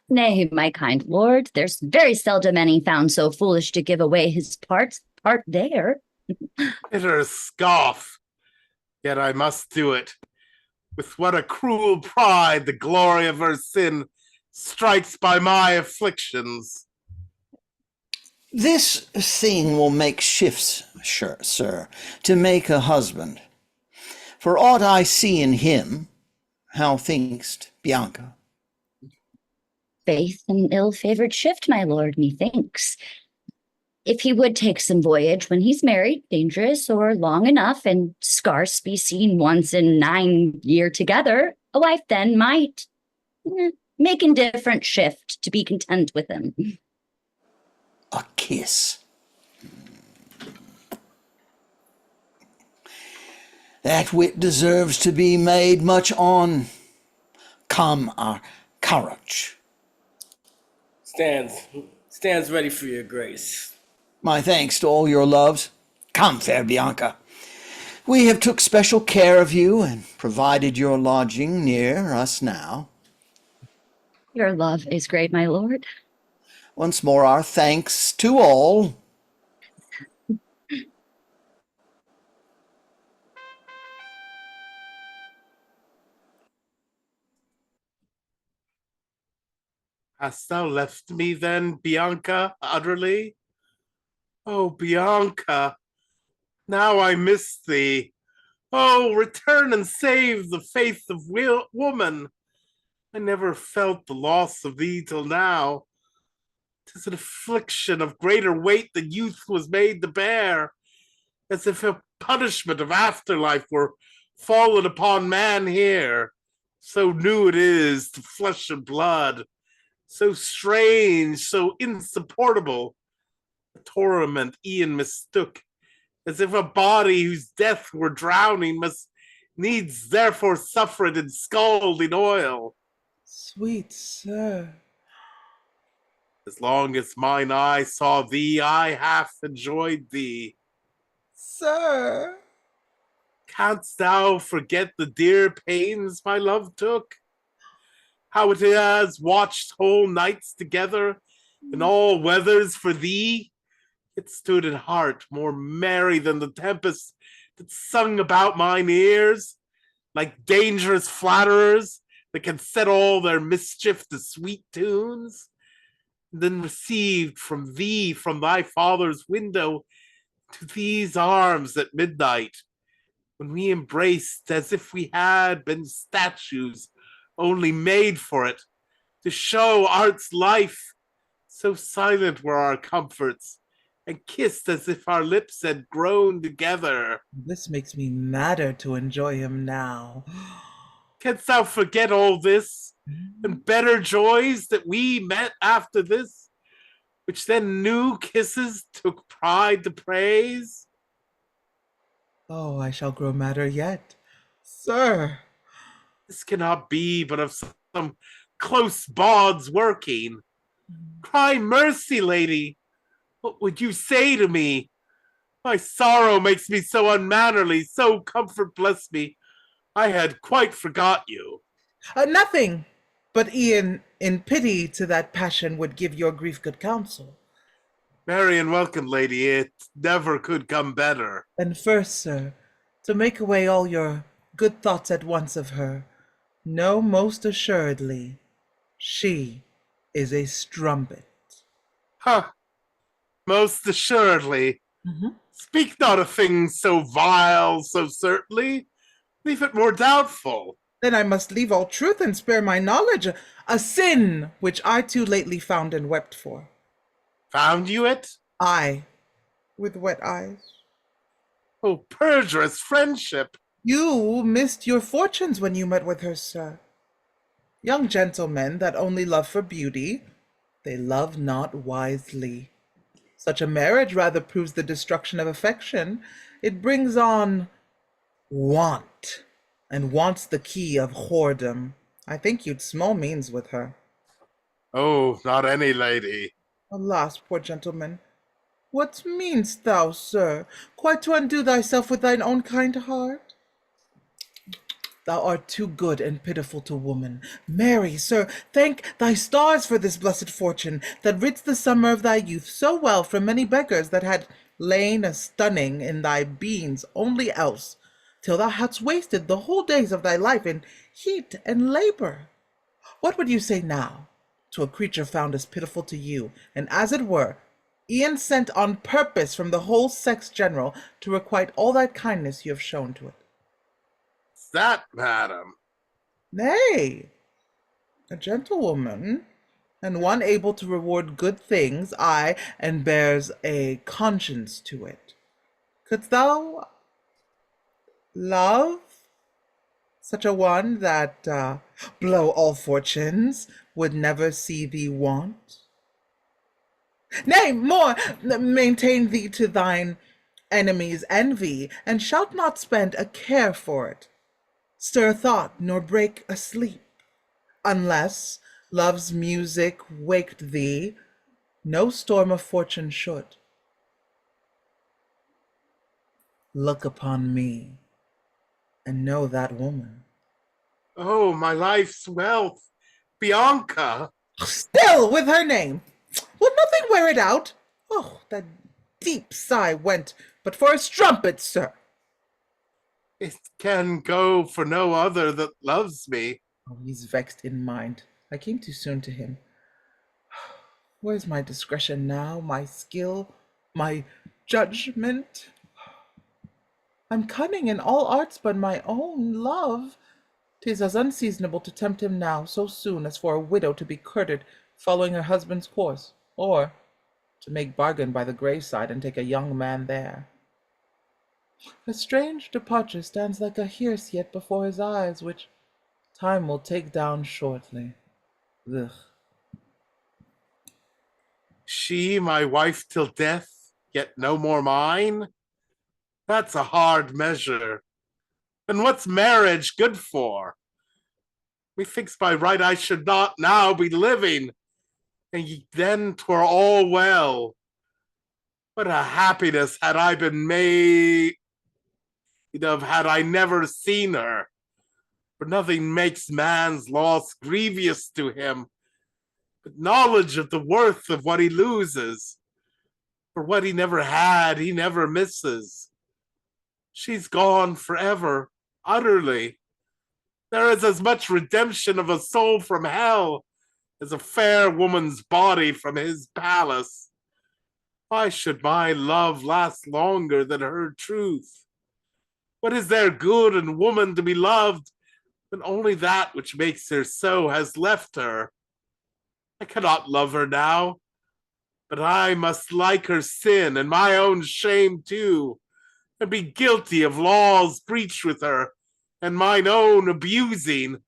Nay, my kind lord, there's very seldom any found so foolish to give away his part there. Bitter scoff. Yet I must do it. With what a cruel pride the glory of her sin strikes by my afflictions. This thing will make shifts, sir, to make a husband. For aught I see in him, how think'st, Bianca? Faith, an ill-favored shift, my lord, methinks. If he would take some voyage when he's married, dangerous or long enough, and scarce be seen once in 9 year together, a wife then might make indifferent shift to be content with him. A kiss. That wit deserves to be made much on. Come, our courage. Stands ready for your grace. My thanks to all your loves. Come, fair Bianca. We have took special care of you and provided your lodging near us now. Your love is great, my lord. Once more our thanks to all. Hast thou left me then, Bianca, utterly? Oh, Bianca, now I miss thee. Oh, return and save the faith of woman. I never felt the loss of thee till now. 'Tis an affliction of greater weight than youth was made to bear, as if a punishment of afterlife were fallen upon man here. So new it is to flesh and blood, so strange, so insupportable, a torment e'en mistook, as if a body whose death were drowning must needs therefore suffer it in scalding oil. Sweet sir. As long as mine eye saw thee, I half enjoyed thee. Sir. Canst thou forget the dear pains my love took? How it has watched whole nights together in all weathers for thee? It stood in heart more merry than the tempest that sung about mine ears, like dangerous flatterers that can set all their mischief to sweet tunes. Then received from thee, from thy father's window, to these arms at midnight, when we embraced as if we had been statues only made for it, to show art's life. So silent were our comforts, and kissed as if our lips had grown together. This makes me madder to enjoy him now. Canst thou forget all this, and better joys that we met after this, which then new kisses took pride to praise? Oh, I shall grow madder yet. Sir. This cannot be but of some close bawds working. Cry mercy, lady. What would you say to me? My sorrow makes me so unmannerly, so comfort bless me. I had quite forgot you. Nothing, but e'en in pity to that passion would give your grief good counsel. Merry and welcome, lady, it never could come better. And first, sir, to make away all your good thoughts at once of her, know most assuredly, she is a strumpet. Huh, most assuredly. Mm-hmm. Speak not of things so vile, so certainly. Leave it more doubtful. Then I must leave all truth and spare my knowledge, a sin which I too lately found and wept for. Found you it? I, with wet eyes. Oh, perjurous friendship! You missed your fortunes when you met with her, sir. Young gentlemen that only love for beauty, they love not wisely. Such a marriage rather proves the destruction of affection. It brings on want, and want's the key of whoredom. I think you'd small means with her. Oh, not any lady. Alas, poor gentleman, what mean'st thou, sir, quite to undo thyself with thine own kind heart? Thou art too good and pitiful to woman. Marry, sir, thank thy stars for this blessed fortune, that rids the summer of thy youth so well from many beggars that had lain a stunning in thy beings only else, till thou hadst wasted the whole days of thy life in heat and labor. What would you say now to a creature found as pitiful to you, and as it were, e'en sent on purpose from the whole sex general to requite all that kindness you have shown to it? That, madam? Nay, a gentlewoman, and one able to reward good things, aye, and bears a conscience to it. Couldst thou love such a one that, blow all fortunes, would never see thee want? Nay, more, maintain thee to thine enemy's envy, and shalt not spend a care for it, stir a thought, nor break a sleep, unless love's music waked thee, no storm of fortune should. Look upon me, and know that woman. Oh, my life's wealth, Bianca! Still with her name! Will nothing wear it out? Oh, that deep sigh went but for a strumpet, sir. It can go for no other that loves me. Oh, he's vexed in mind. I came too soon to him. Where's my discretion now, my skill, my judgment? I'm cunning in all arts but my own love. 'Tis as unseasonable to tempt him now so soon as for a widow to be courted following her husband's course, or to make bargain by the graveside and take a young man there. A strange departure stands like a hearse yet before his eyes, which time will take down shortly. Ugh. She my wife till death, yet no more mine? That's a hard measure. And what's marriage good for? Methinks by right I should not now be living, and then 'twere all well. What a happiness had I been made of had I never seen her. For nothing makes man's loss grievous to him but knowledge of the worth of what he loses. For what he never had, he never misses. She's gone forever, utterly. There is as much redemption of a soul from hell as a fair woman's body from his palace. Why should my love last longer than her truth? What is there good in woman to be loved when only that which makes her so has left her? I cannot love her now, but I must like her sin and my own shame too, and be guilty of laws breached with her and mine own abusing,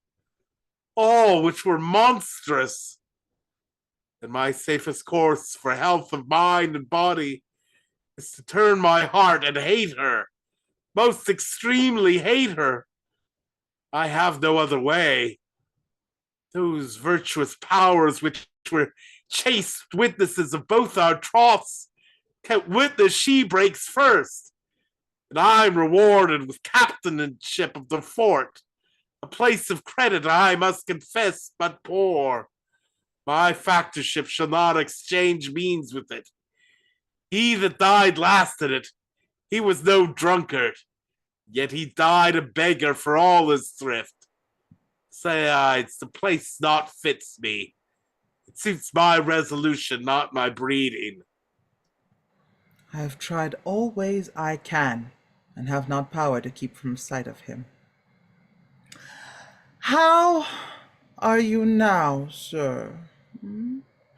all which were monstrous. And my safest course for health of mind and body is to turn my heart and hate her, most extremely hate her. I have no other way. Those virtuous powers which were chaste witnesses of both our troughs can witness she breaks first, and I'm rewarded with captainship of the fort, a place of credit I must confess but poor. My factorship shall not exchange means with it. He that died last in it, he was no drunkard, yet he died a beggar for all his thrift. Besides, the place not fits me. It suits my resolution, not my breeding. I have tried all ways I can, and have not power to keep from sight of him. How are you now, sir?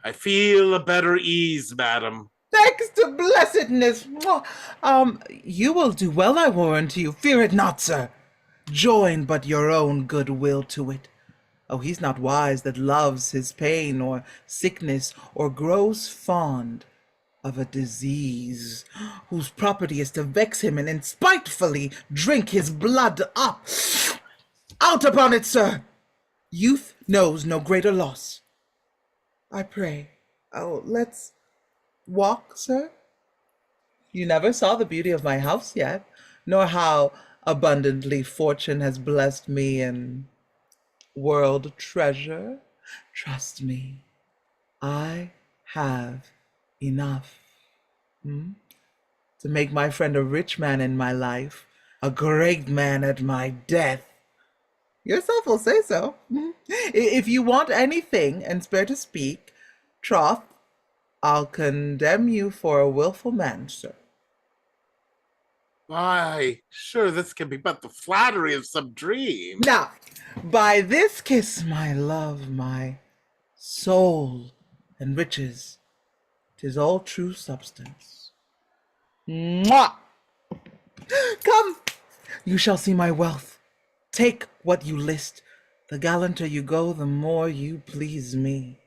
I feel a better ease, madam. Thanks to blessedness! You will do well, I warrant you. Fear it not, sir. Join but your own good will to it. Oh, he's not wise that loves his pain or sickness, or grows fond of a disease whose property is to vex him and spitefully drink his blood up. Out upon it, sir! Youth knows no greater loss. I pray, let's walk, sir? You never saw the beauty of my house yet, nor how abundantly fortune has blessed me in world treasure. Trust me, I have enough to make my friend a rich man in my life, a great man at my death. Yourself will say so. If you want anything and spare to speak, troth, I'll condemn you for a willful man, sir. Why, sure, this can be but the flattery of some dream. Now, by this kiss, my love, my soul enriches. 'Tis all true substance. Mwah! Come, you shall see my wealth. Take what you list. The gallanter you go, the more you please me.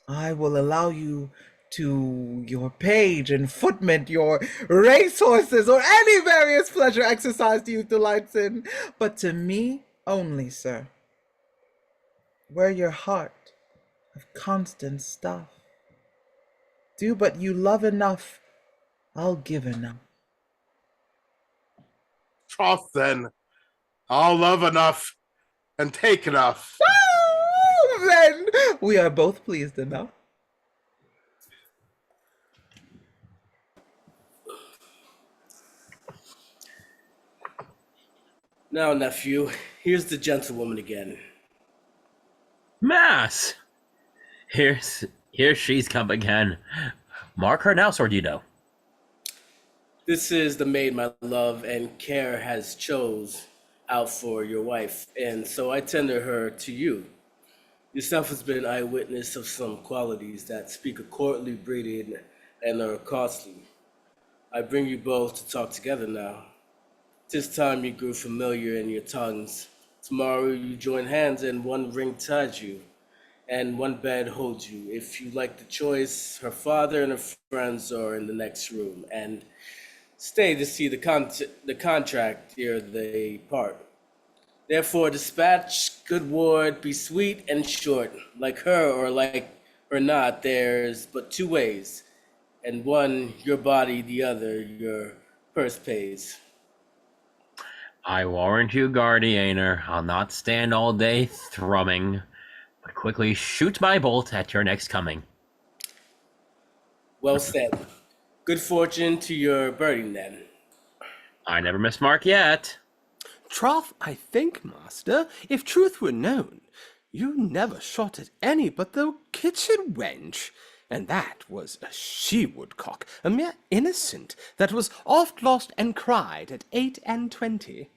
I will allow you to your page and footman, your racehorses, or any various pleasure exercise youth delights in, but to me only, sir. Wear your heart of constant stuff. Do but you love enough, I'll give enough. Troth, then, I'll love enough and take enough. Then we are both pleased enough. Now, nephew, here's the gentlewoman again. Mass! Here's Here she's come again. Mark her now, Sordido. This is the maid my love and care has chose out for your wife, and so I tender her to you. Yourself has been eyewitness of some qualities that speak of courtly breeding and are costly. I bring you both to talk together now. 'Tis time you grew familiar in your tongues. Tomorrow you join hands and one ring ties you, and one bed holds you. If you like the choice, her father and her friends are in the next room, and stay to see the contract ere they part. Therefore dispatch, good ward, be sweet and short. Like her or like her not, there's but two ways, and one your body, the other your purse pays. I warrant you, Guardianer, I'll not stand all day thrumming, but quickly shoot my bolt at your next coming. Well said. Good fortune to your birding then. I never miss mark yet. Troth, I think, master, if truth were known, you never shot at any but the kitchen wench, and that was a she-woodcock, a mere innocent, that was oft lost and cried at 28.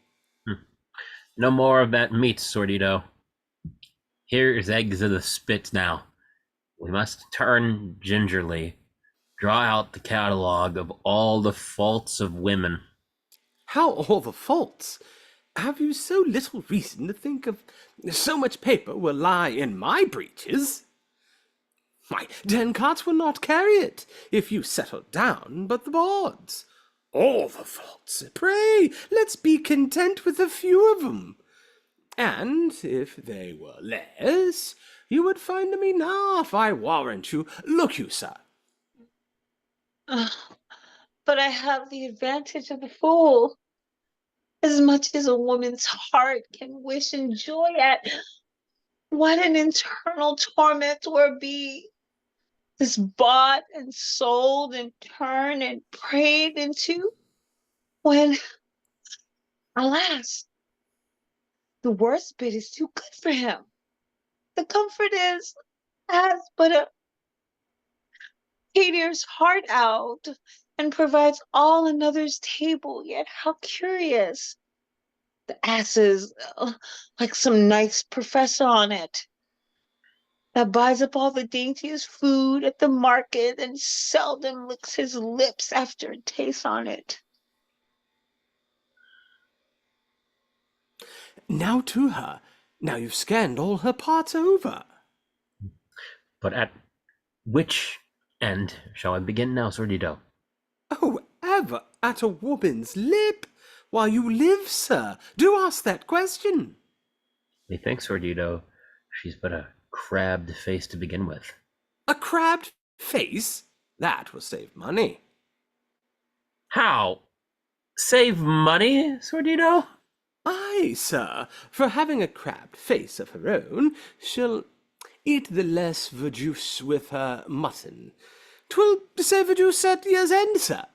No more of that meat, Sordido. Here is eggs of the spit now. We must turn gingerly, draw out the catalogue of all the faults of women. How all the faults? Have you so little reason to think of so much paper will lie in my breeches? Why, 10 carts will not carry it, if you settle down but the boards. All the faults, pray, let's be content with a few of them. And if they were less, you would find them enough, I warrant you. Look you, sir. But I have the advantage of a fool. As much as a woman's heart can wish and joy at, what an internal torment will be. This bought and sold and turned and prayed into, when, alas, the worst bit is too good for him. The comfort is, has but a Katier's heart out, and provides all another's table. Yet how curious! The ass is like some nice professor on it, that buys up all the daintiest food at the market and seldom licks his lips after it tastes on it. Now to her. Now you've scanned all her parts over. But at which end shall I begin now, Sordido? Oh, ever at a woman's lip? While you live, sir, do ask that question. Methinks, Sordido, she's but a crabbed face to begin with. A crabbed face? That will save money. How? Save money, Sordido? Aye, sir, for having a crabbed face of her own, she'll eat the less verjuice with her mutton. 'Twill save verjuice at year's end, sir.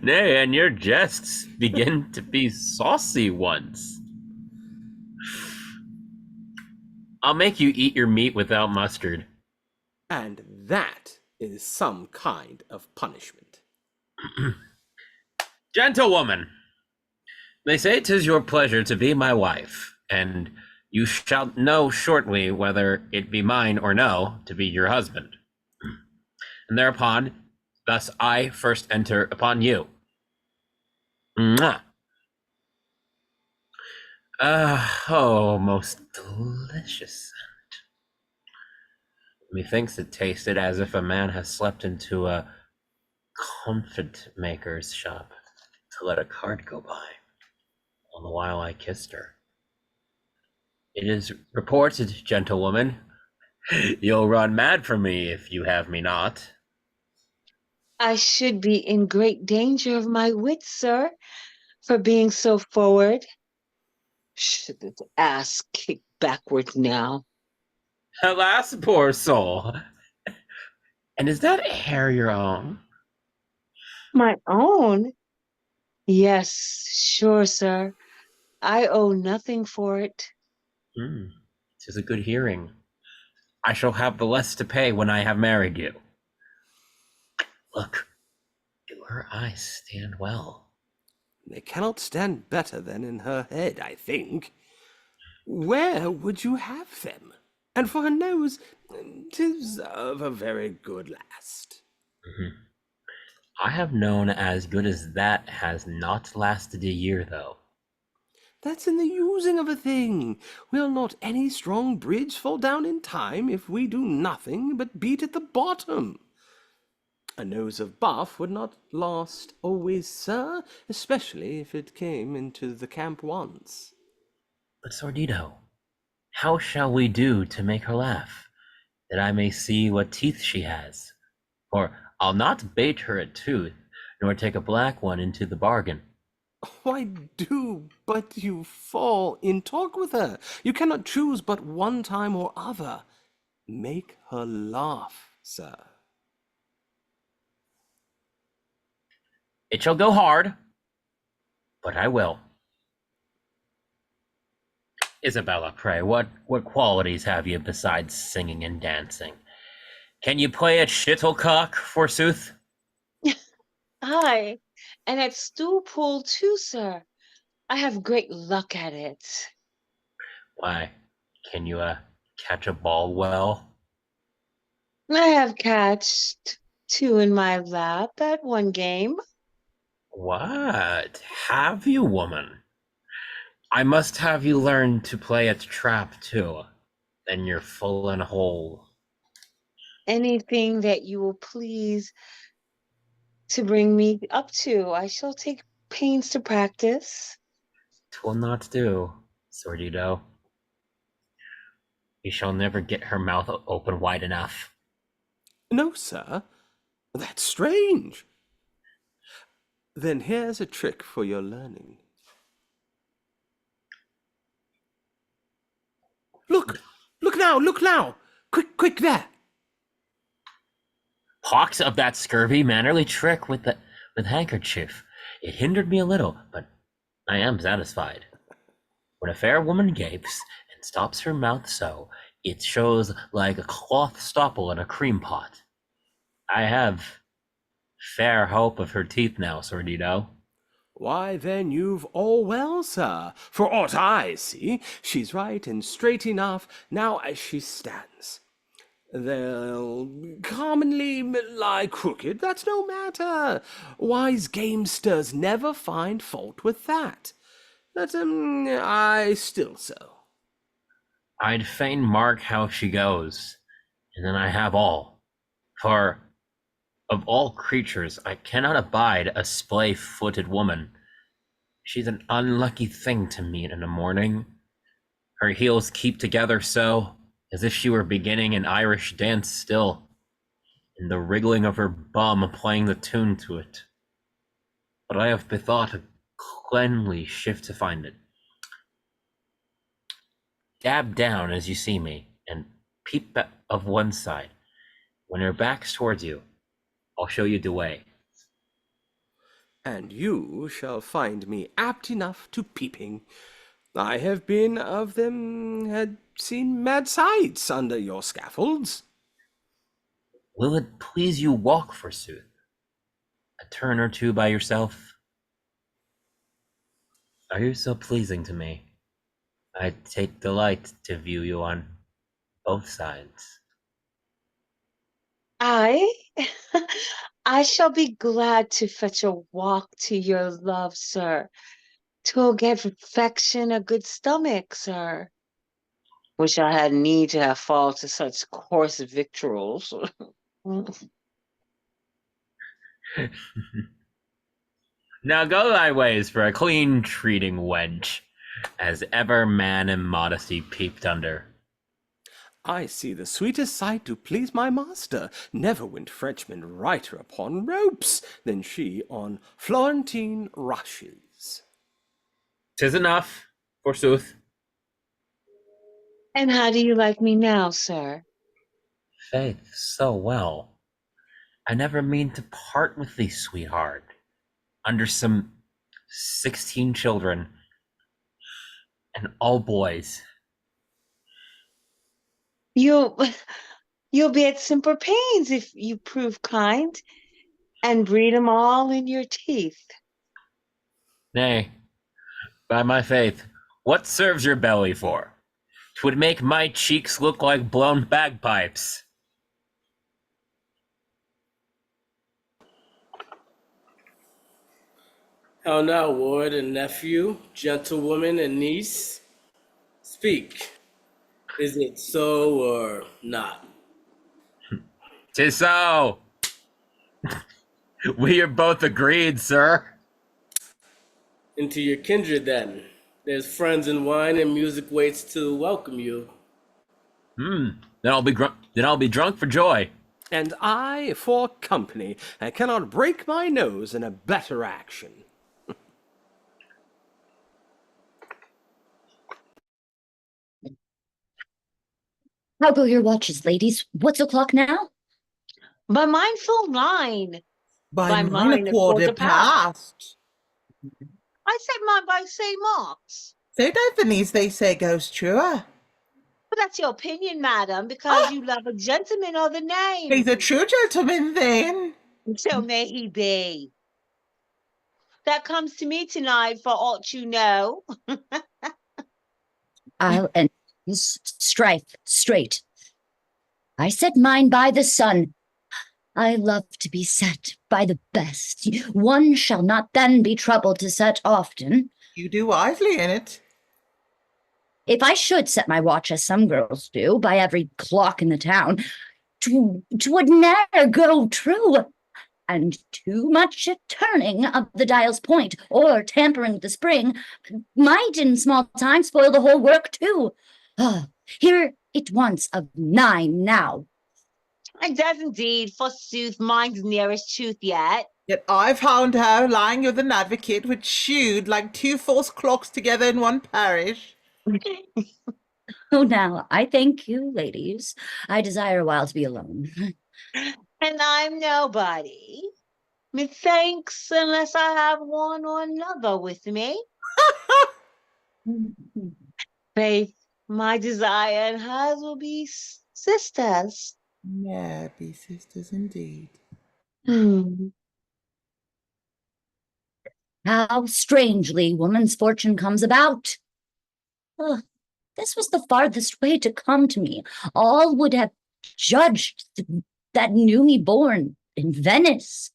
Nay, and your jests begin to be saucy ones. I'll make you eat your meat without mustard. And that is some kind of punishment. Gentlewoman, they say 'tis your pleasure to be my wife, and you shall know shortly whether it be mine or no to be your husband. And thereupon, thus I first enter upon you. Mwah. Oh, most delicious scent. Methinks it tasted as if a man has slept into a comfit maker's shop to let a cart go by, all the while I kissed her. It is reported, gentlewoman, you'll run mad for me if you have me not. I should be in great danger of my wits, sir, for being so forward. Should this ass kick backward now? Alas, poor soul. And is that hair your own? My own? Yes, sure, sir. I owe nothing for it. 'Tis a good hearing. I shall have the less to pay when I have married you. Look, do her eyes stand well? They cannot stand better than in her head, I think. Where would you have them? And for her nose, 'tis of a very good last. I have known as good as that has not lasted a year, though. That's in the using of a thing. Will not any strong bridge fall down in time if we do nothing but beat at the bottom? A nose of buff would not last always, sir, especially if it came into the camp once. But Sordido, how shall we do to make her laugh, that I may see what teeth she has? For I'll not bait her a tooth, nor take a black one into the bargain. Why do but you fall in talk with her? You cannot choose but one time or other. Make her laugh, sir. It shall go hard, but I will. Isabella, pray, what qualities have you besides singing and dancing? Can you play at shuttlecock, forsooth? Aye, and at stool pool too, sir. I have great luck at it. Why, can you catch a ball well? I have catched two in my lap at one game. What? Have you, woman? I must have you learn to play at trap, too. Then you're full and whole. Anything that you will please to bring me up to, I shall take pains to practice. 'Twill not do, Sordido. You shall never get her mouth open wide enough. No, sir. That's strange. Then here's a trick for your learning. Look! Look now! Look now! Quick there! Pox of that scurvy mannerly trick with handkerchief. It hindered me a little, but I am satisfied. When a fair woman gapes and stops her mouth so, it shows like a cloth stopple in a cream pot. I have fair hope of her teeth now, Sordido. Why, then you've all well, sir. For aught I see, she's right and straight enough now as she stands. They'll commonly lie crooked, that's no matter. Wise gamesters never find fault with that. But, I still so. I'd fain mark how she goes, and then I have all. For of all creatures, I cannot abide a splay-footed woman. She's an unlucky thing to meet in the morning. Her heels keep together so, as if she were beginning an Irish dance still, and the wriggling of her bum playing the tune to it. But I have bethought a cleanly shift to find it. Dab down as you see me, and peep of one side. When her back's towards you, I'll show you the way. And you shall find me apt enough to peeping. I have been of them, had seen mad sights under your scaffolds. Will it please you walk, forsooth? A turn or two by yourself? Are you so pleasing to me? I take delight to view you on both sides. I I shall be glad to fetch a walk to your love, sir. 'Twill give affection a good stomach, sir. Wish I had need to have fall to such coarse victuals. Now go thy ways for a clean treating wench, as ever man in modesty peeped under. I see the sweetest sight to please my master. Never went Frenchman righter upon ropes than she on Florentine rushes. 'Tis enough, forsooth. And how do you like me now, sir? Faith, so well. I never mean to part with thee, sweetheart. Under some 16 children, and all boys. You'll you'll be at simple pains if you prove kind and breed 'em all in your teeth. Nay, by my faith, what serves your belly for? 'Twould make my cheeks look like blown bagpipes. How now, ward and nephew, gentlewoman and niece? Speak. Is it so or not? 'Tis so. We are both agreed, sir. Into your kindred, then. There's friends and wine and music waits to welcome you. Then I'll be drunk for joy. And I for company. I cannot break my nose in a better action. How go your watches, ladies? What's o'clock now? By mine full 9. By mine a quarter past. I said mine by St. Mark's. So don't the niece they say goes truer. But that's your opinion, madam, because you love a gentleman of the name. He's a true gentleman then. So may he be. That comes to me tonight for aught you know. I'll end this strife straight. I set mine by the sun. I love to be set by the best. One shall not then be troubled to set often. You do wisely in it. If I should set my watch, as some girls do, by every clock in the town, 'twould ne'er go true. And too much turning of the dial's point, or tampering with the spring, might in small time spoil the whole work too. Here it wants of 9 now. It does indeed, forsooth, mine's nearest truth yet. Yet I found her lying with an advocate which shewed like 2 false clocks together in one parish. Oh, now, I thank you, ladies. I desire a while to be alone. And I'm nobody. Methinks, unless I have one or another with me. Faith, my desire and hers will be sisters. Yeah, be sisters indeed. How strangely woman's fortune comes about. This was the farthest way to come to me. All would have judged that knew me born in Venice,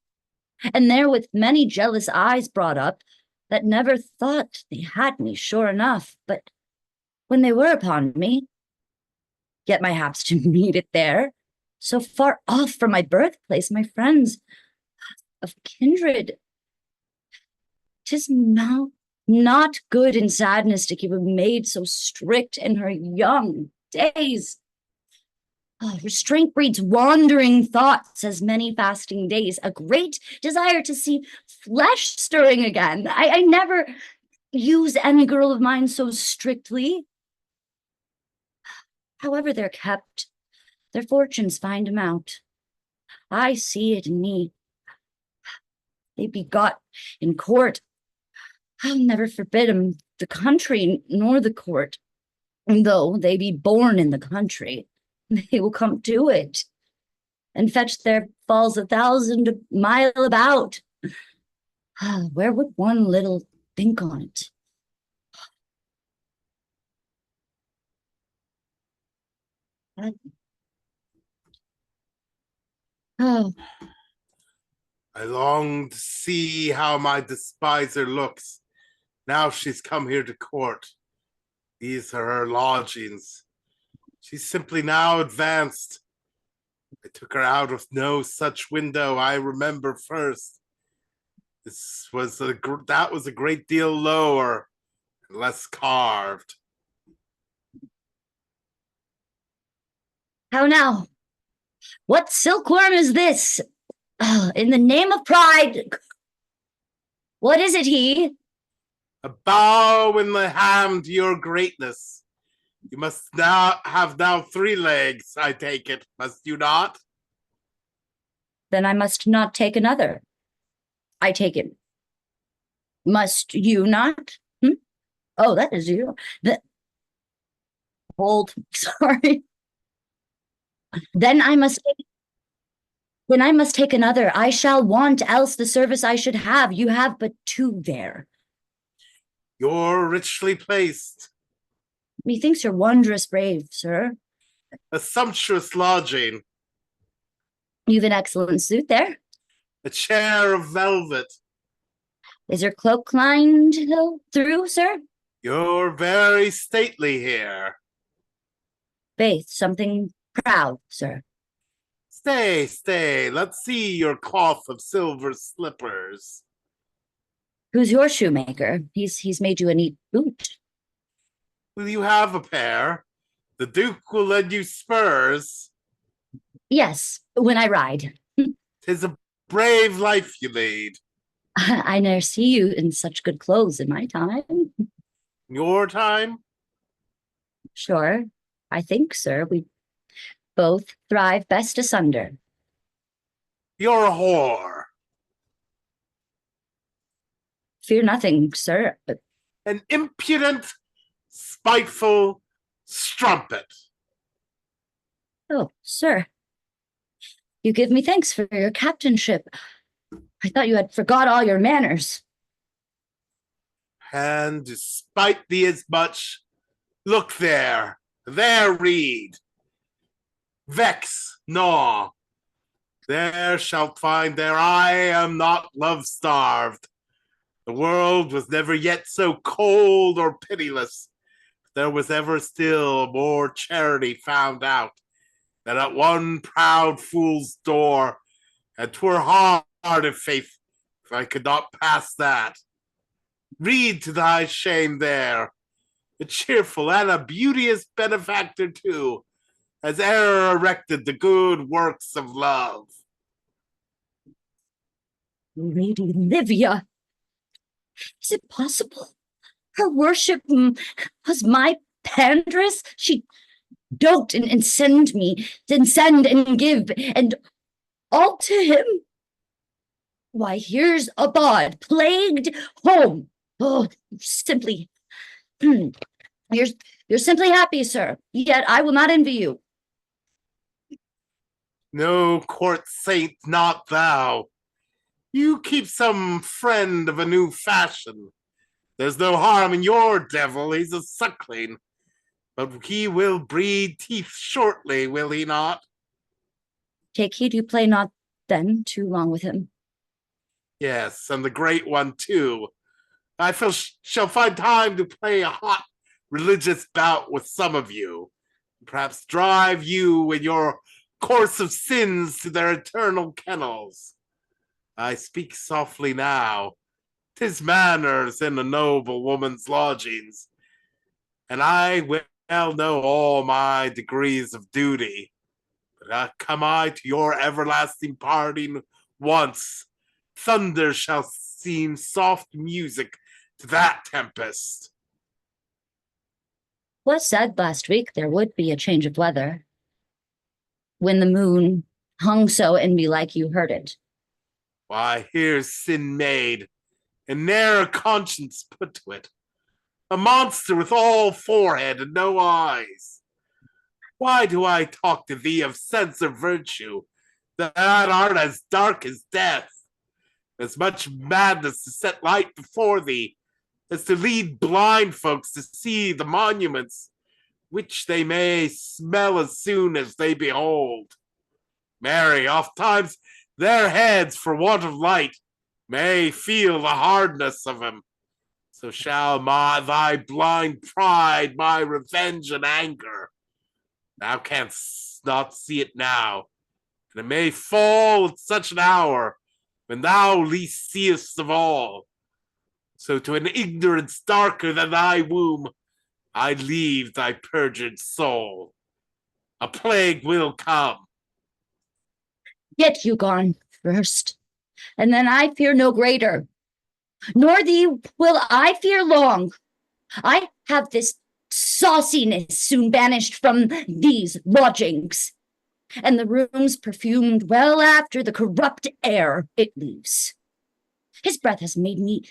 and there with many jealous eyes brought up, that never thought they had me sure enough, but when they were upon me, yet my haps to meet it there, so far off from my birthplace, my friends of kindred. 'Tis now not good in sadness to keep a maid so strict in her young days. Restraint breeds wandering thoughts as many fasting days, a great desire to see flesh stirring again. I never use any girl of mine so strictly. However they're kept, their fortunes find 'em out. I see it in me. They be got in court. I'll never forbid 'em the country nor the court. And though they be born in the country, they will come to it and fetch their falls 1,000 mile about. Where would one little think on it? Oh, I long to see how my despiser looks. Now she's come here to court. These are her lodgings. She's simply now advanced. I took her out of no such window I remember first. That was a great deal lower and less carved. how now? What silkworm is this? In the name of pride, what is it, he? A bow in the hand to your greatness. You must now have 3 legs, I take it, must you not? Then I must not take another. I take it. Must you not? Oh, that is you. Hold, sorry. Then I must take another. I shall want else the service I should have. You have but two there. You're richly placed. Methinks you're wondrous brave, sir. A sumptuous lodging. You've an excellent suit there. A chair of velvet. Is your cloak lined through, sir? You're very stately here. Faith, something proud, sir. Stay. Let's see your cloth of silver slippers. Who's your shoemaker? He's made you a neat boot. Will you have a pair? The Duke will lend you spurs. Yes, when I ride. 'Tis a brave life you lead. I ne'er see you in such good clothes in my time. Your time? Sure, I think, sir, we both thrive best asunder. You're a whore. Fear nothing, sir. An impudent, spiteful strumpet. Oh, sir, you give me thanks for your captainship. I thought you had forgot all your manners. And despite thee as much, look there read. Vex, gnaw. There shalt find there I am not love-starved. The world was never yet so cold or pitiless. There was ever still more charity found out than at one proud fool's door, and 'twere hard, if faith, if I could not pass that. Read to thy shame there. A cheerful and a beauteous benefactor too, has e'er erected the good works of love. Lady Livia, is it possible? Her worship was my pandress? She dote and send and give, and all to him. Why, here's a bawd, plagued home. Oh, simply, you're simply happy, sir, yet I will not envy you. No court saint, not thou. You keep some friend of a new fashion. There's no harm in your devil, he's a suckling. But he will breed teeth shortly, will he not? Take heed you play not then too long with him. Yes, and the great one too. I shall find time to play a hot religious bout with some of you. Perhaps drive you in your course of sins to their eternal kennels. I speak softly now. 'Tis manners in a noble woman's lodgings, and I well know all my degrees of duty. But come I to your everlasting parting once, thunder shall seem soft music to that tempest. 'Twas said last week there would be a change of weather, when the moon hung so and belike you heard it. Why, here's sin made, and ne'er a conscience put to it. A monster with all forehead and no eyes. Why do I talk to thee of sense or virtue, that art as dark as death? As much madness to set light before thee, as to lead blind folks to see the monuments, which they may smell as soon as they behold. Marry, oft times their heads, for want of light, may feel the hardness of him. So shall thy blind pride my revenge and anger. Thou canst not see it now, and it may fall at such an hour when thou least seest of all. So to an ignorance darker than thy womb, I leave thy perjured soul. A plague will come. Get you gone first, and then I fear no greater, nor thee will I fear long. I have this sauciness soon banished from these lodgings, and the rooms perfumed well after the corrupt air it leaves. His breath has made me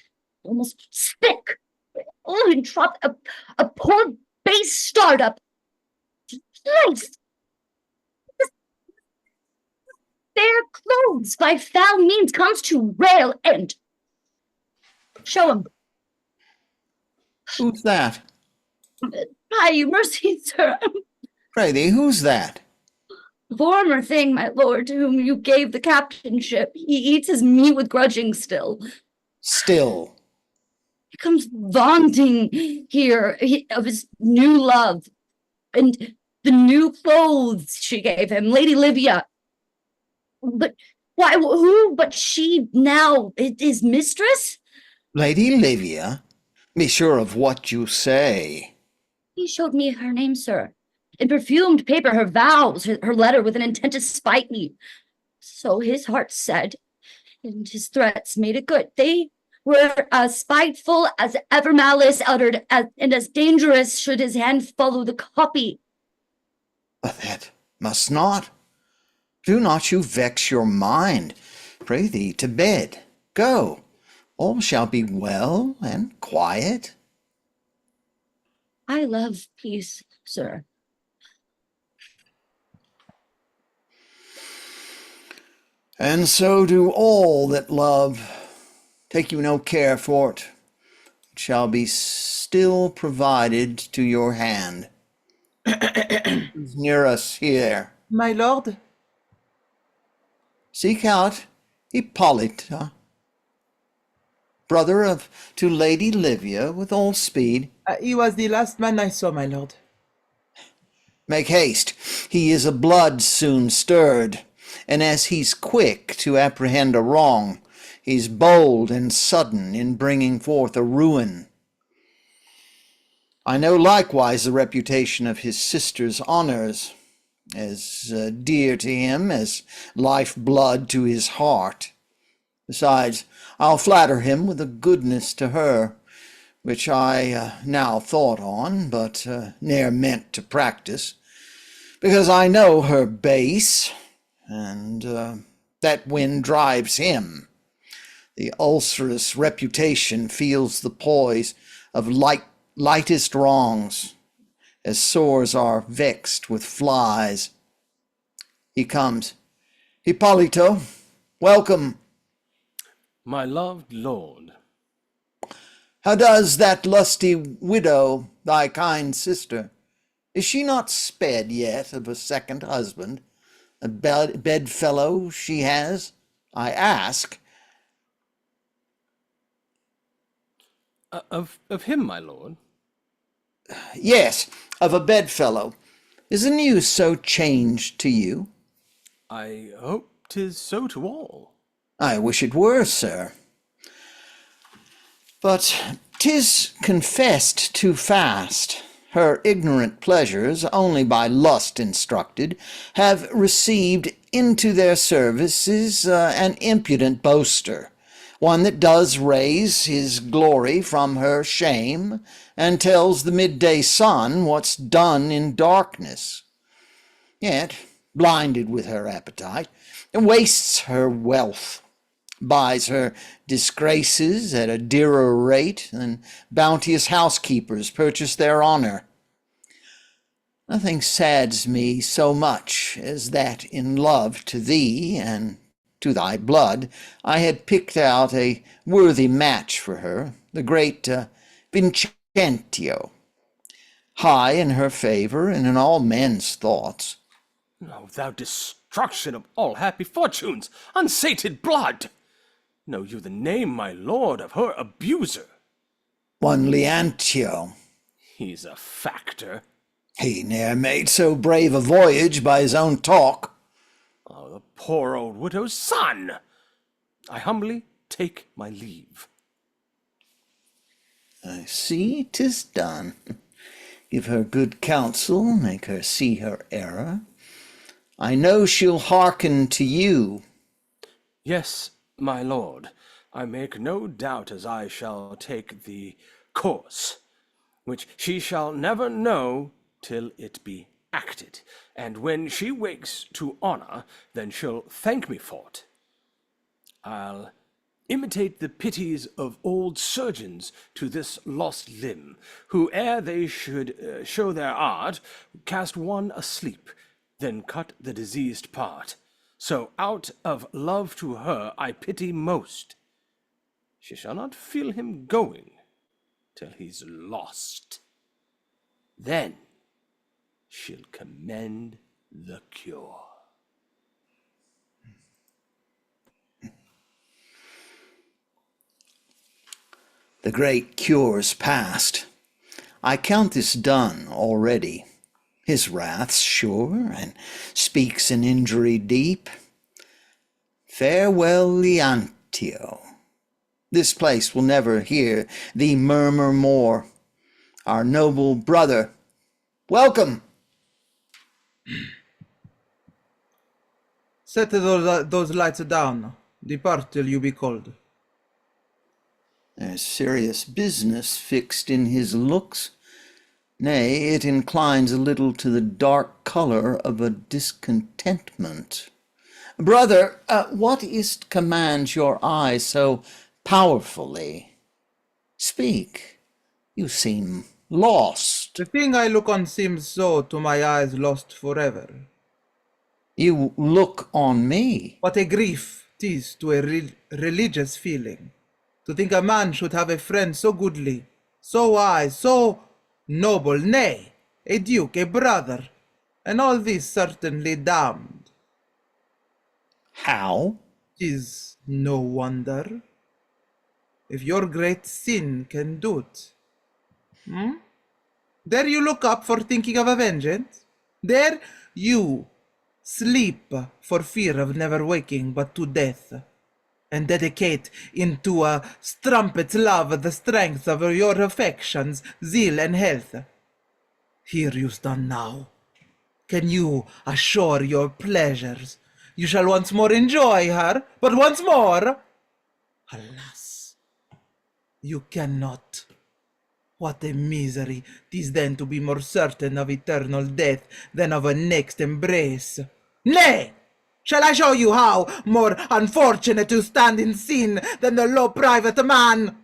almost sick. Oh, and dropped a poor base startup. Life! fair clothes by foul means comes to rail and show him. Who's that? By your mercy, sir. Prithee, who's that? Former thing, my lord, to whom you gave the captainship. He eats his meat with grudging still. Still. He comes vaunting here of his new love and the new clothes she gave him, Lady Livia. But why, who but she now, his mistress? Lady Livia? Be sure of what you say. He showed me her name, sir. In perfumed paper, her vows, her letter with an intent to spite me. So his heart said, and his threats made it good. They were as spiteful as ever malice uttered, and as dangerous should his hand follow the copy. But that must not. Do not you vex your mind. Pray thee to bed. Go. All shall be well and quiet. I love peace, sir. And so do all that love. Take you no care for it. It shall be still provided to your hand. Who's near us here? My lord, Seek out Hippolyto, brother to Lady Livia, with all speed. he was the last man I saw, my lord. Make haste. He is a blood soon stirred, and as he's quick to apprehend a wrong, he's bold and sudden in bringing forth a ruin. I know likewise the reputation of his sister's honors, as dear to him as life-blood to his heart. Besides, I'll flatter him with a goodness to her, which I now thought on, but ne'er meant to practice, because I know her base, and that wind drives him. The ulcerous reputation feels the poise of lightest wrongs, as sores are vexed with flies. He comes. Hippolyto, welcome. My loved lord. How does that lusty widow, thy kind sister? Is she not sped yet of a second husband? A bedfellow she has, I ask. Of him, my lord? Yes, of a bedfellow. Is the news so changed to you? I hope 'tis so to all. I wish it were, sir. But 'tis confessed too fast. Her ignorant pleasures, only by lust instructed, have received into their services an impudent boaster, one that does raise his glory from her shame, and tells the midday sun what's done in darkness. Yet, blinded with her appetite, wastes her wealth, buys her disgraces at a dearer rate than bounteous housekeepers purchase their honor. Nothing sads me so much as that in love to thee and to thy blood I had picked out a worthy match for her, the great Leantio, high in her favor and in all men's thoughts. Oh, thou destruction of all happy fortunes, unsated blood! Know you the name, my lord, of her abuser? One Leantio. He's a factor. He ne'er made so brave a voyage by his own talk. Oh, the poor old widow's son! I humbly take my leave. I see 'tis done. Give her good counsel, make her see her error. I know she'll hearken to you. Yes, my lord, I make no doubt as I shall take the course, which she shall never know till it be acted, and when she wakes to honor, then she'll thank me for't. I'll imitate the pities of old surgeons to this lost limb, who ere they should show their art, cast one asleep, then cut the diseased part, So out of love to her I pity most. She shall not feel him going till he's lost. Then she'll commend the cure. The great cure's past. I count this done already. His wrath's sure, and speaks an injury deep. Farewell, Leantio. This place will never hear thee murmur more. Our noble brother, welcome. Set those lights down. Depart till you be called. There's serious business fixed in his looks. Nay, it inclines a little to the dark color of a discontentment. Brother, what is't commands your eye so powerfully? Speak, you seem lost. The thing I look on seems so to my eyes lost forever. You look on me. What a grief 'tis to a religious feeling, to think a man should have a friend so goodly, so wise, so noble, nay, a duke, a brother, and all this certainly damned. How? 'Tis no wonder, if your great sin can do't. There you look up for thinking of a vengeance? There you sleep for fear of never waking but to death, and dedicate into a strumpet's love the strength of your affections, zeal, and health. Here you stand now. Can you assure your pleasures? You shall once more enjoy her, but once more, alas, you cannot. What a misery 'tis then to be more certain of eternal death than of a next embrace. Nay! Shall I show you how more unfortunate to stand in sin than the low private man?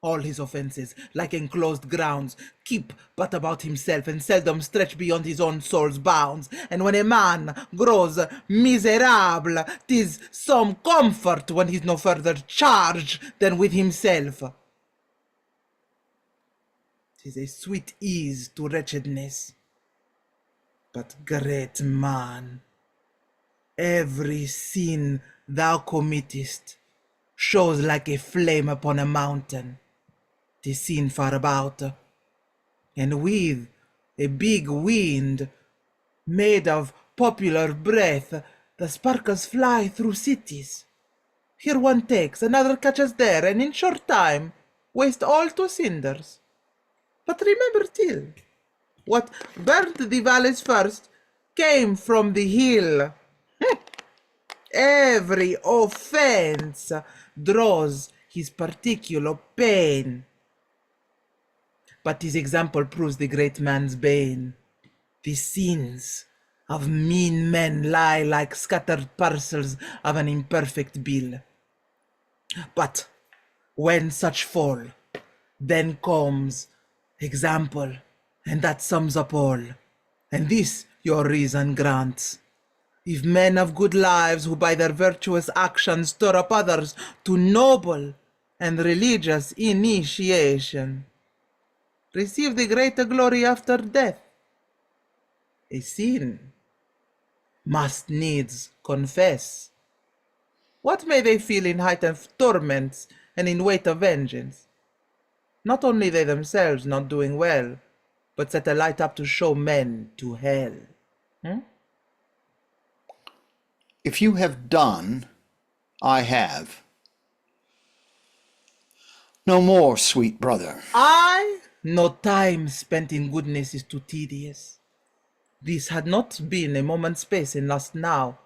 All his offences, like enclosed grounds, keep but about himself and seldom stretch beyond his own soul's bounds. And when a man grows miserable, 'tis some comfort when he's no further charged than with himself. 'Tis a sweet ease to wretchedness. But great man, every sin thou committest shows like a flame upon a mountain. 'Tis seen far about, and with a big wind made of popular breath, the sparkles fly through cities. Here one takes, another catches there, and in short time waste all to cinders. But remember till, what burnt the valleys first came from the hill. Every offense draws his particular pain. But his example proves the great man's bane. The sins of mean men lie like scattered parcels of an imperfect bill. But when such fall, then comes example, and that sums up all. And this your reason grants. If men of good lives who by their virtuous actions stir up others to noble and religious initiation, receive the greater glory after death, a sin must needs confess. What may they feel in height of torments and in weight of vengeance? Not only they themselves not doing well, but set a light up to show men to hell. If you have done, I have. No more, sweet brother. No time spent in goodness is too tedious. This had not been a moment's space in lust now.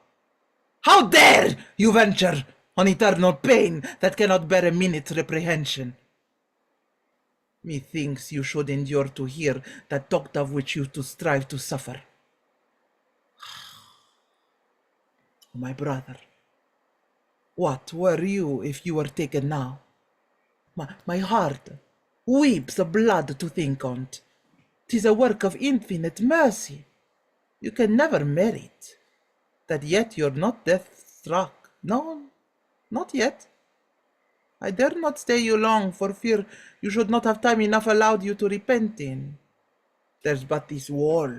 How dare you venture on eternal pain that cannot bear a minute's reprehension? Methinks you should endure to hear that talked of which you to strive to suffer. My brother, what were you if you were taken now? My heart weeps blood to think on't. 'Tis a work of infinite mercy. You can never merit. that yet you're not death-struck. No, not yet. I dare not stay you long, for fear you should not have time enough allowed you to repent in. There's but this wall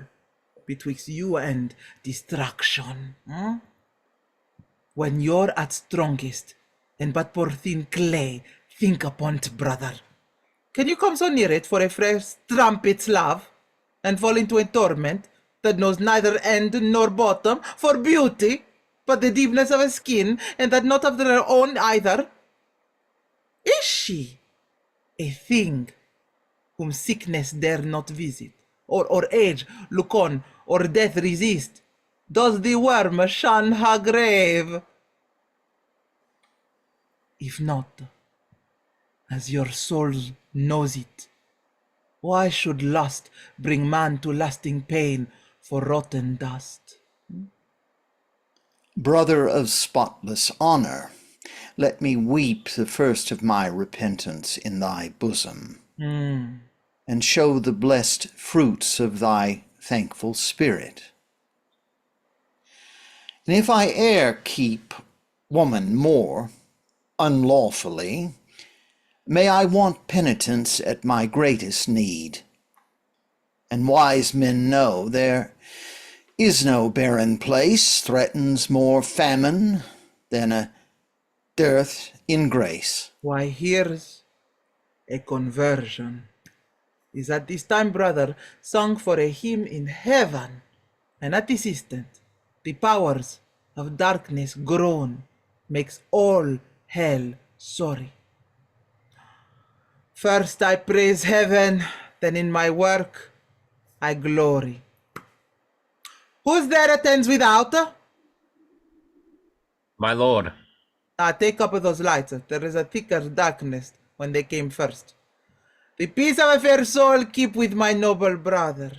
betwixt you and destruction. When you're at strongest, and but poor thin clay, think upon't, brother. Can you come so near it for a fresh strumpet's love, and fall into a torment that knows neither end nor bottom, for beauty, but the deepness of a skin, and that not of their own either? Is she a thing whom sickness dare not visit, or age look on, or death resist? Does the worm shun her grave? If not, as your soul knows it, why should lust bring man to lasting pain for rotten dust? Brother of spotless honor, let me weep the first of my repentance in thy bosom, and show the blessed fruits of thy thankful spirit. And if I e'er keep woman more unlawfully, may I want penitence at my greatest need. And wise men know there is no barren place threatens more famine than a dearth in grace. Why, here's a conversion. Is at this time, brother, sung for a hymn in heaven, and at this instant the powers of darkness groan, makes all hell sorry. First I praise heaven, then in my work I glory. Who's there attends without? My lord. Take up those lights. There is a thicker darkness when they came first. The peace of a fair soul keep with my noble brother.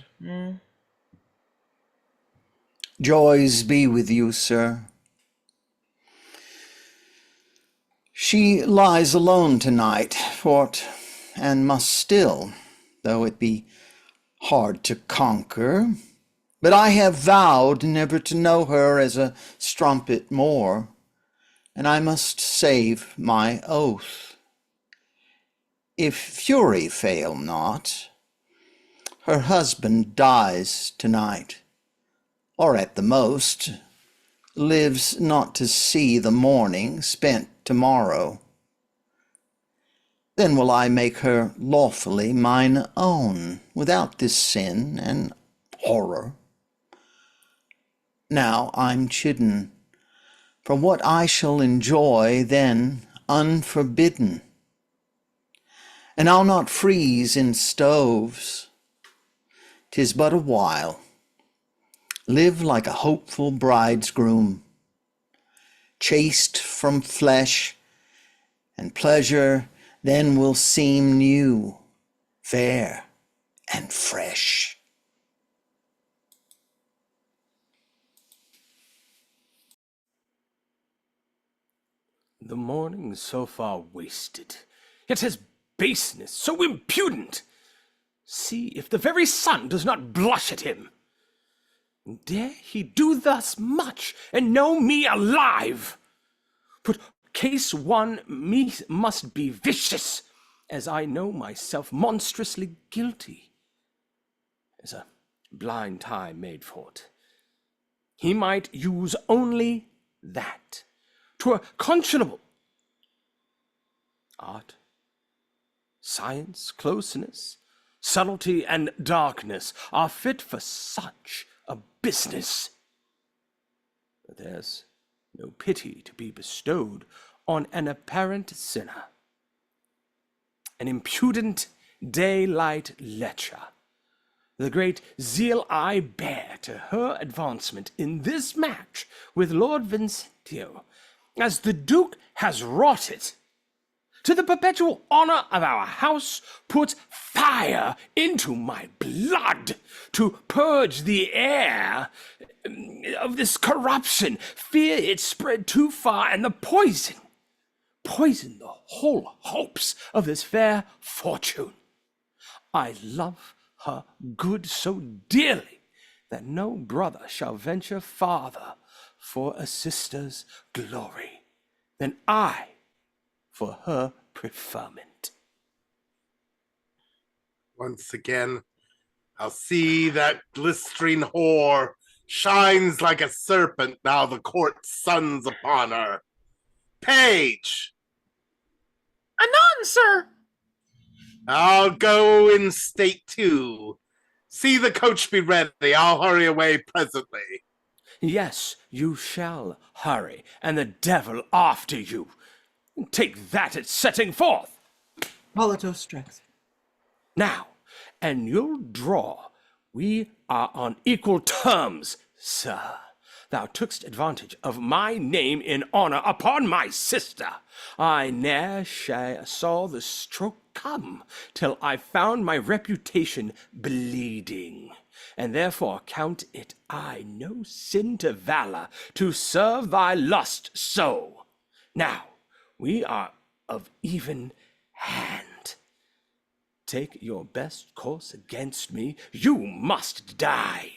Joys be with you, sir. She lies alone tonight, for't, and must still, though it be hard to conquer. But I have vowed never to know her as a strumpet more, and I must save my oath. If fury fail not, her husband dies tonight, or at the most lives not to see the morning spent tomorrow. Then will I make her lawfully mine own, without this sin and horror. Now I'm chidden from what I shall enjoy then unforbidden, and I'll not freeze in stoves. 'Tis but a while. Live like a hopeful bridegroom, chaste from flesh, and pleasure then will seem new, fair, and fresh. The morning so far wasted, yet his baseness so impudent. See if the very sun does not blush at him. Dare he do thus much, and know me alive? But case one me must be vicious, as I know myself monstrously guilty, as a blind time made for't. He might use only that. 'Twere conscionable. Art, science, closeness, subtlety, and darkness are fit for such a business. But there's no pity to be bestowed on an apparent sinner, an impudent daylight lecher. The great zeal I bear to her advancement in this match with Lord Leantio, as the Duke has wrought it, to the perpetual honor of our house, puts fire into my blood to purge the air of this corruption. Fear it spread too far, and the poison the whole hopes of this fair fortune. I love her good so dearly that no brother shall venture farther, for a sister's glory than I for her preferment. Once again, I'll see that glistering whore shines like a serpent now the court sun's upon her. Page! Anon, sir. I'll go in state too. See the coach be ready. I'll hurry away presently. Yes, you shall hurry, and the devil after you. Take that at setting forth. Hippolito strikes. Now, and you'll draw. We are on equal terms, sir. Thou took'st advantage of my name in honor upon my sister. I ne'er saw the stroke come till I found my reputation bleeding, and therefore count it I no sin to valor to serve thy lust so. Now, we are of even hand. Take your best course against me, you must die.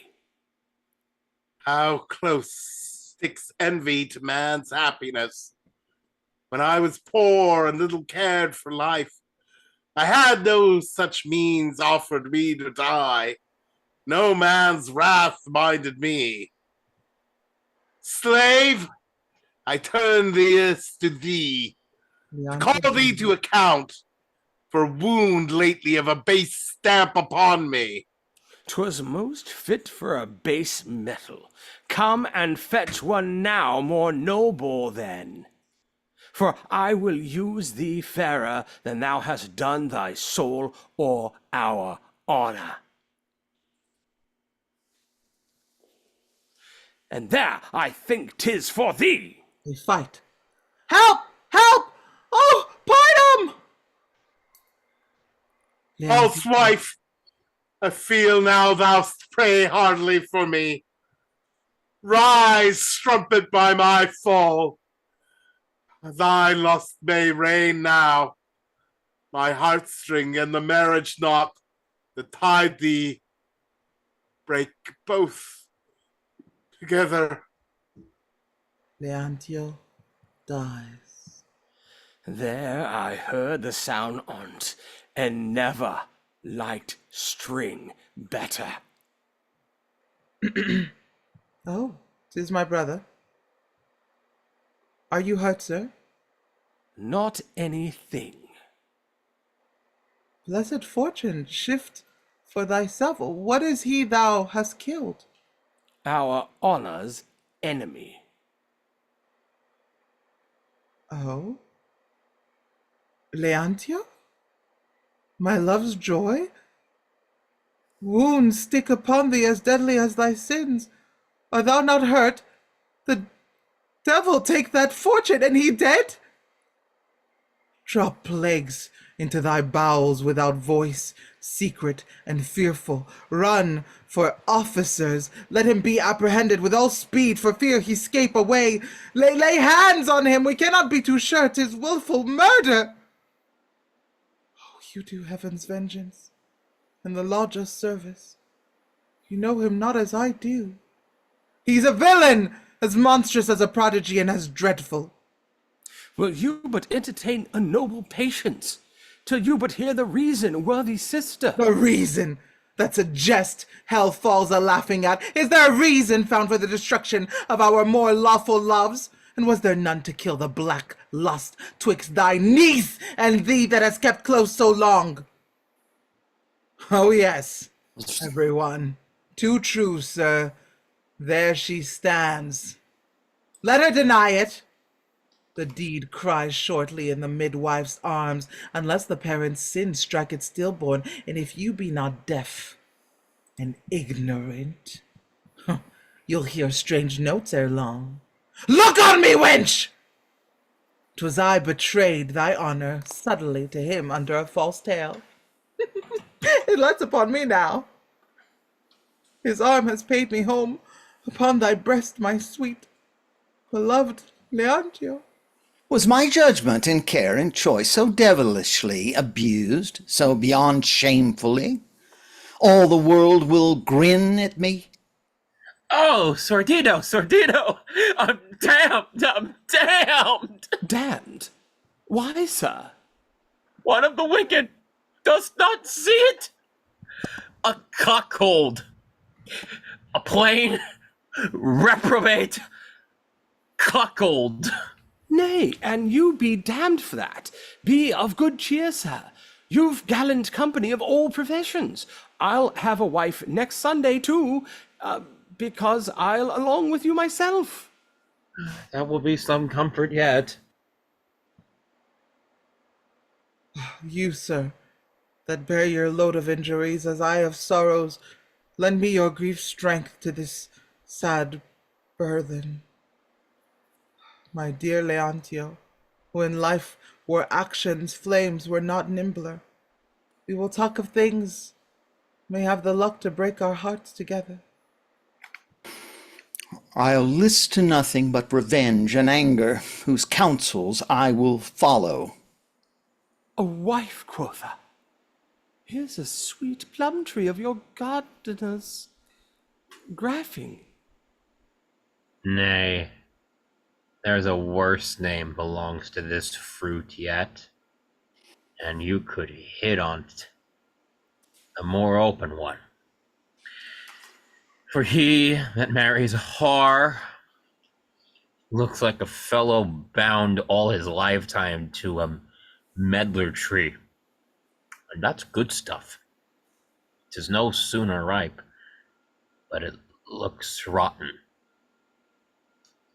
How close sticks envy to man's happiness. When I was poor and little cared for life, I had no such means offered me to die. No man's wrath minded me. Slave, I turn this to thee, to call thee to account for wound lately of a base stamp upon me. 'Twas most fit for a base metal. Come and fetch one now more noble than. For I will use thee fairer than thou hast done thy soul or our honor. And there I think 'tis for thee. They fight. Help! Help! Oh, part him! False wife, I feel now thou'st pray hardly for me. Rise, strumpet by my fall. Thy lust may reign now. My heartstring and the marriage knot that tied thee break both together. Leantio dies. There I heard the sound on't, and never liked string better. Oh, 'tis my brother. Are you hurt, sir? Not anything. Blessed fortune, shift for thyself. What is he thou hast killed? Our honor's enemy. Oh? Leantio? My love's joy? Wounds stick upon thee as deadly as thy sins. Art thou not hurt? The devil take that fortune, and he dead? Drop plagues into thy bowels without voice, secret and fearful. Run for officers. Let him be apprehended with all speed, for fear he scape away. Lay hands on him. We cannot be too sure 'tis wilful murder. Oh, you do heaven's vengeance, and the law just service. You know him not as I do. He's a villain, as monstrous as a prodigy and as dreadful. Will you but entertain a noble patience, till you but hear the reason, worthy sister? The reason? That's a jest hell falls a laughing at. Is there a reason found for the destruction of our more lawful loves? And was there none to kill the black lust twixt thy niece and thee that has kept close so long? Oh yes, everyone. Too true, sir. There she stands. Let her deny it. The deed cries shortly in the midwife's arms, unless the parent's sin strike it stillborn, and if you be not deaf and ignorant, you'll hear strange notes ere long. Look on me, wench! 'Twas I betrayed thy honor subtly to him under a false tale. It lights upon me now. His arm has paid me home upon thy breast, my sweet, beloved Leantio. Was my judgment and care and choice so devilishly abused, so beyond shamefully? All the world will grin at me? Oh, sordido, sordido! I'm damned! I'm damned! Damned? Why, sir? One of the wicked does not see it! A cuckold! A plain reprobate cuckold! Nay, and you be damned for that. Be of good cheer, sir. You've gallant company of all professions. I'll have a wife next Sunday, too, because I'll along with you myself. That will be some comfort yet. You, sir, that bear your load of injuries as I of sorrows, lend me your grief's strength to this sad burthen. My dear Leantio, who in life were action's flames were not nimbler, we will talk of things, may have the luck to break our hearts together. I'll list to nothing but revenge and anger, whose counsels I will follow. A wife, quotha. Here's a sweet plum tree of your gardener's graphing. Nay, there's a worse name belongs to this fruit yet, and you could hit on it, a more open one. For he that marries a whore looks like a fellow bound all his lifetime to a medlar tree. And that's good stuff. 'Tis no sooner ripe, but it looks rotten.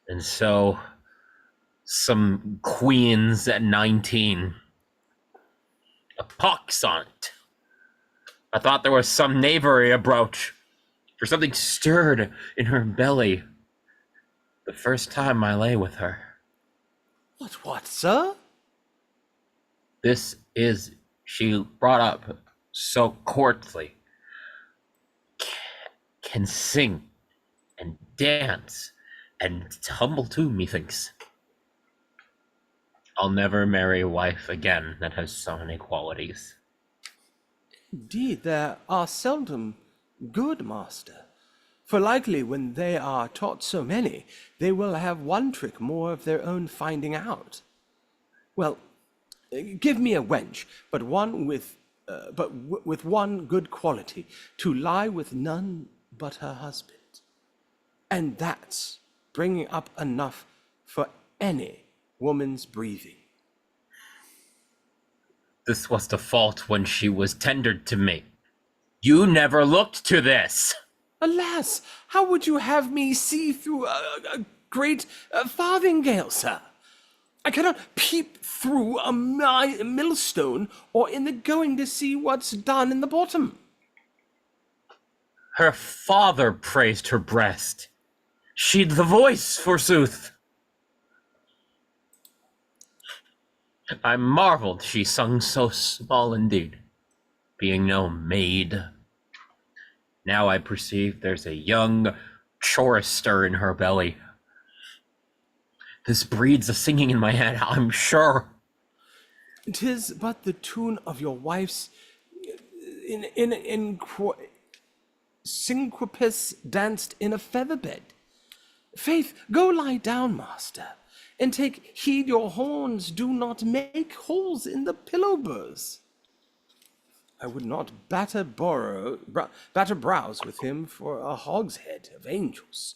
And so, some queens at 19, a pox on it. I thought there was some knavery abroach, for something stirred in her belly the first time I lay with her. What, sir? This is, she brought up so courtly, can sing and dance and tumble too, methinks. I'll never marry a wife again that has so many qualities. Indeed, there are seldom good, master. For likely when they are taught so many, they will have one trick more of their own finding out. Well, give me a wench, but with one good quality, to lie with none but her husband. And that's bringing up enough for any woman's breathing. This was the fault when she was tendered to me. You never looked to this. Alas, how would you have me see through a great farthingale, sir? I cannot peep through a millstone or in the going to see what's done in the bottom. Her father praised her breast. She'd the voice, forsooth. I marveled she sung so small indeed, being no maid. Now I perceive there's a young chorister in her belly. This breeds a singing in my head, I'm sure. 'Tis but the tune of your wife's syncopas danced in a featherbed. Faith, go lie down, master, and take heed your horns do not make holes in the pillow burrs. I would not batter brows with him for a hogshead of angels.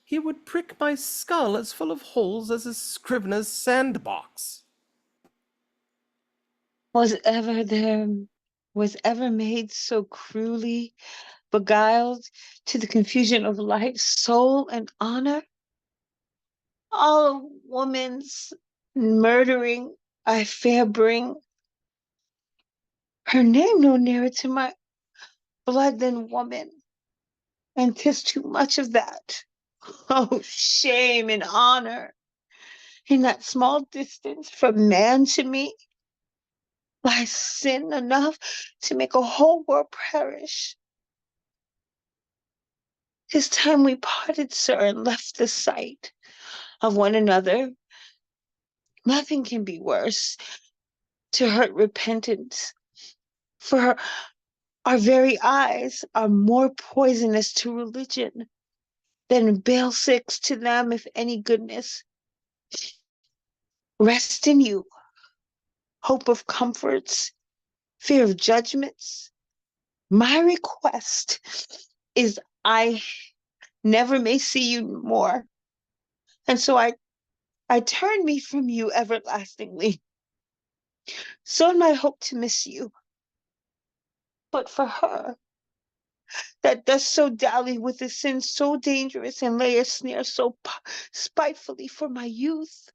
He would prick my skull as full of holes as a scrivener's sandbox. Was ever maid so cruelly beguiled to the confusion of life, soul, and honor? All a woman's murdering I fair bring, her name no nearer to my blood than woman, and 'tis too much of that. Oh, shame and honor! In that small distance from man to me lies sin enough to make a whole world perish. 'Tis time we parted, sir, and left the sight of one another. Nothing can be worse to hurt repentance, for our very eyes are more poisonous to religion then bail six to them if any goodness. Rest in you, hope of comforts, fear of judgments. My request is I never may see you more. And so I turn me from you everlastingly. So in my hope to miss you. But for her, that does so dally with a sin so dangerous and lay a snare so spitefully for my youth.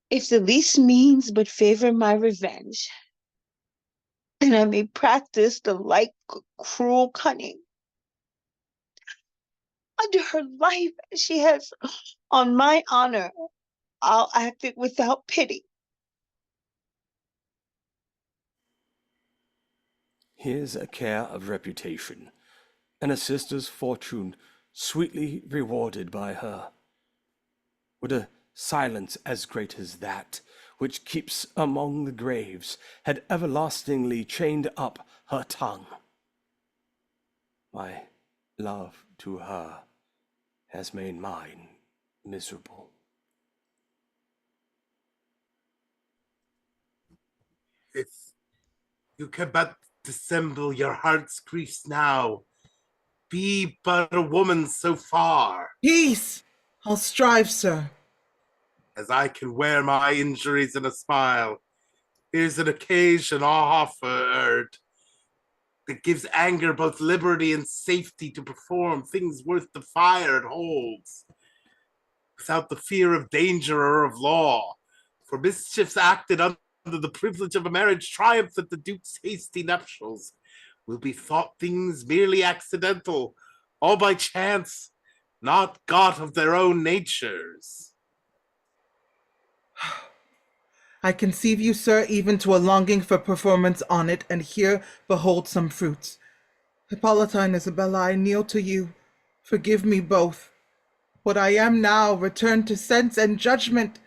If the least means but favor my revenge, then I may practice the like cruel cunning. Under her life, she has on my honor, I'll act it without pity. Here's a care of reputation, and a sister's fortune sweetly rewarded by her. Would a silence as great as that, which keeps among the graves, had everlastingly chained up her tongue. My love to her has made mine miserable. If you can but dissemble your heart's griefs now, be but a woman so far. Peace! I'll strive, sir. As I can wear my injuries in a smile, here's an occasion offered that gives anger both liberty and safety to perform things worth the fire it holds, without the fear of danger or of law. For mischiefs acted under the privilege of a marriage triumph at the Duke's hasty nuptials will be thought things merely accidental, all by chance, not got of their own natures. I conceive you, sir, even to a longing for performance on it, and here behold some fruits. Hippolyta and Isabella, I kneel to you. Forgive me both. What I am now, return to sense and judgment.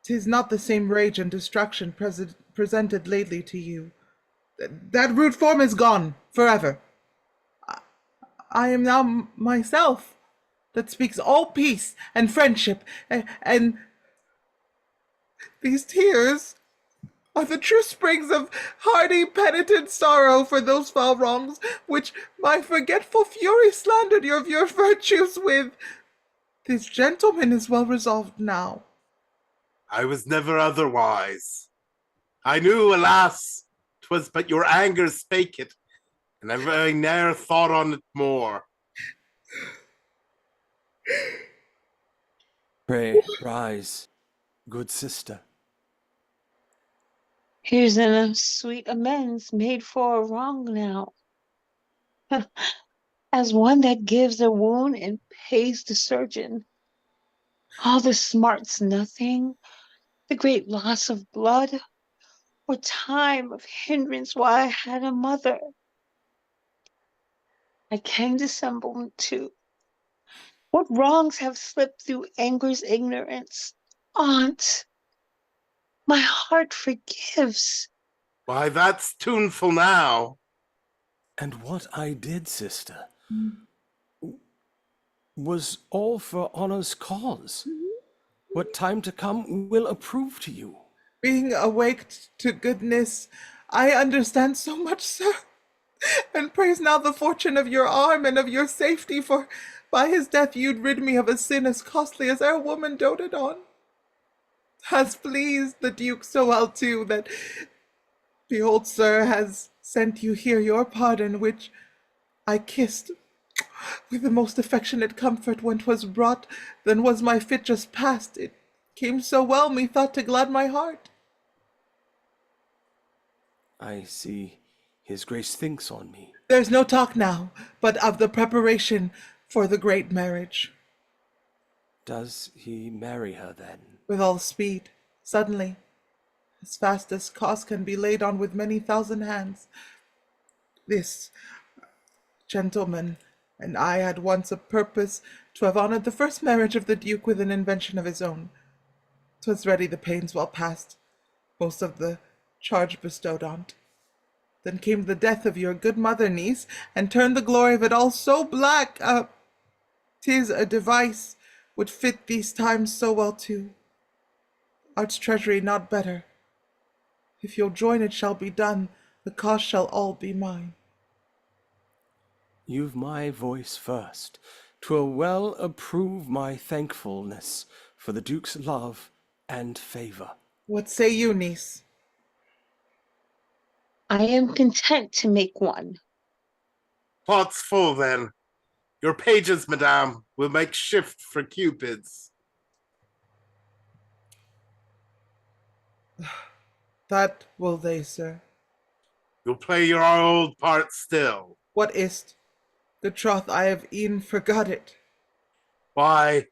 'Tis not the same rage and destruction presented lately to you. That rude form is gone forever. I am now myself, that speaks all peace and friendship, and these tears are the true springs of hearty penitent sorrow for those foul wrongs which my forgetful fury slandered your virtues with. This gentleman is well resolved now. I was never otherwise. I knew, alas, 'twas but your anger spake it, and I ne'er thought on it more. Pray rise, good sister. Here's a sweet amends made for a wrong now. As one that gives a wound and pays the surgeon. All the smart's nothing, the great loss of blood, or time of hindrance while I had a mother. I can dissemble too. What wrongs have slipped through anger's ignorance? Aunt, my heart forgives. Why, that's tuneful now. And what I did, sister, was all for honor's cause. What time to come will approve to you. Being awaked to goodness, I understand so much, sir, and praise now the fortune of your arm and of your safety, for by his death you'd rid me of a sin as costly as e'er woman doted on. Has pleased the Duke so well too, that, behold, sir, has sent you here your pardon, which I kissed with the most affectionate comfort when 'twas brought. Then was my fit just past. It came so well, methought, to glad my heart. I see his grace thinks on me. There's no talk now, but of the preparation for the great marriage. Does he marry her then? With all speed, suddenly, as fast as cost can be laid on with many thousand hands. This gentleman and I had once a purpose to have honored the first marriage of the Duke with an invention of his own. 'Twas ready, the pains well past, most of the charge bestowed on't. Then came the death of your good mother, niece, and turned the glory of it all so black. 'Tis a device would fit these times so well too. Art's treasury not better. If you'll join, it shall be done. The cost shall all be mine. You've my voice first. 'Twill well approve my thankfulness for the Duke's love and favour. What say you, niece? I am content to make one. Pot's full then. Your pages, madame, will make shift for Cupids. That will they, sir. You'll play your old part still. What is't? Good troth, I have e'en forgot it. Why,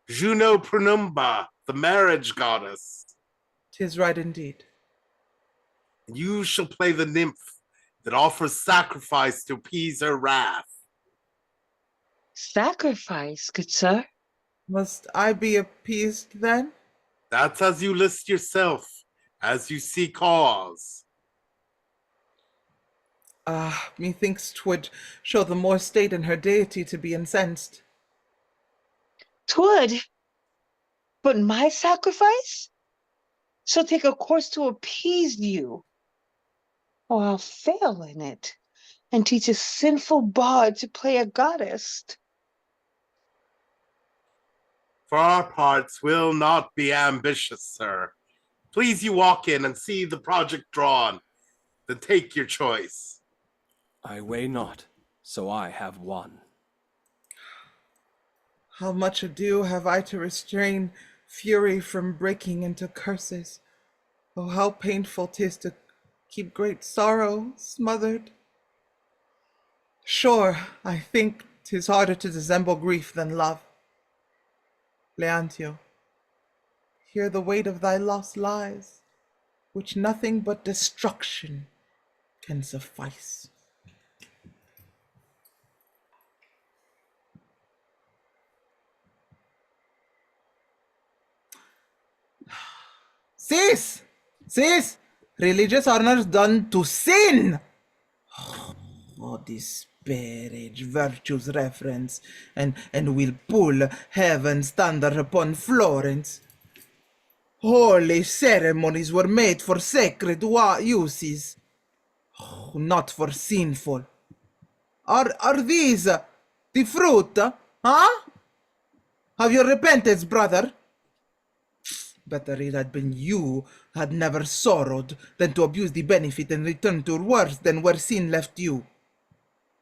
Juno Pronumba, the marriage goddess. 'Tis right indeed. And you shall play the nymph that offers sacrifice to appease her wrath. Sacrifice, good sir? Must I be appeased then? That's as you list yourself, as you see cause. Methinks 'twould show the more state in her deity to be incensed. 'Twould. But my sacrifice shall take a course to appease you, or I'll fail in it and teach a sinful bard to play a goddess. For our parts, we'll not be ambitious, sir. Please you walk in and see the project drawn, then take your choice. I weigh not, so I have won. How much ado have I to restrain fury from breaking into curses. Oh, how painful 'tis to keep great sorrow smothered. Sure, I think 'tis harder to dissemble grief than love. Leantio, here the weight of thy loss lies, which nothing but destruction can suffice. Cease! Cease! Religious honors done to sin! Oh, disparage virtue's reference, and will pull heaven's thunder upon Florence. Holy ceremonies were made for sacred uses, not for sinful. Are these the fruit, huh? Of your repentance, brother? Better it had been you had never sorrowed than to abuse the benefit and return to worse than where sin left you.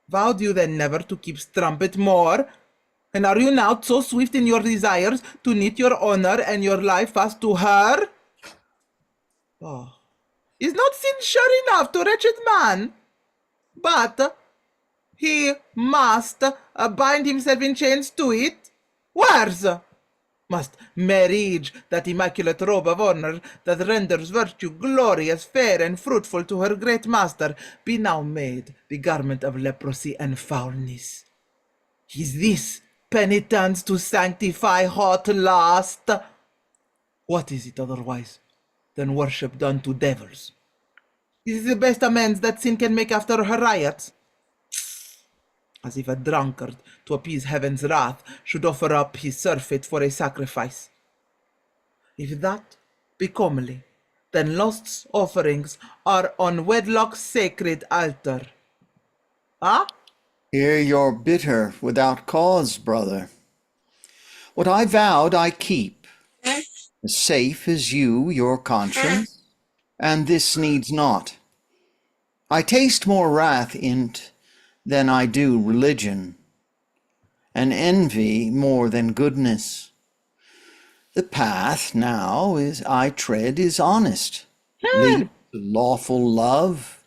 Vowed you then never to keep strumpet more? And are you now so swift in your desires to knit your honor and your life fast to her? Oh, is not sin sure enough to wretched man? But he must bind himself in chains to it? Where's? Must marriage, that immaculate robe of honor that renders virtue glorious, fair, and fruitful to her great master, be now made the garment of leprosy and foulness? Is this penitence to sanctify hot lust? What is it otherwise than worship done to devils? Is it the best amends that sin can make after her riots? As if a drunkard, to appease heaven's wrath, should offer up his surfeit for a sacrifice. If that be comely, then lust's offerings are on wedlock's sacred altar. Ah? Here you're bitter without cause, brother. What I vowed I keep, as safe as you your conscience, and this needs not. I taste more wrath in't than I do religion, and envy more than goodness. The path now I tread is honest, leads to lawful love,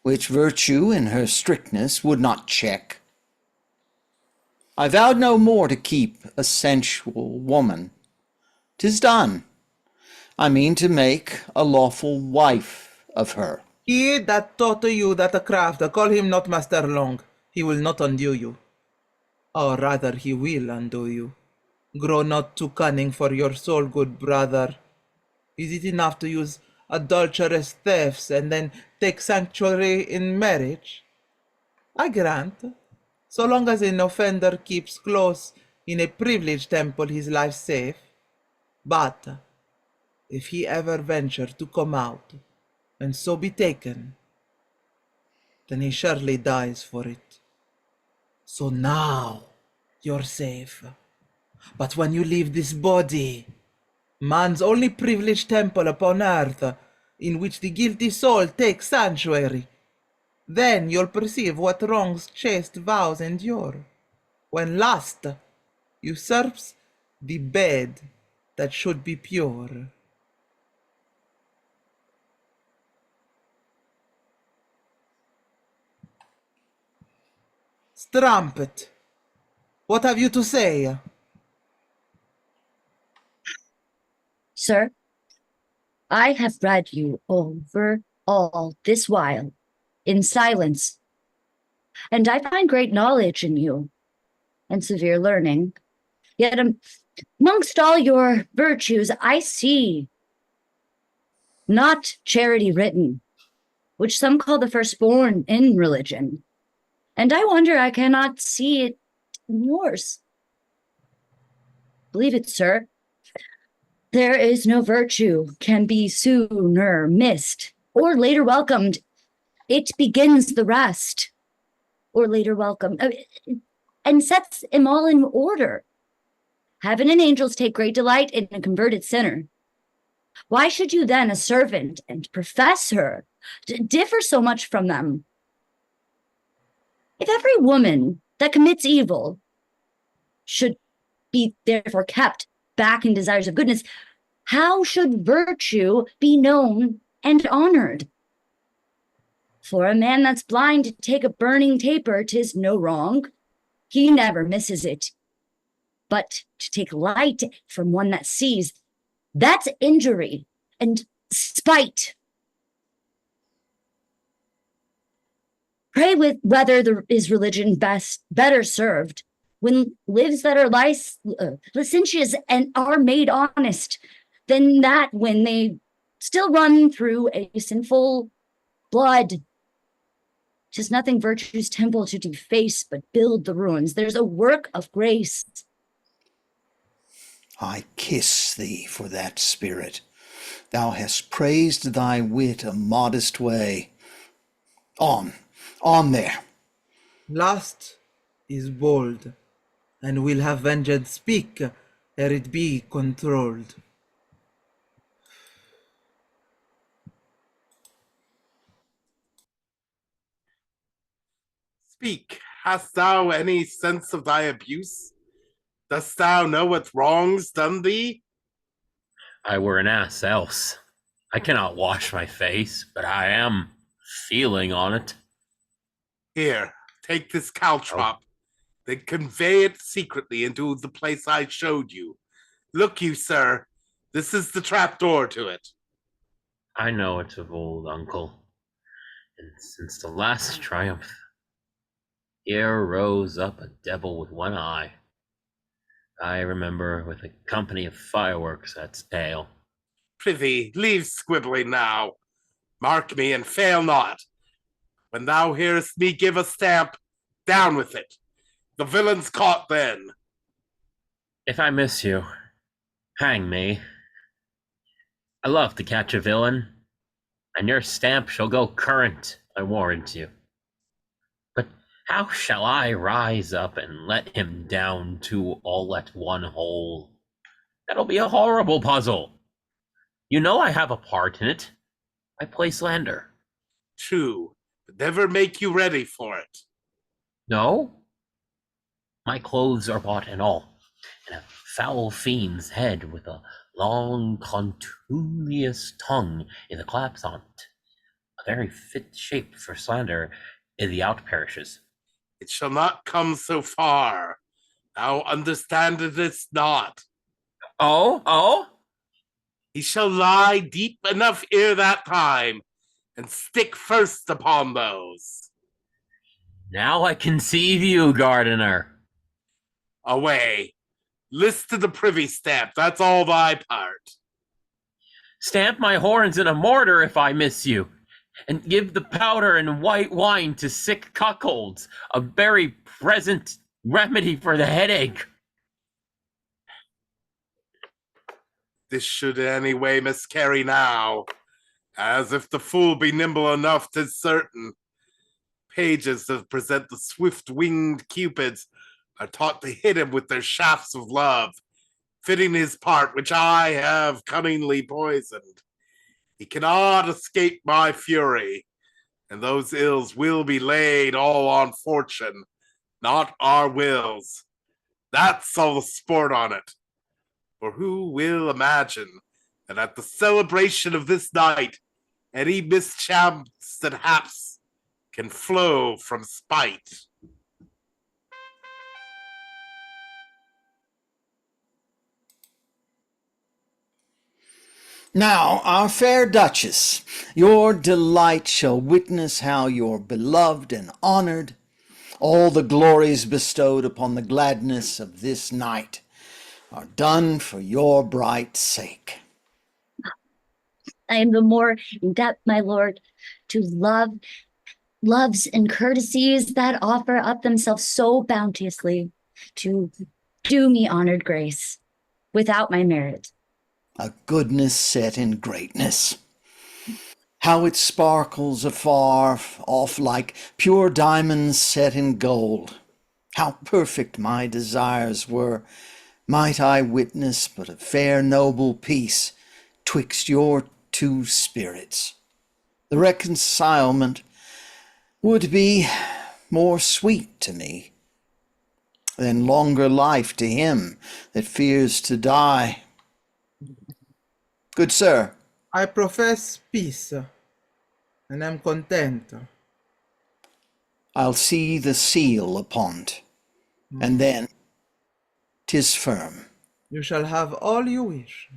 which virtue in her strictness would not check. I vowed no more to keep a sensual woman. 'Tis done. I mean to make a lawful wife of her. He that taught you that craft, call him not master long. He will not undo you. Or rather, he will undo you. Grow not too cunning for your soul, good brother. Is it enough to use adulterous thefts and then take sanctuary in marriage? I grant, so long as an offender keeps close in a privileged temple his life safe. But if he ever venture to come out and so be taken, then he surely dies for it. So now you're safe. But when you leave this body, man's only privileged temple upon earth, in which the guilty soul takes sanctuary, then you'll perceive what wrongs chaste vows endure, when lust usurps the bed that should be pure. Strumpet, what have you to say? Sir, I have read you over all this while in silence, and I find great knowledge in you and severe learning. Yet amongst all your virtues, I see not charity written, which some call the firstborn in religion. And I wonder I cannot see it in yours. Believe it, sir. There is no virtue can be sooner missed or later welcomed. It begins the rest, or later welcome, and sets them all in order. Heaven and angels take great delight in a converted sinner. Why should you then, a servant and professor, differ so much from them? If every woman that commits evil should be therefore kept back in desires of goodness, how should virtue be known and honored? For a man that's blind to take a burning taper, 'tis no wrong. He never misses it. But to take light from one that sees, that's injury and spite. Pray with whether is religion better served when lives that are licentious and are made honest than that when they still run through a sinful blood. 'Tis nothing virtue's temple to deface, but build the ruins. There's a work of grace. I kiss thee for that spirit. Thou hast praised thy wit a modest way. On there. Lust is bold, and will have vengeance speak ere it be controlled. Speak, hast thou any sense of thy abuse? Dost thou know what wrong's done thee? I were an ass else. I cannot wash my face, but I am feeling on it. Here, take this caltrop, then convey it secretly into the place I showed you. Look you, sir, this is the trapdoor to it. I know it of old, uncle, and since the last triumph, here rose up a devil with one eye. I remember with a company of fireworks at Stale. Prithee, leave squibbling now. Mark me and fail not. When thou hearest me give a stamp, down with it. The villain's caught then. If I miss you, hang me. I love to catch a villain, and your stamp shall go current, I warrant you. But how shall I rise up and let him down to all at one hole? That'll be a horrible puzzle. You know I have a part in it. I play slander. True, but never make you ready for it. No? My clothes are bought and all, and a foul fiend's head with a long contumelious tongue in the claps on't. A very fit shape for slander in the out parishes. It shall not come so far. Thou understandest not. Oh? He shall lie deep enough ere that time, and stick first upon those. Now I conceive you, gardener. Away. List to the privy stamp, that's all thy part. Stamp my horns in a mortar if I miss you. and give the powder and white wine to sick cuckolds, a very present remedy for the headache. This should anyway miscarry now, as if the fool be nimble enough, 'tis certain. Pages that present the swift-winged cupids are taught to hit him with their shafts of love, fitting his part which I have cunningly poisoned. He cannot escape my fury, and those ills will be laid all on fortune, not our wills. That's all the sport on it. For who will imagine that at the celebration of this night, any mischance that haps can flow from spite? Now, our fair Duchess, your delight shall witness how you're beloved and honored, all the glories bestowed upon the gladness of this night are done for your bright sake. I am the more indebted, my lord, to loves and courtesies that offer up themselves so bounteously to do me honored grace without my merit. A goodness set in greatness. How it sparkles afar off like pure diamonds set in gold. How perfect my desires were, might I witness but a fair noble peace twixt your two spirits. The reconcilement would be more sweet to me than longer life to him that fears to die. Good sir, I profess peace, and am content. I'll see the seal upon't, and then 'tis firm. You shall have all you wish.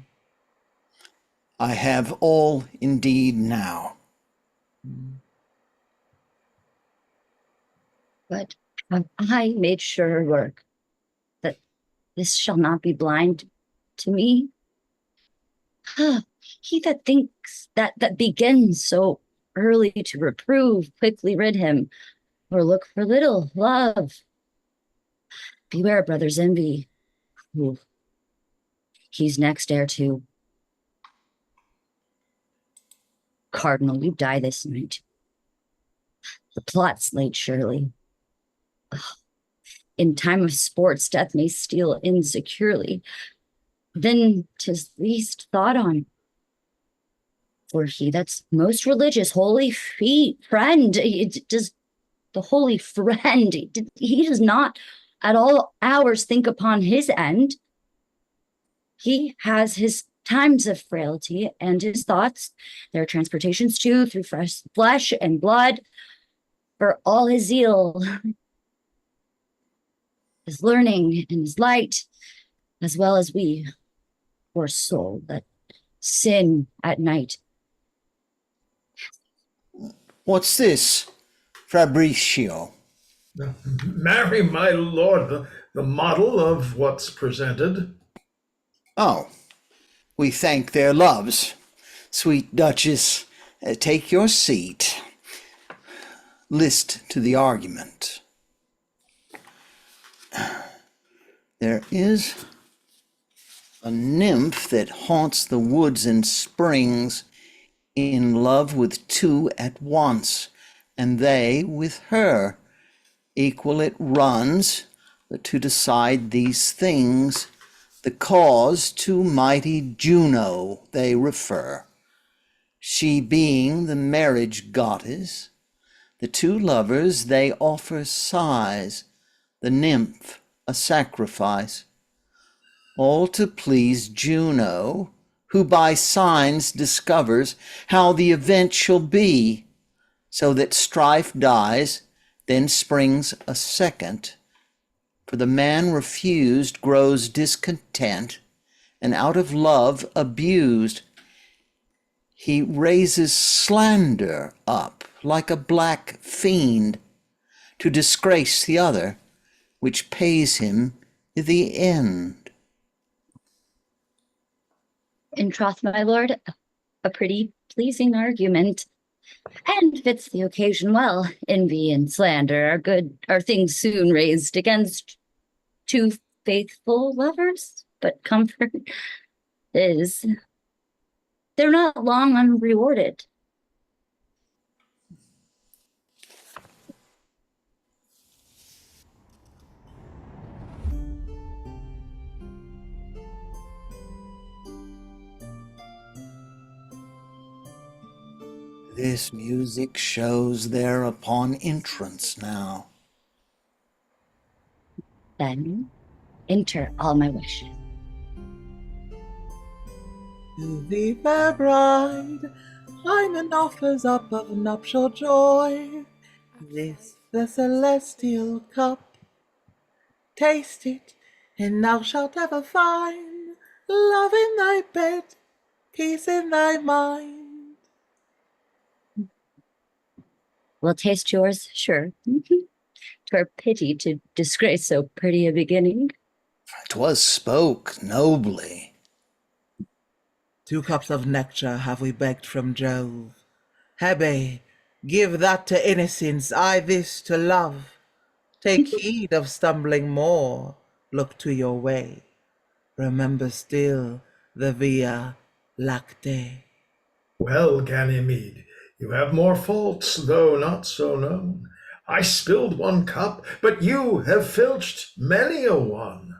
I have all indeed now. But have I made sure work that this shall not be blind to me? He that thinks that begins so early to reprove, quickly rid him, or look for little love. Beware brother's envy. Ooh. He's next heir to. Cardinal, you die this night. The plot's laid surely. In time of sports, death may steal insecurely. Then 'tis least thought on. For he that's most religious, holy friend, does the holy friend, he does not at all hours think upon his end. He has his times of frailty and his thoughts, their transportations too, through fresh flesh and blood, for all his zeal, his learning and his light, as well as we, poor soul, that sin at night. What's this, FABRITIO? Marry, my lord, the model of what's presented. Oh, we thank their loves. Sweet Duchess, take your seat. List to the argument. There is a nymph that haunts the woods and springs, in love with two at once, and they with her. Equal it runs, but to decide these things, the cause to mighty Juno they refer. She being the marriage goddess, the two lovers they offer sighs, the nymph a sacrifice, all to please Juno, who by signs discovers how the event shall be, so that strife dies, then springs a second, for the man refused grows discontent, and out of love abused, he raises slander up like a black fiend to disgrace the other, which pays him the end. In troth, my lord, a pretty pleasing argument. And fits the occasion well. Envy and slander are things soon raised against two faithful lovers, but comfort is they're not long unrewarded. This music shows they're upon entrance now. Then enter all my wishes. To thee, fair bride, Hymen offers up of nuptial joy. This the celestial cup. Taste it, and thou shalt ever find love in thy bed, peace in thy mind. We'll taste yours, sure. 'Twere pity to disgrace so pretty a beginning. 'Twas spoke nobly. 2 cups of nectar have we begged from Jove. Hebe, give that to innocence, I this to love. Take heed of stumbling more, look to your way. Remember still the Via Lacte. Well, Ganymede, you have more faults, though not so known. I spilled 1 cup, but you have filched many a one.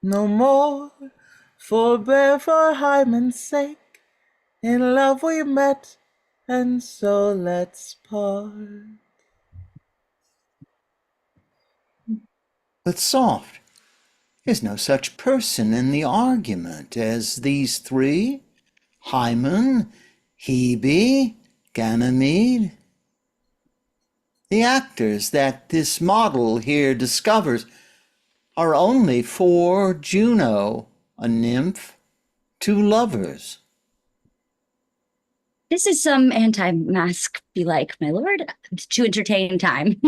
No more, forbear for Hymen's sake. In love we met, and so let's part. But soft, is no such person in the argument as these 3? Hymen, Hebe, Ganymede. The actors that this model here discovers are only 4 Juno, a nymph, 2 lovers. This is some anti-mask belike, my lord, to entertain time.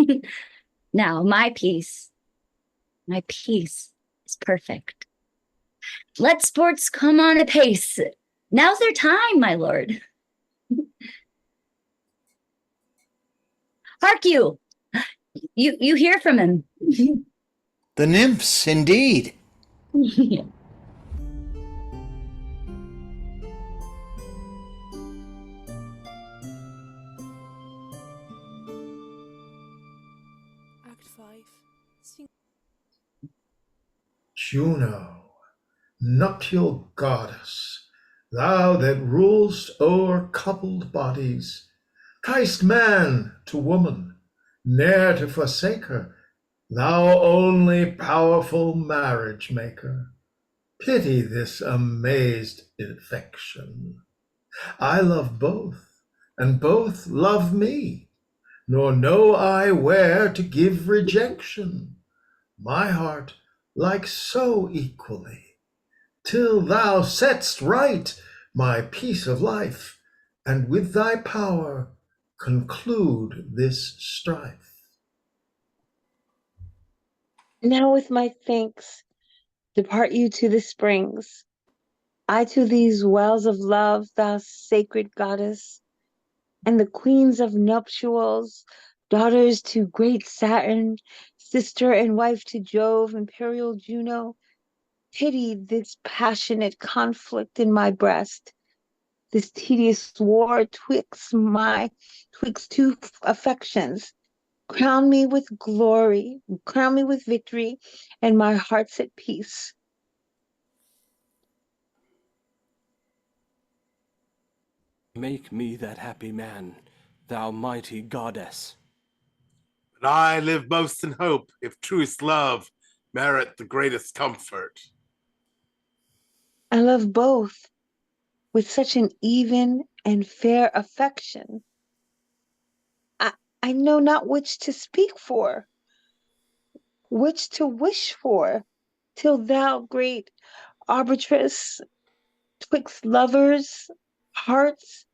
Now, my peace is perfect. Let sports come on apace. Now's their time, my lord. Hark you! You hear from him. The nymphs, indeed. Act 5. Sing. Juno, nuptial goddess, thou that rulest o'er coupled bodies, tiest man to woman, ne'er to forsake her, thou only powerful marriage maker. Pity this amazed infection. I love both, and both love me, nor know I where to give rejection. My heart like so equally, till thou set'st right my peace of life, and with thy power conclude this strife. Now with my thanks, depart you to the springs. I to these wells of love, thou sacred goddess, and the queens of nuptials, daughters to great Saturn, sister and wife to Jove, imperial Juno, pity this passionate conflict in my breast, this tedious war twixt 2 affections. Crown me with glory, crown me with victory, and my heart's at peace. Make me that happy man, thou mighty goddess. But I live most in hope, if truest love merit the greatest comfort. I love both with such an even and fair affection. I know not which to speak for, which to wish for, till thou, great arbitress twixt lovers' hearts,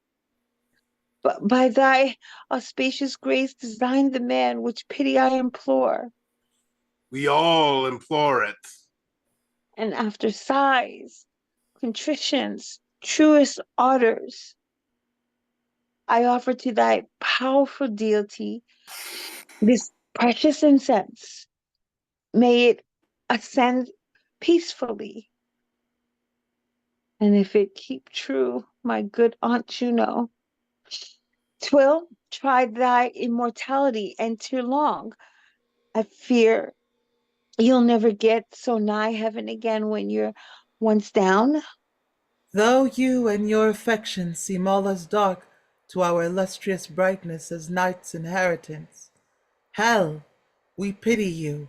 but by thy auspicious grace design the man which pity I implore. We all implore it. And after sighs, contritions, truest orders, I offer to thy powerful deity this precious incense. May it ascend peacefully. And if it keep true, my good Aunt Juno, 'twill try thy immortality and too long. I fear you'll never get so nigh heaven again when you're once down. Though you and your affections seem all as dark to our illustrious brightness as night's inheritance, hell, we pity you,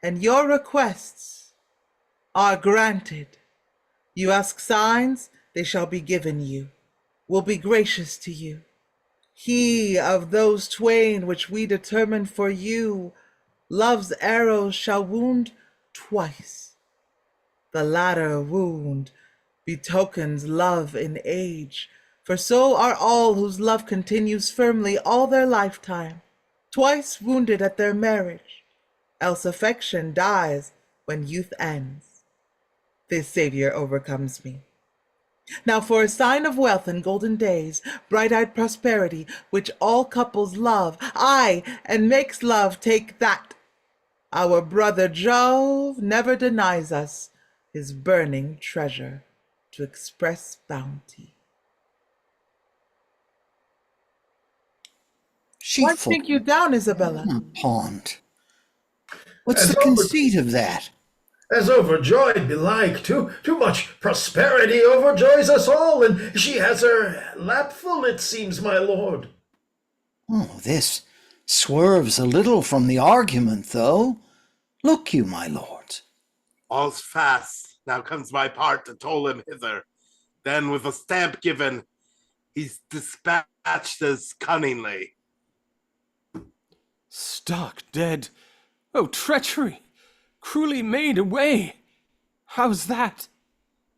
and your requests are granted. You ask signs, they shall be given you. Will be gracious to you. He of those twain which we determined for you, love's arrows shall wound twice. The latter wound betokens love in age, for so are all whose love continues firmly all their lifetime, twice wounded at their marriage, else affection dies when youth ends. This Savior overcomes me. Now for a sign of wealth and golden days, bright-eyed prosperity, which all couples love, aye, and makes love take that. Our brother Jove never denies us his burning treasure to express bounty. Why Sheepfoot sink you down, Isabella? in a pond. What's As the conceit of that? As overjoyed belike, too much prosperity overjoys us all, and she has her lap full, it seems, my lord. Oh, this swerves a little from the argument, though. Look you, my lords. All's fast. Now comes my part to toll him hither. Then with a stamp given, he's dispatched as cunningly. Stark dead. Oh, treachery! Cruelly made away. How's that?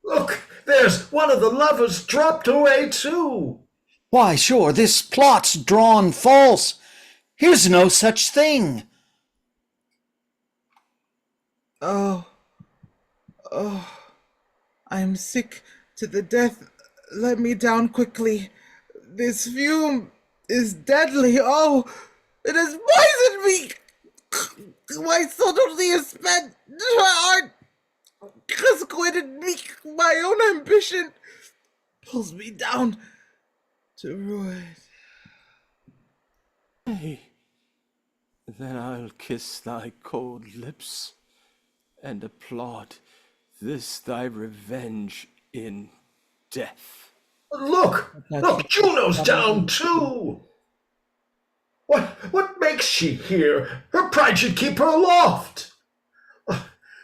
Look, there's one of the lovers dropped away too. Why, sure, this plot's drawn false. Here's no such thing. Oh, I'm sick to the death. Let me down quickly. This fume is deadly. Oh, it has poisoned me. My subtlety is spent. My heart has quitted me. My own ambition pulls me down to ruin. Nay, then I'll kiss thy cold lips and applaud this thy revenge in death. Look, Juno's down too. What makes she here? Her pride should keep her aloft.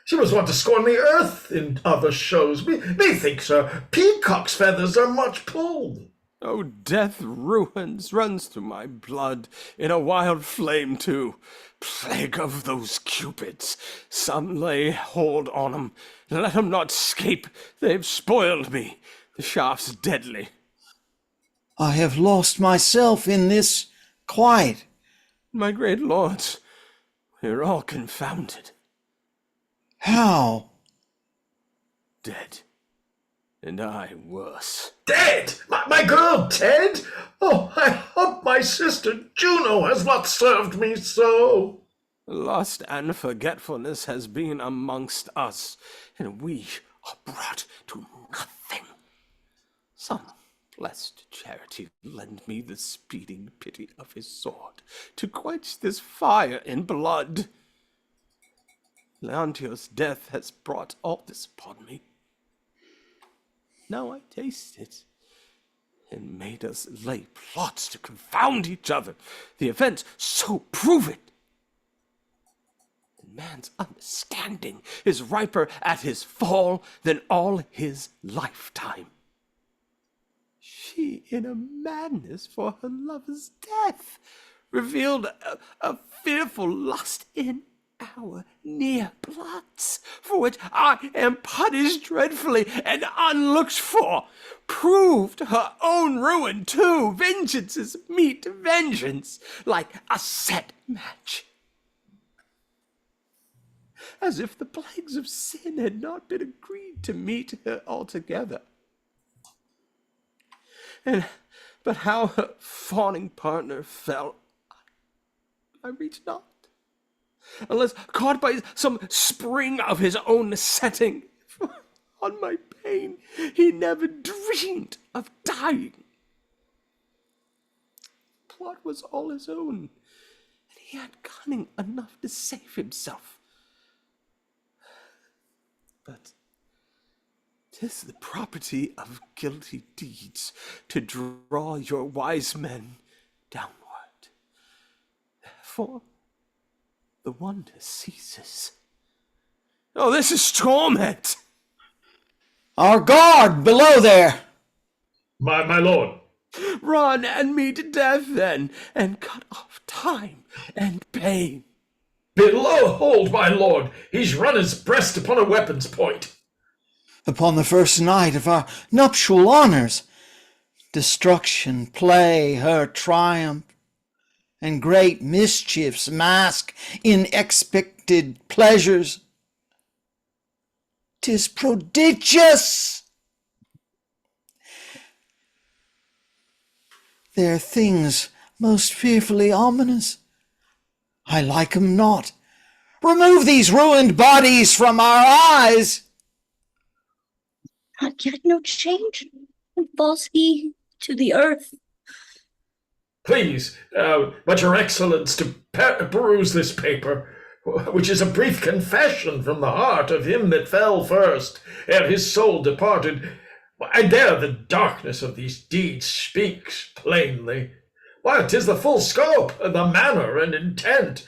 She was wont to scorn the earth in other shows. Methinks her peacock's feathers are much pulled. Oh, death runs through my blood in a wild flame too. Plague of those cupids! Some lay hold on 'em. Let 'em not scape. They've spoiled me. The shaft's deadly. I have lost myself in this quiet. My great lords, we're all confounded. How? Dead. And I worse. Dead? My girl dead? Oh, I hope my sister Juno has not served me so. Lust and forgetfulness has been amongst us, and we are brought to nothing. Some blessed charity lend me the speeding pity of his sword to quench this fire in blood. Leantio's death has brought all this upon me. Now I taste it, and made us lay plots to confound each other. The events so prove it. And man's understanding is riper at his fall than all his lifetime. She, in a madness for her lover's death, revealed a fearful lust in our near plots, for which I am punished dreadfully and unlooked for, proved her own ruin too. Vengeance is meet vengeance, like a set match. As if the plagues of sin had not been agreed to meet her altogether. And but how her fawning partner fell, I reach not. Unless caught by some spring of his own setting. On my pain, he never dreamed of dying. Plot was all his own, and he had cunning enough to save himself. But 'tis the property of guilty deeds to draw your wise men downward. Therefore, the wonder ceases. Oh, this is torment! Our guard below there! My lord. Run and me to death, then, and cut off time and pain. Below hold, my lord. He's run his breast upon a weapon's point. Upon the first night of our nuptial honors, destruction play her triumph, and great mischiefs mask unexpected pleasures. 'Tis prodigious! They're things most fearfully ominous. I like 'em not. Remove these ruined bodies from our eyes. Not yet no change, and falls he to the earth. Please, but your excellence, to peruse this paper, which is a brief confession from the heart of him that fell first, ere his soul departed. And there the darkness of these deeds speaks plainly. Why, 'tis the full scope, the manner and intent.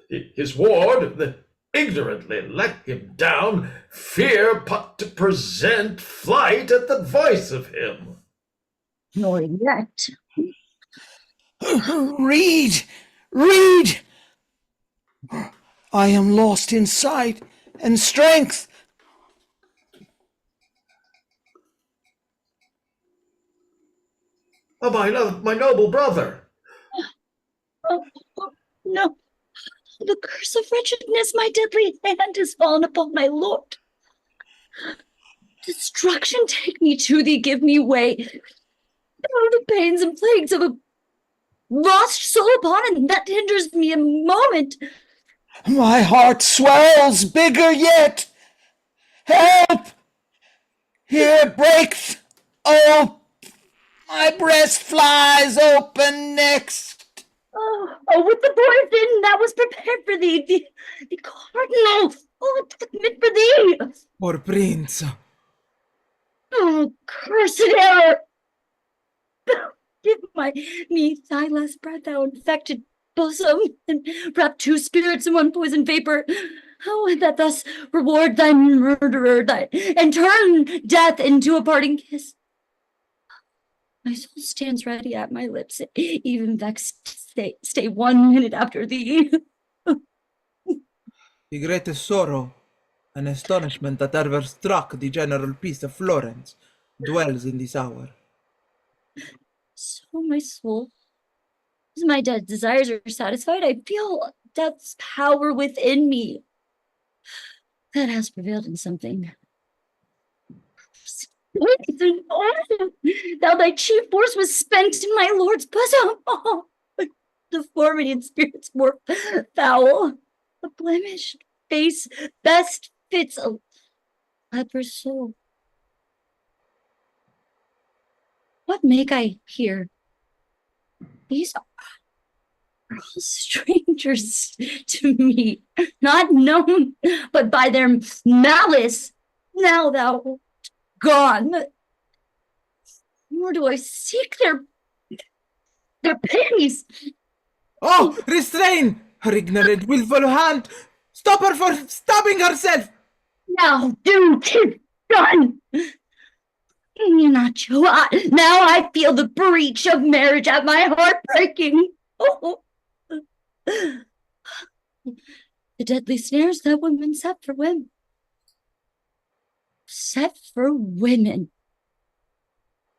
His ward, that ignorantly let him down, fear but to present flight at the voice of him. Nor yet. Read! Read! I am lost in sight and strength. Oh, my noble brother. Oh, no. The curse of wretchedness, my deadly hand has fallen upon my lord. Destruction take me to thee, give me way. Oh, the pains and plagues of a lost soul upon, and that hinders me a moment. My heart swells bigger yet. Help! Here it breaks. Oh, my breast flies open next. Oh, with the poison that was prepared for thee, the cardinal, oh, it was meant for thee. Poor prince. Oh, cursed error. Give me thy last breath, thou infected bosom, and wrap two spirits in one poison vapor. Oh, that thus reward thy murderer, and turn death into a parting kiss. My soul stands ready at my lips, even vexed to stay 1 minute after thee. The greatest sorrow and astonishment that ever struck the general peace of Florence dwells in this hour. So my soul, as my dead desires are satisfied, I feel death's power within me. That has prevailed in something. Thou thy chief force was spent in my lord's bosom. Oh, deformity and spirits more foul. A blemished face best fits a leper's soul. What make I here? These are all strangers to me, not known, but by their malice. Now thou art gone, nor do I seek their pities. Oh, restrain her ignorant, willful hand! Stop her for stabbing herself! Now do 'tis done. Not you. Now I feel the breach of marriage at my heart breaking. Oh. The deadly snares that women set for women. Set for women.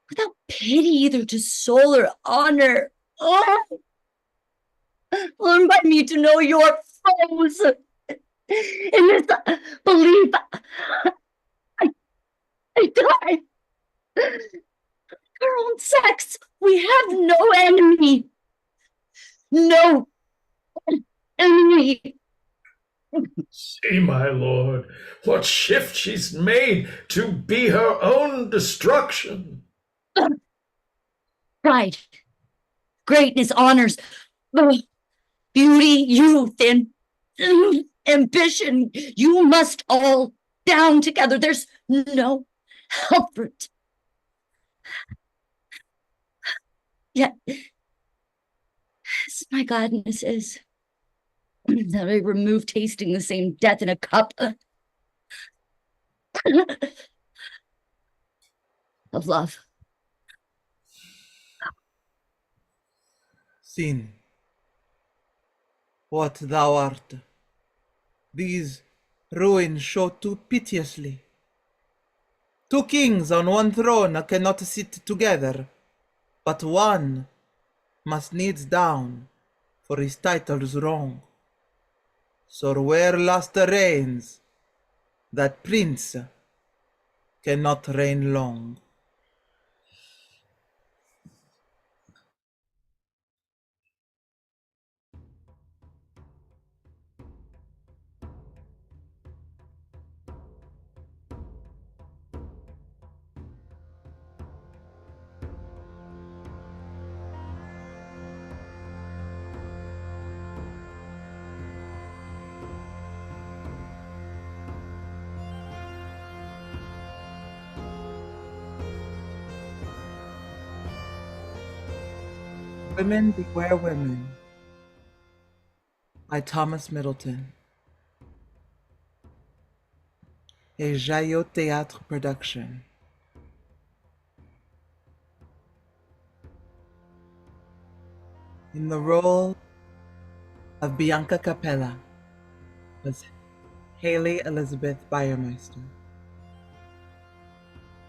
Without pity either to soul or honor. Oh. Learn by me to know your foes. In this belief, I die. Her own sex We have no enemy. No enemy. See, my lord, what shift she's made to be her own destruction. Pride, greatness, honors, beauty, youth, and ambition. You must all down together. There's no help for it. Yet, as my gladness is that I remove tasting the same death in a cup of love. Sin, what thou art, these ruins show too piteously. Two kings on one throne cannot sit together, but one must needs down for his title's wrong. So where last reigns, that prince cannot reign long. Women Beware Women by Thomas Middleton. A JaYo Théâtre production. In the role of Bianca Capella was Hayley Elisabeth Beiermeister.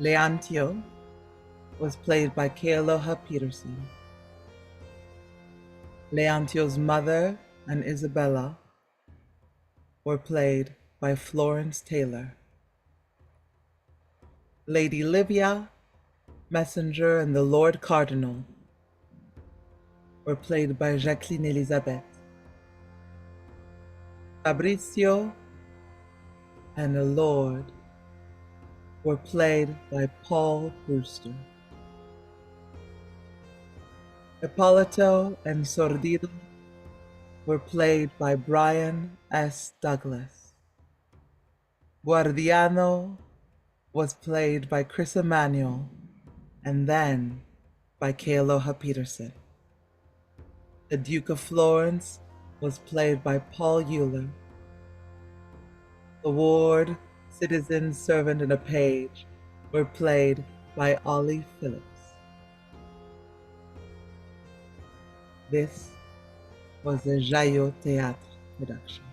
Leantio was played by Kealoha Petersen. Leantio's mother and Isabella were played by Florence Taylor. Lady Livia, Messenger, and the Lord Cardinal were played by Jacqueline Elisabeth. FABRITIO and the Lord were played by Paul Brewster. HIPPOLITO and SORDIDO were played by Bryan S. Douglas. GUARDIANO was played by Chris Emmanuel and then by Kealoha Petersen. The Duke of Florence was played by Paul Uhler. The ward, citizen, servant, and a page were played by Ollie Phillips. This was a JaYo Théâtre production.